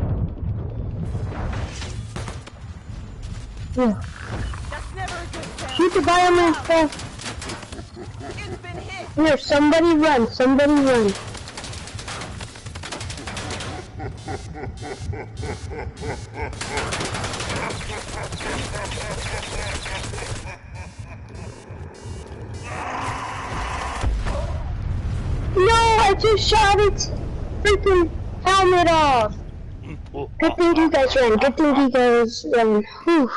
Yeah. That's never a good sound. Shoot the guy on my chest. It's been hit. Here, somebody run, somebody run. No, I just shot its freaking helmet off. Good thing you guys ran, good thing you guys ran. Whew.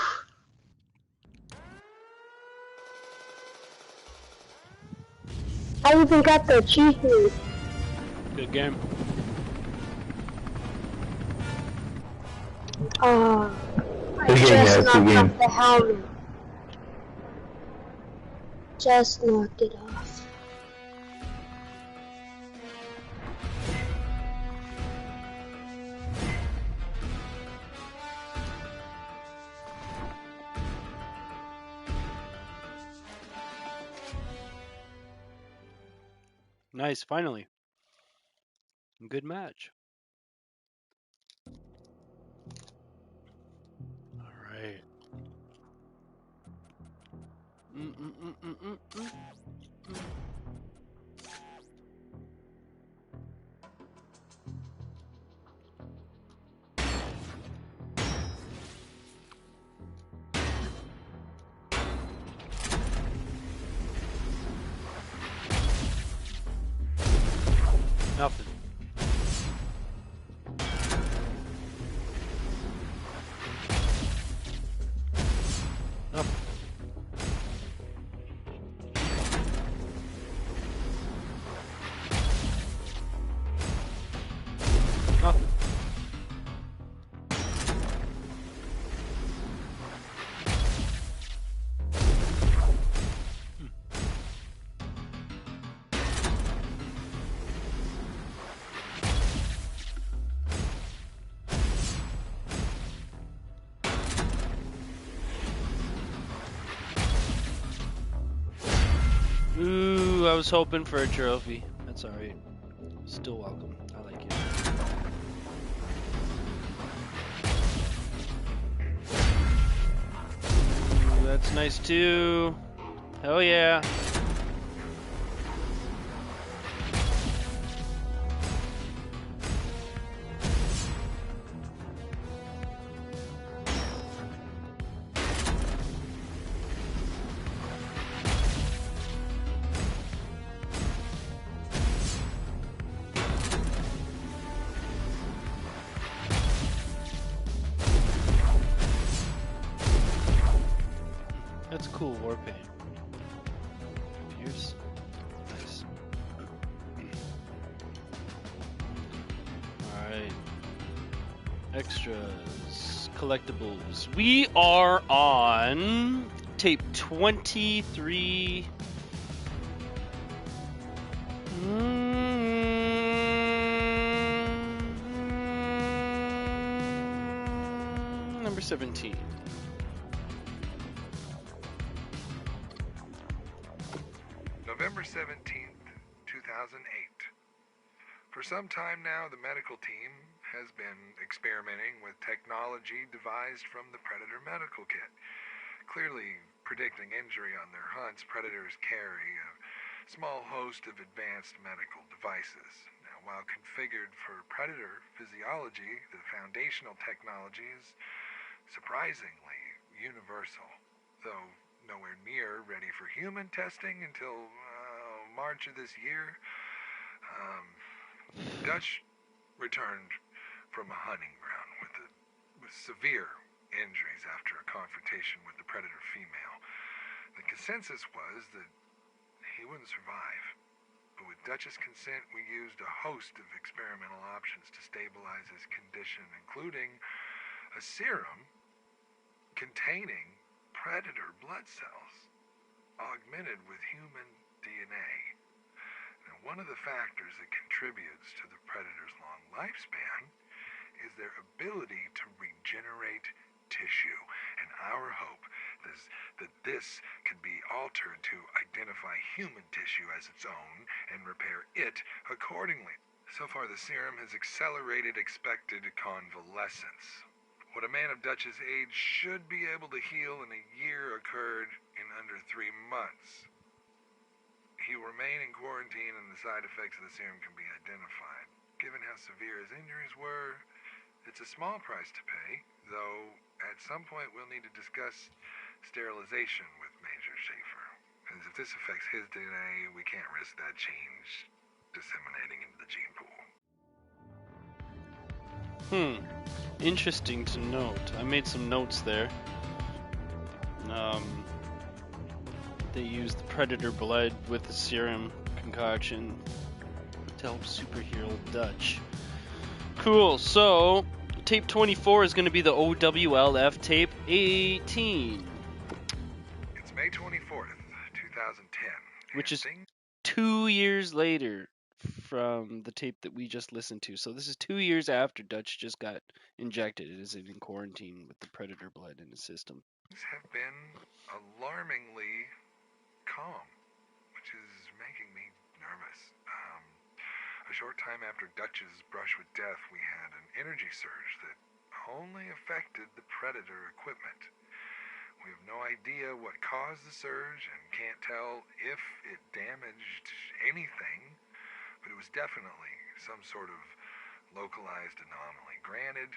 I even got the achievement. Good game. I Good game, just yeah, knocked good game. off the helmet. Just knocked it off. Nice, finally. Good match. All right. Nothing. Nothing. Nothing. Ooh, I was hoping for a trophy. That's alright. Still welcome. I like it. Ooh, that's nice too. Hell yeah. That's cool, Warpaint. Pierce. Nice. Alright. Extras. Collectibles. We are on tape 23. Number 17. November 17th, 2008. For some time now, the medical team has been experimenting with technology devised from the Predator medical kit. Clearly predicting injury on their hunts, Predators carry a small host of advanced medical devices. Now, while configured for Predator physiology, the foundational technology is surprisingly universal, though nowhere near ready for human testing until March of this year. Dutch returned from a hunting ground with severe injuries after a confrontation with the Predator female. The consensus was that he wouldn't survive, but with Dutch's consent, we used a host of experimental options to stabilize his condition, including a serum containing Predator blood cells augmented with human DNA. Now, one of the factors that contributes to the Predator's long lifespan is their ability to regenerate tissue, and our hope is that this can be altered to identify human tissue as its own and repair it accordingly. So far, the serum has accelerated expected convalescence. What a man of Dutch's age should be able to heal in a year occurred in under 3 months. He will remain in quarantine and the side effects of the serum can be identified. Given how severe his injuries were, it's a small price to pay, though at some point we'll need to discuss sterilization with Major Schaefer. As if this affects his DNA, we can't risk that change disseminating into the gene pool. Interesting to note. I made some notes there. They used the Predator blood with the serum concoction to help superhero Dutch. Cool, so tape 24 is going to be the OWLF tape 18. It's May 24th, 2010. Which is 2 years later from the tape that we just listened to. So this is 2 years after Dutch just got injected. It is in quarantine with the Predator blood in his system. Things have been alarmingly calm, which is making me nervous. A short time after Dutch's brush with death, we had an energy surge that only affected the Predator equipment. We have no idea what caused the surge and can't tell if it damaged anything, but it was definitely some sort of localized anomaly. Granted,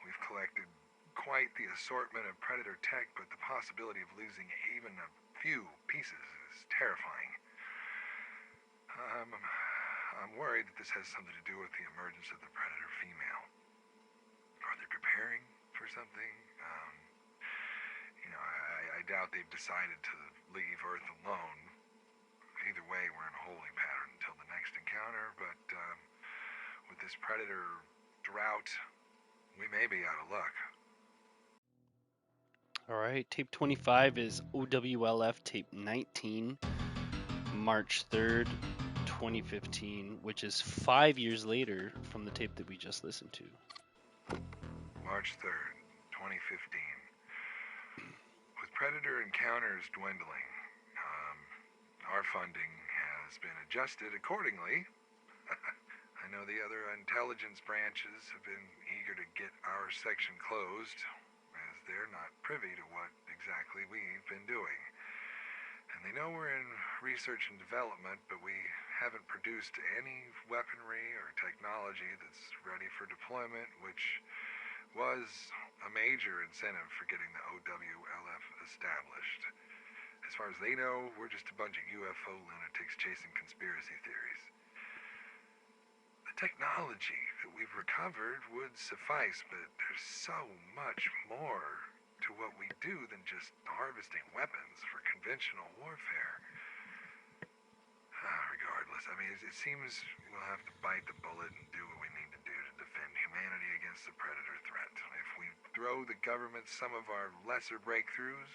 we've collected quite the assortment of Predator tech, but the possibility of losing even a few pieces is terrifying. I'm worried that this has something to do with the emergence of the Predator female. Are they preparing for something? I doubt they've decided to leave Earth alone. Either way, we're in a holding pattern until the next encounter, but with this Predator drought, we may be out of luck. Alright, tape 25 is OWLF tape 19, March 3rd, 2015, which is 5 years later from the tape that we just listened to. March 3rd, 2015. With Predator encounters dwindling, our funding has been adjusted accordingly. I know the other intelligence branches have been eager to get our section closed, as they're not privy to what exactly we've been doing. And they know we're in research and development, but we haven't produced any weaponry or technology that's ready for deployment, which was a major incentive for getting the OWLF established. As far as they know, we're just a bunch of UFO lunatics chasing conspiracy theories. The technology that we've recovered would suffice, but there's so much more to what we do than just harvesting weapons for conventional warfare. Regardless, I mean, it seems we'll have to bite the bullet and do what we need to do to defend humanity against the Predator threat. If we throw the government some of our lesser breakthroughs,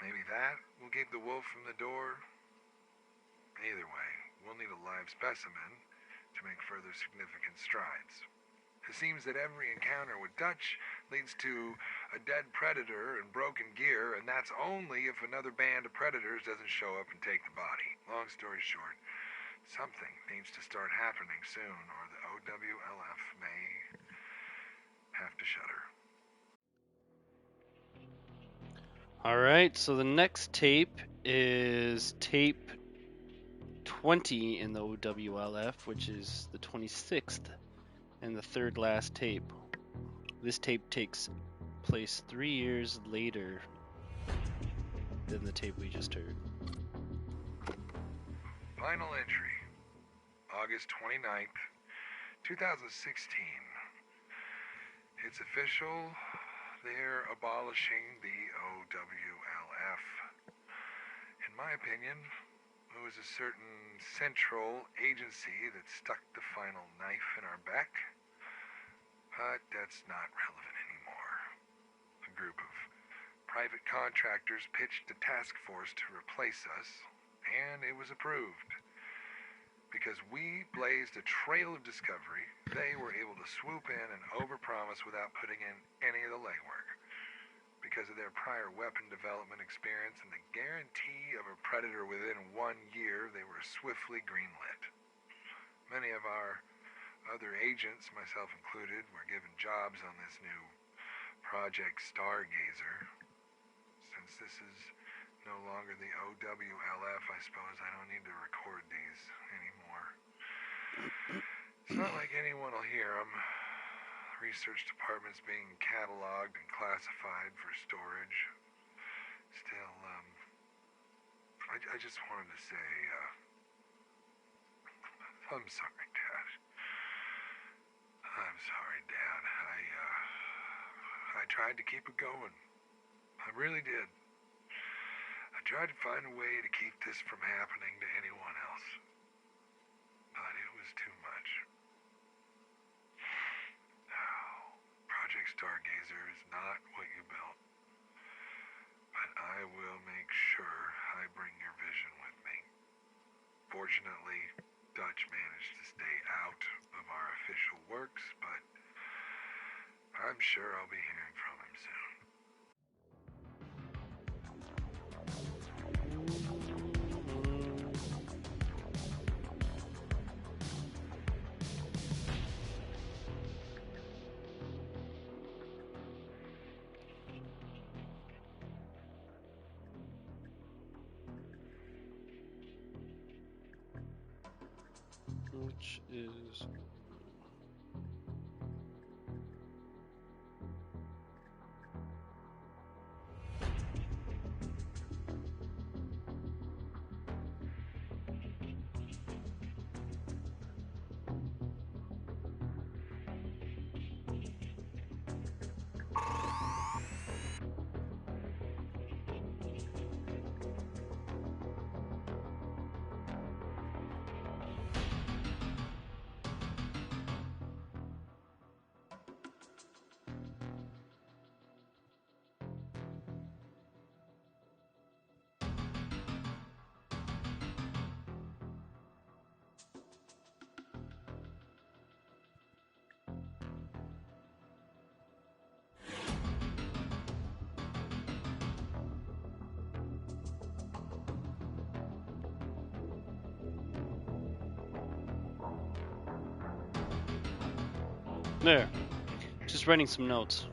maybe that will keep the wolf from the door. Either way, we'll need a live specimen to make further significant strides. It seems that every encounter with Dutch leads to a a dead predator and broken gear, and that's only if another band of predators doesn't show up and take the body. Long story short, something needs to start happening soon, or the OWLF may have to shutter. Alright, so the next tape is tape 20 in the OWLF, which is the 26th and the third last tape. This tape takes place 3 years later than the tape we just heard. Final entry, August 29th, 2016. It's official, they're abolishing the OWLF. In my opinion, it was a certain central agency that stuck the final knife in our back, but that's not relevant anymore. A group of private contractors pitched a task force to replace us, and it was approved. Because we blazed a trail of discovery, they were able to swoop in and overpromise without putting in any of the legwork. Because of their prior weapon development experience and the guarantee of a predator within 1 year, they were swiftly greenlit. Many of our other agents, myself included, were given jobs on this new Project Stargazer. Since this is no longer the OWLF, I suppose I don't need to record these anymore. It's not like anyone will hear them. Research department's being cataloged and classified for storage. Still, I just wanted to say, I'm sorry, Dad. I'm sorry, Dad. I tried to keep it going. I really did. I tried to find a way to keep this from happening to anyone else. But it was too much. Project Stargazer is not what you built. But I will make sure I bring your vision with me. Fortunately, Dutch managed to stay out of our official works, but I'm sure I'll be hearing from him soon. Which is... There. Just writing some notes.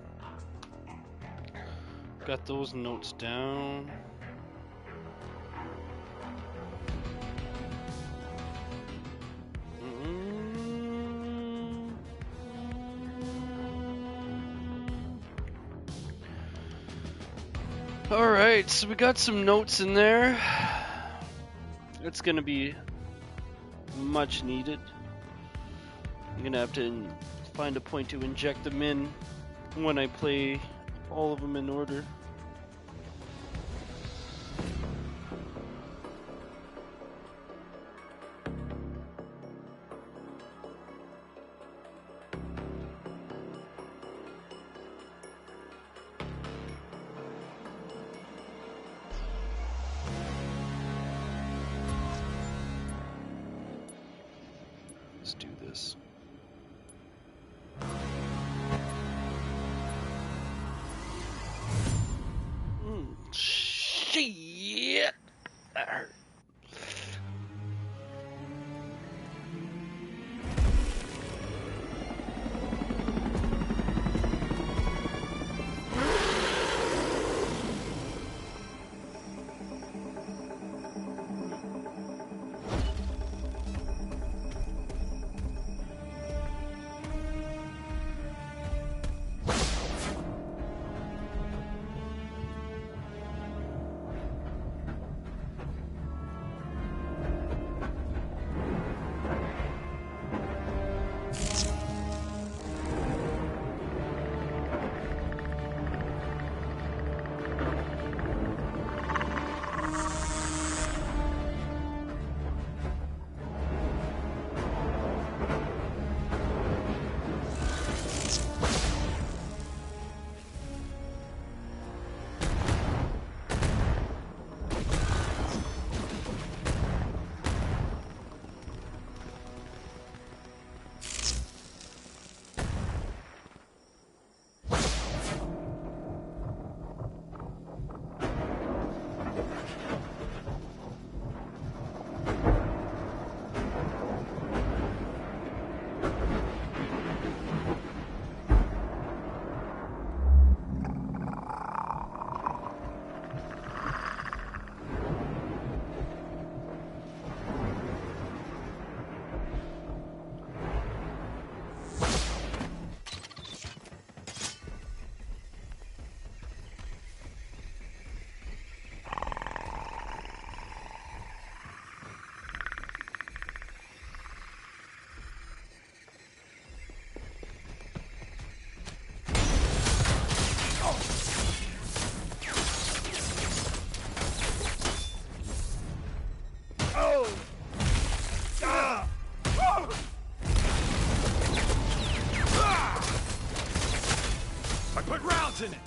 Got those notes down. Alright, so we got some notes in there. It's gonna be much needed. I'm gonna have to find a point to inject them in when I play all of them in order. Let's do this. Shit! That hurt. I put rounds in it.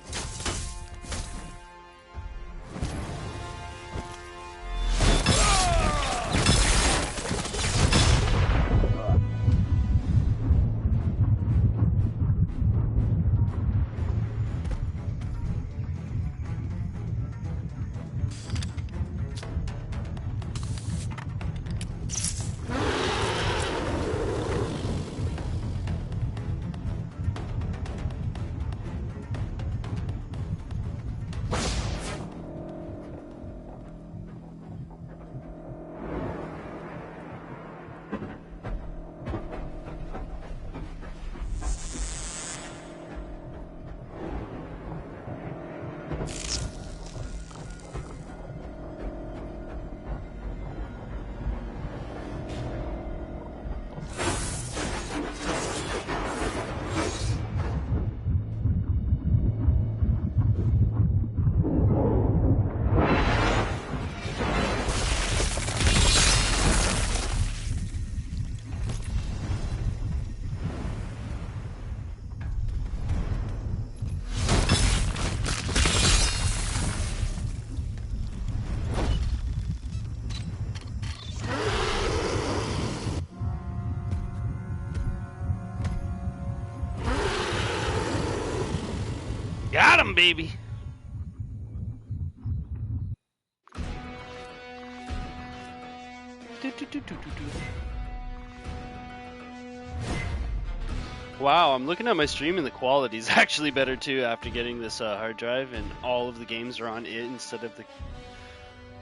Got him, baby. Wow, I'm looking at my stream and the quality's actually better too after getting this hard drive, and all of the games are on it instead of the.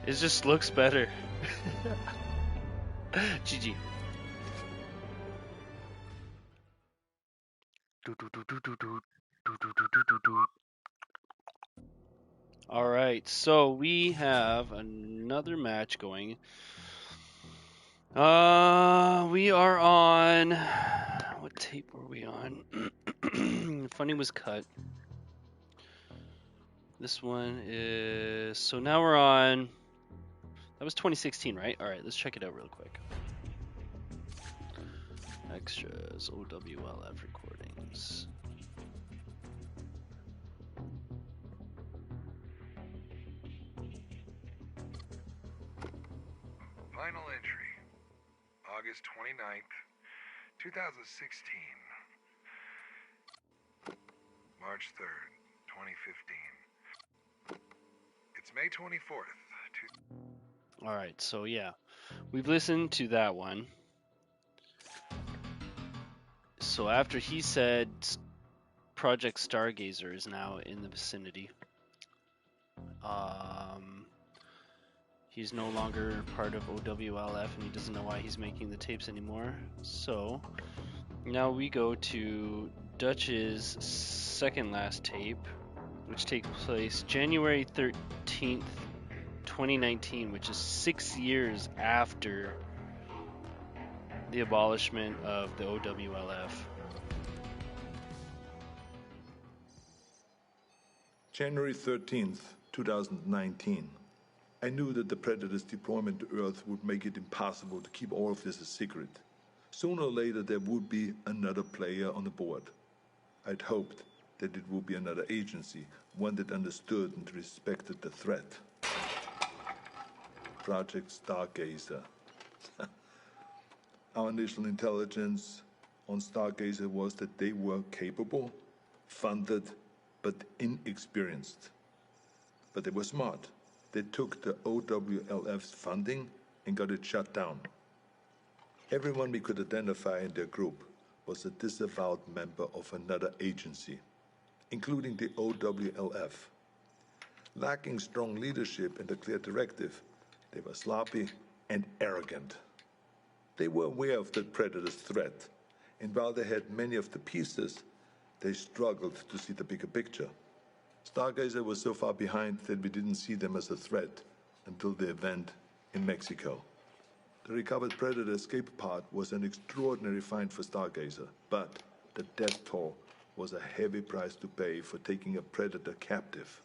It just looks better. GG. All right, so we have another match going. We are on. What tape were we on? Funny was cut. This one is. So now we're on. That was 2016, right? All right, let's check it out real quick. Extras, OWLF recordings. Final entry, August 29th, 2016. March 3rd, 2015. It's It's May 24th. All right, so yeah, we've listened to that one. So after he said Project Stargazer is now in the vicinity, he's no longer part of OWLF, and he doesn't know why he's making the tapes anymore. So now we go to Dutch's second last tape, which takes place January 13th, 2019, which is 6 years after the abolishment of the OWLF. January 13th, 2019. I knew that the Predator's deployment to Earth would make it impossible to keep all of this a secret. Sooner or later there would be another player on the board. I'd hoped that it would be another agency, one that understood and respected the threat. Project Stargazer. Our initial intelligence on Stargazer was that they were capable, funded, but inexperienced. But they were smart. They took the OWLF's funding and got it shut down. Everyone we could identify in their group was a disavowed member of another agency, including the OWLF. Lacking strong leadership and a clear directive, they were sloppy and arrogant. They were aware of the Predator's threat, and while they had many of the pieces, they struggled to see the bigger picture. Stargazer was so far behind that we didn't see them as a threat until the event in Mexico. The recovered Predator escape pod was an extraordinary find for Stargazer, but the death toll was a heavy price to pay for taking a Predator captive.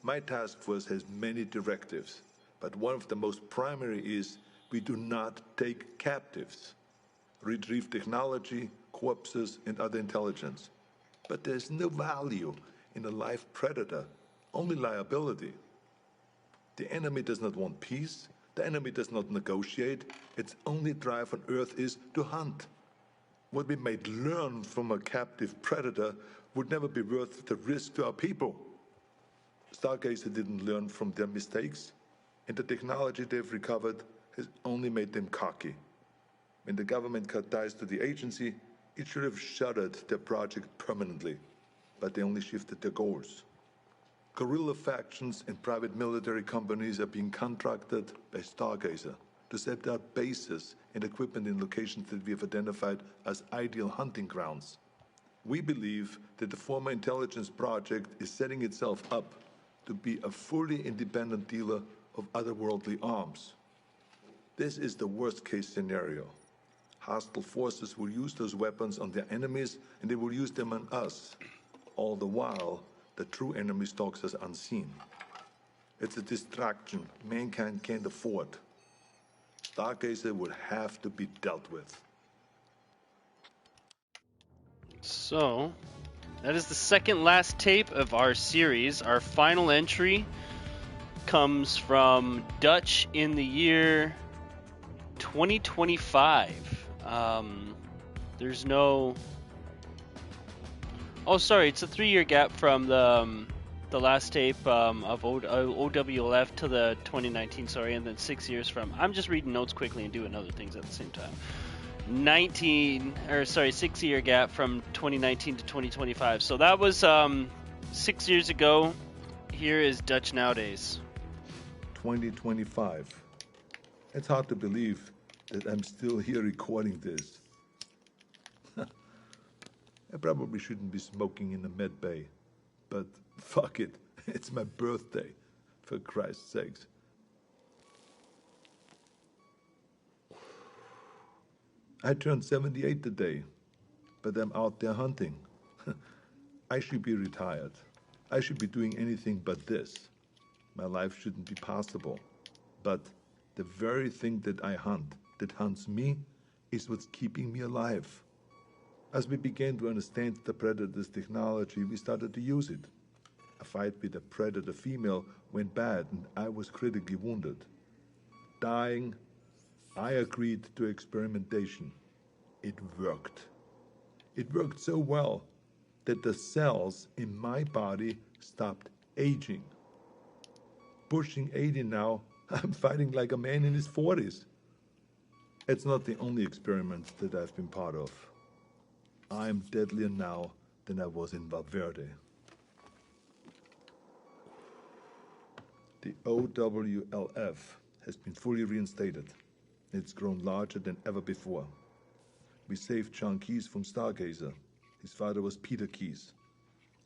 My task force has many directives, but one of the most primary is we do not take captives. Retrieve technology, corpses, and other intelligence. But there's no value in a live Predator, only liability. The enemy does not want peace. The enemy does not negotiate. Its only drive on Earth is to hunt. What we might learn from a captive Predator would never be worth the risk to our people. Stargazer didn't learn from their mistakes, and the technology they've recovered has only made them cocky. When the government cut ties to the agency, it should have shuttered their project permanently, but they only shifted their goals. Guerrilla factions and private military companies are being contracted by Stargazer to set up bases and equipment in locations that we have identified as ideal hunting grounds. We believe that the former intelligence project is setting itself up to be a fully independent dealer of otherworldly arms. This is the worst-case scenario. Hostile forces will use those weapons on their enemies, and they will use them on us. All the while, the true enemy stalks us unseen. It's a distraction mankind can't afford. Stargazer would have to be dealt with. So, that is the second last tape of our series. Our final entry comes from Dutch in the year 2025. There's no... Oh, sorry, it's a 3-year gap from the last tape of OWLF to the 2019, sorry, and then 6 years from... I'm just reading notes quickly and doing other things at the same time. 6-year gap from 2019 to 2025. So that was 6 years ago. Here is Dutch nowadays. 2025. It's hard to believe that I'm still here recording this. I probably shouldn't be smoking in the med bay, but fuck it, it's my birthday, for Christ's sakes. I turned 78 today, but I'm out there hunting. I should be retired. I should be doing anything but this. My life shouldn't be possible. But the very thing that I hunt, that hunts me, is what's keeping me alive. As we began to understand the Predator's technology, we started to use it. A fight with a Predator female went bad, and I was critically wounded. Dying, I agreed to experimentation. It worked. It worked so well that the cells in my body stopped aging. pushing 80 now. I'm fighting like a man in his 40s. It's not the only experiment that I've been part of. I'm deadlier now than I was in Valverde. The OWLF has been fully reinstated. It's grown larger than ever before. We saved John Keyes from Stargazer. His father was Peter Keyes.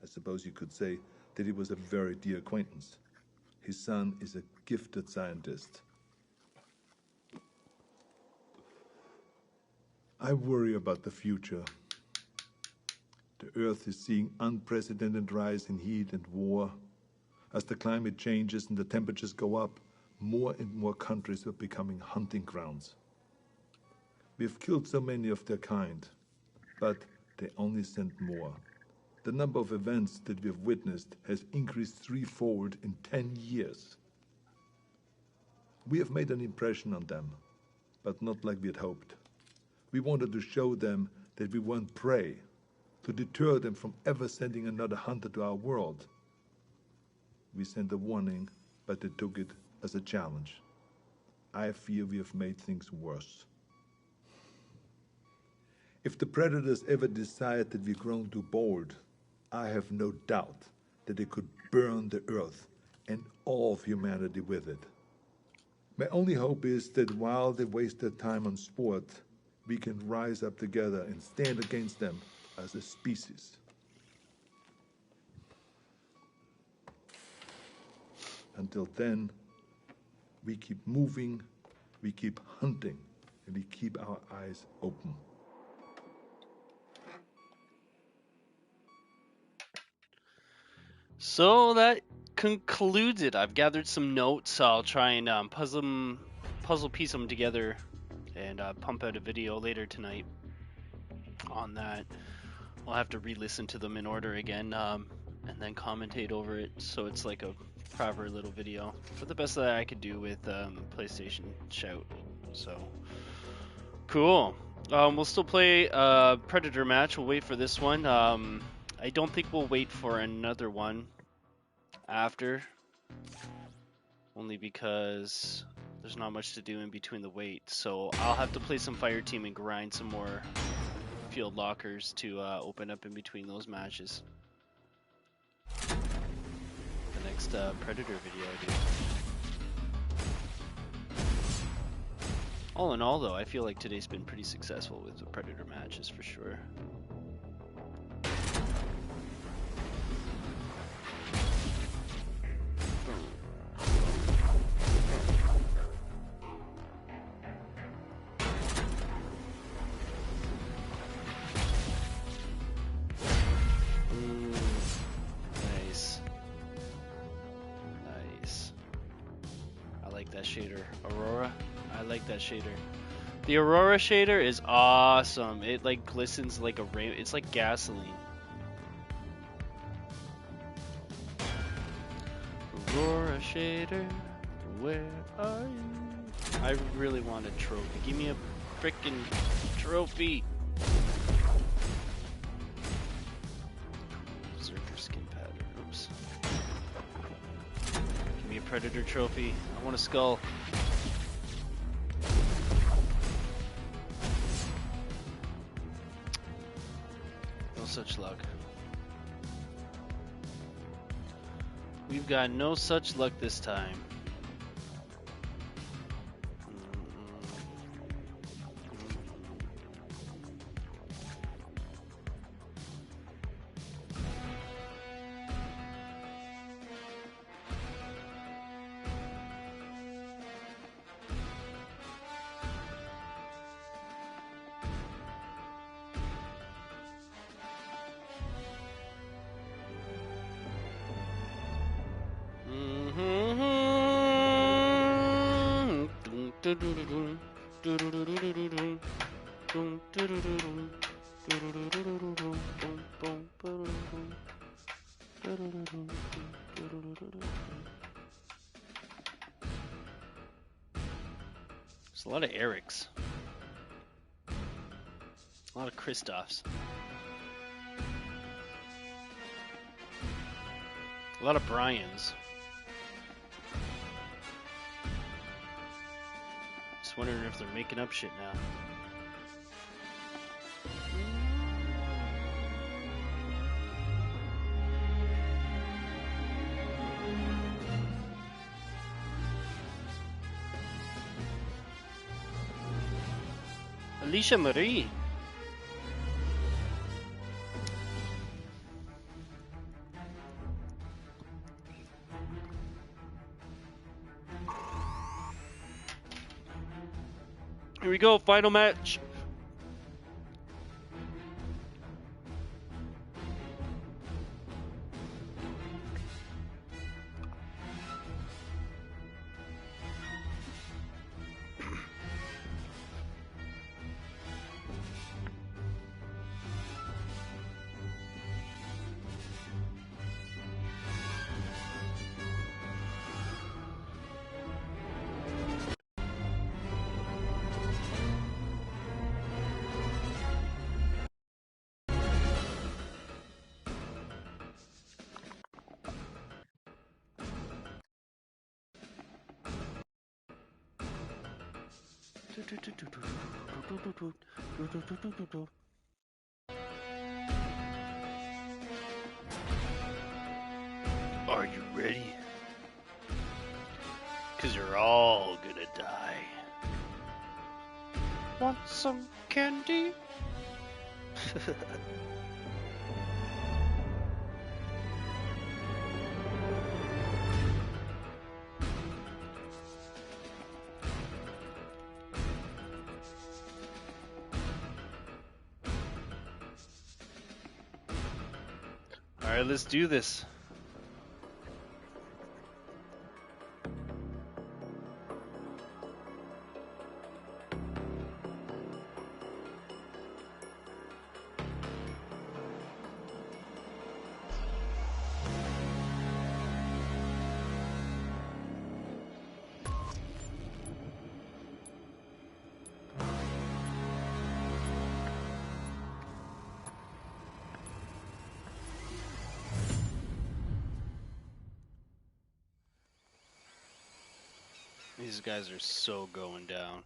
I suppose you could say that he was a very dear acquaintance. His son is a gifted scientist. I worry about the future. The Earth is seeing unprecedented rise in heat and war. As the climate changes and the temperatures go up, more and more countries are becoming hunting grounds. We've killed so many of their kind, but they only send more. The number of events that we've witnessed has increased threefold in 10 years. We have made an impression on them, but not like we had hoped. We wanted to show them that we weren't prey, to deter them from ever sending another hunter to our world. We sent a warning, but they took it as a challenge. I fear we have made things worse. If the predators ever decide that we've grown too bold, I have no doubt that they could burn the Earth and all of humanity with it. My only hope is that while they waste their time on sport, we can rise up together and stand against them as a species. Until then, we keep moving, we keep hunting, and we keep our eyes open. So that concludes it. I've gathered some notes. I'll try and puzzle piece them together and pump out a video later tonight on that. I'll have to re-listen to them in order again and then commentate over it so it's like a proper little video for the best that I could do with PlayStation Shout. So cool. We'll still play Predator match. We'll wait for this one. I don't think we'll wait for another one after, only because there's not much to do in between the wait. So I'll have to play some Fireteam and grind some more field lockers to open up in between those matches. The next Predator video I do. All in all, though, I feel like today's been pretty successful with the Predator matches for sure. Nice. Nice. I like that shader. Aurora? I like that shader. The Aurora shader is awesome. It like glistens like a rain. It's like gasoline. Aurora shader, where are you? I really want a trophy. Give me a frickin' trophy. Berserker skin pattern. Oops. Give me a Predator trophy. I want a skull. No such luck. We've got no such luck this time. There's a lot of Erics. A lot of Kristoffs. A lot of Bryans. Just wondering if they're making up shit now. Alicia Marie. Here we go, final match. Are you ready? 'Cause you're all gonna die. Want some candy? Alright, let's do this. These guys are so going down.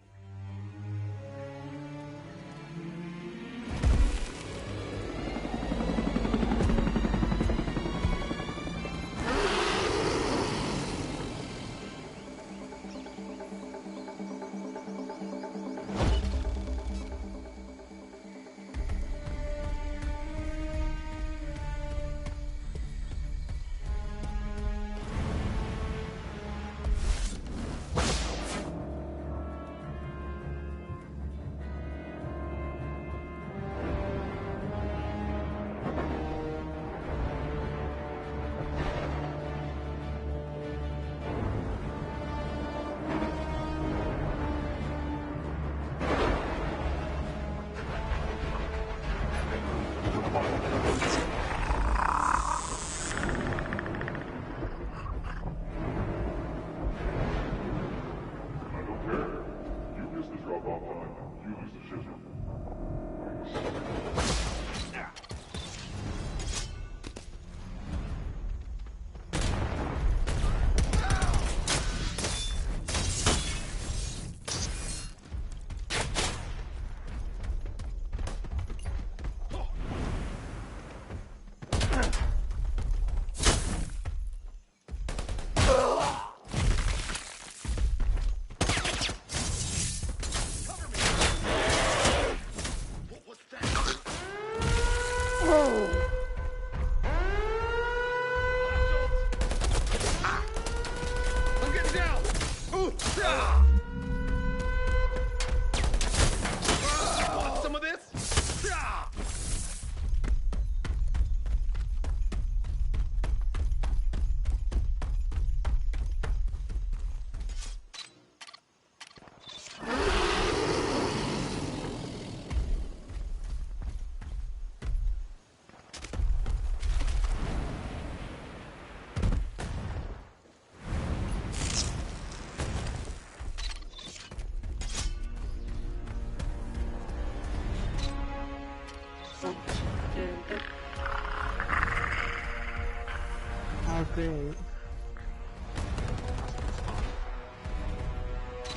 Oh, great.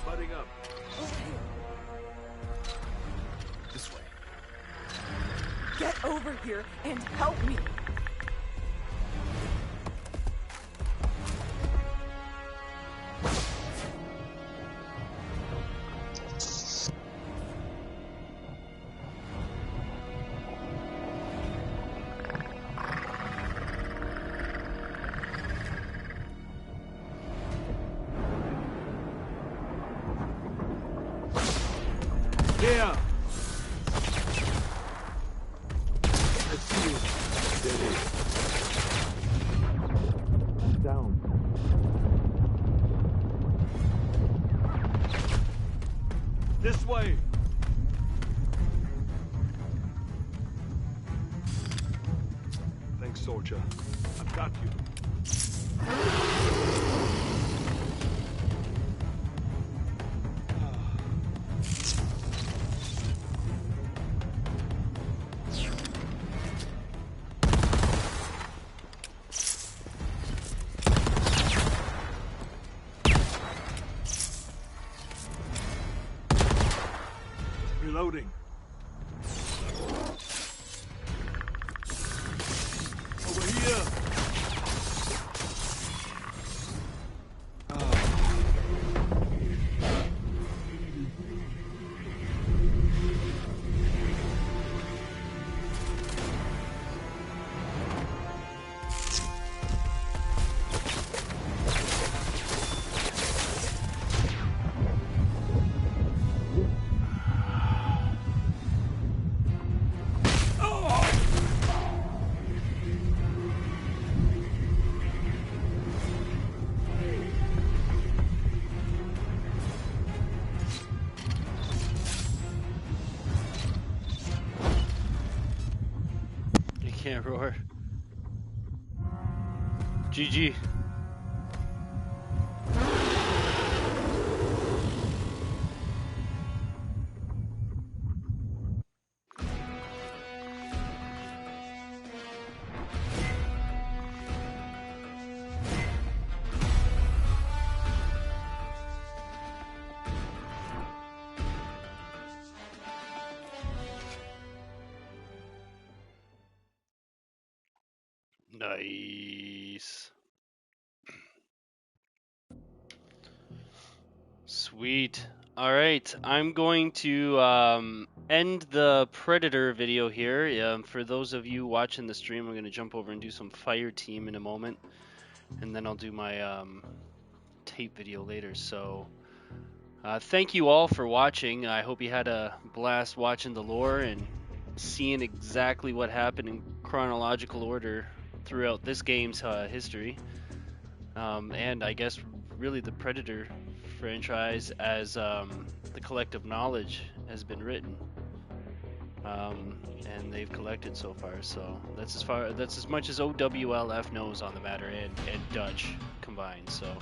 Butting up. over here and help me. Here! I see you. Steady. Down. This way! Thanks, soldier. I've got you. Reloading. Over here. You can't roar. GG. Nice. Sweet. All right, I'm going to end the Predator video here. For those of you watching the stream, I'm going to jump over and do some Fire Team in a moment, and then I'll do my tape video later. So thank you all for watching. I hope you had a blast watching the lore and seeing exactly what happened in chronological order throughout this game's history. And I guess really the Predator franchise as the collective knowledge has been written, and they've collected so far. So that's as much as OWLF knows on the matter, and Dutch combined. So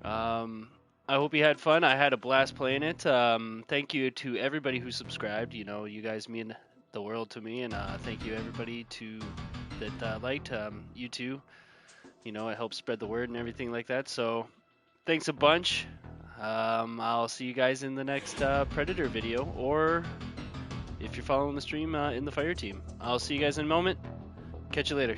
I hope you had fun. I had a blast playing it. Thank you to everybody who subscribed. You know, you guys mean the world to me, and thank you everybody that liked. You too. You know, it helps spread the word and everything like that. So thanks a bunch. I'll see you guys in the next Predator video, or if you're following the stream, in the Fire Team. I'll see you guys in a moment. Catch you later.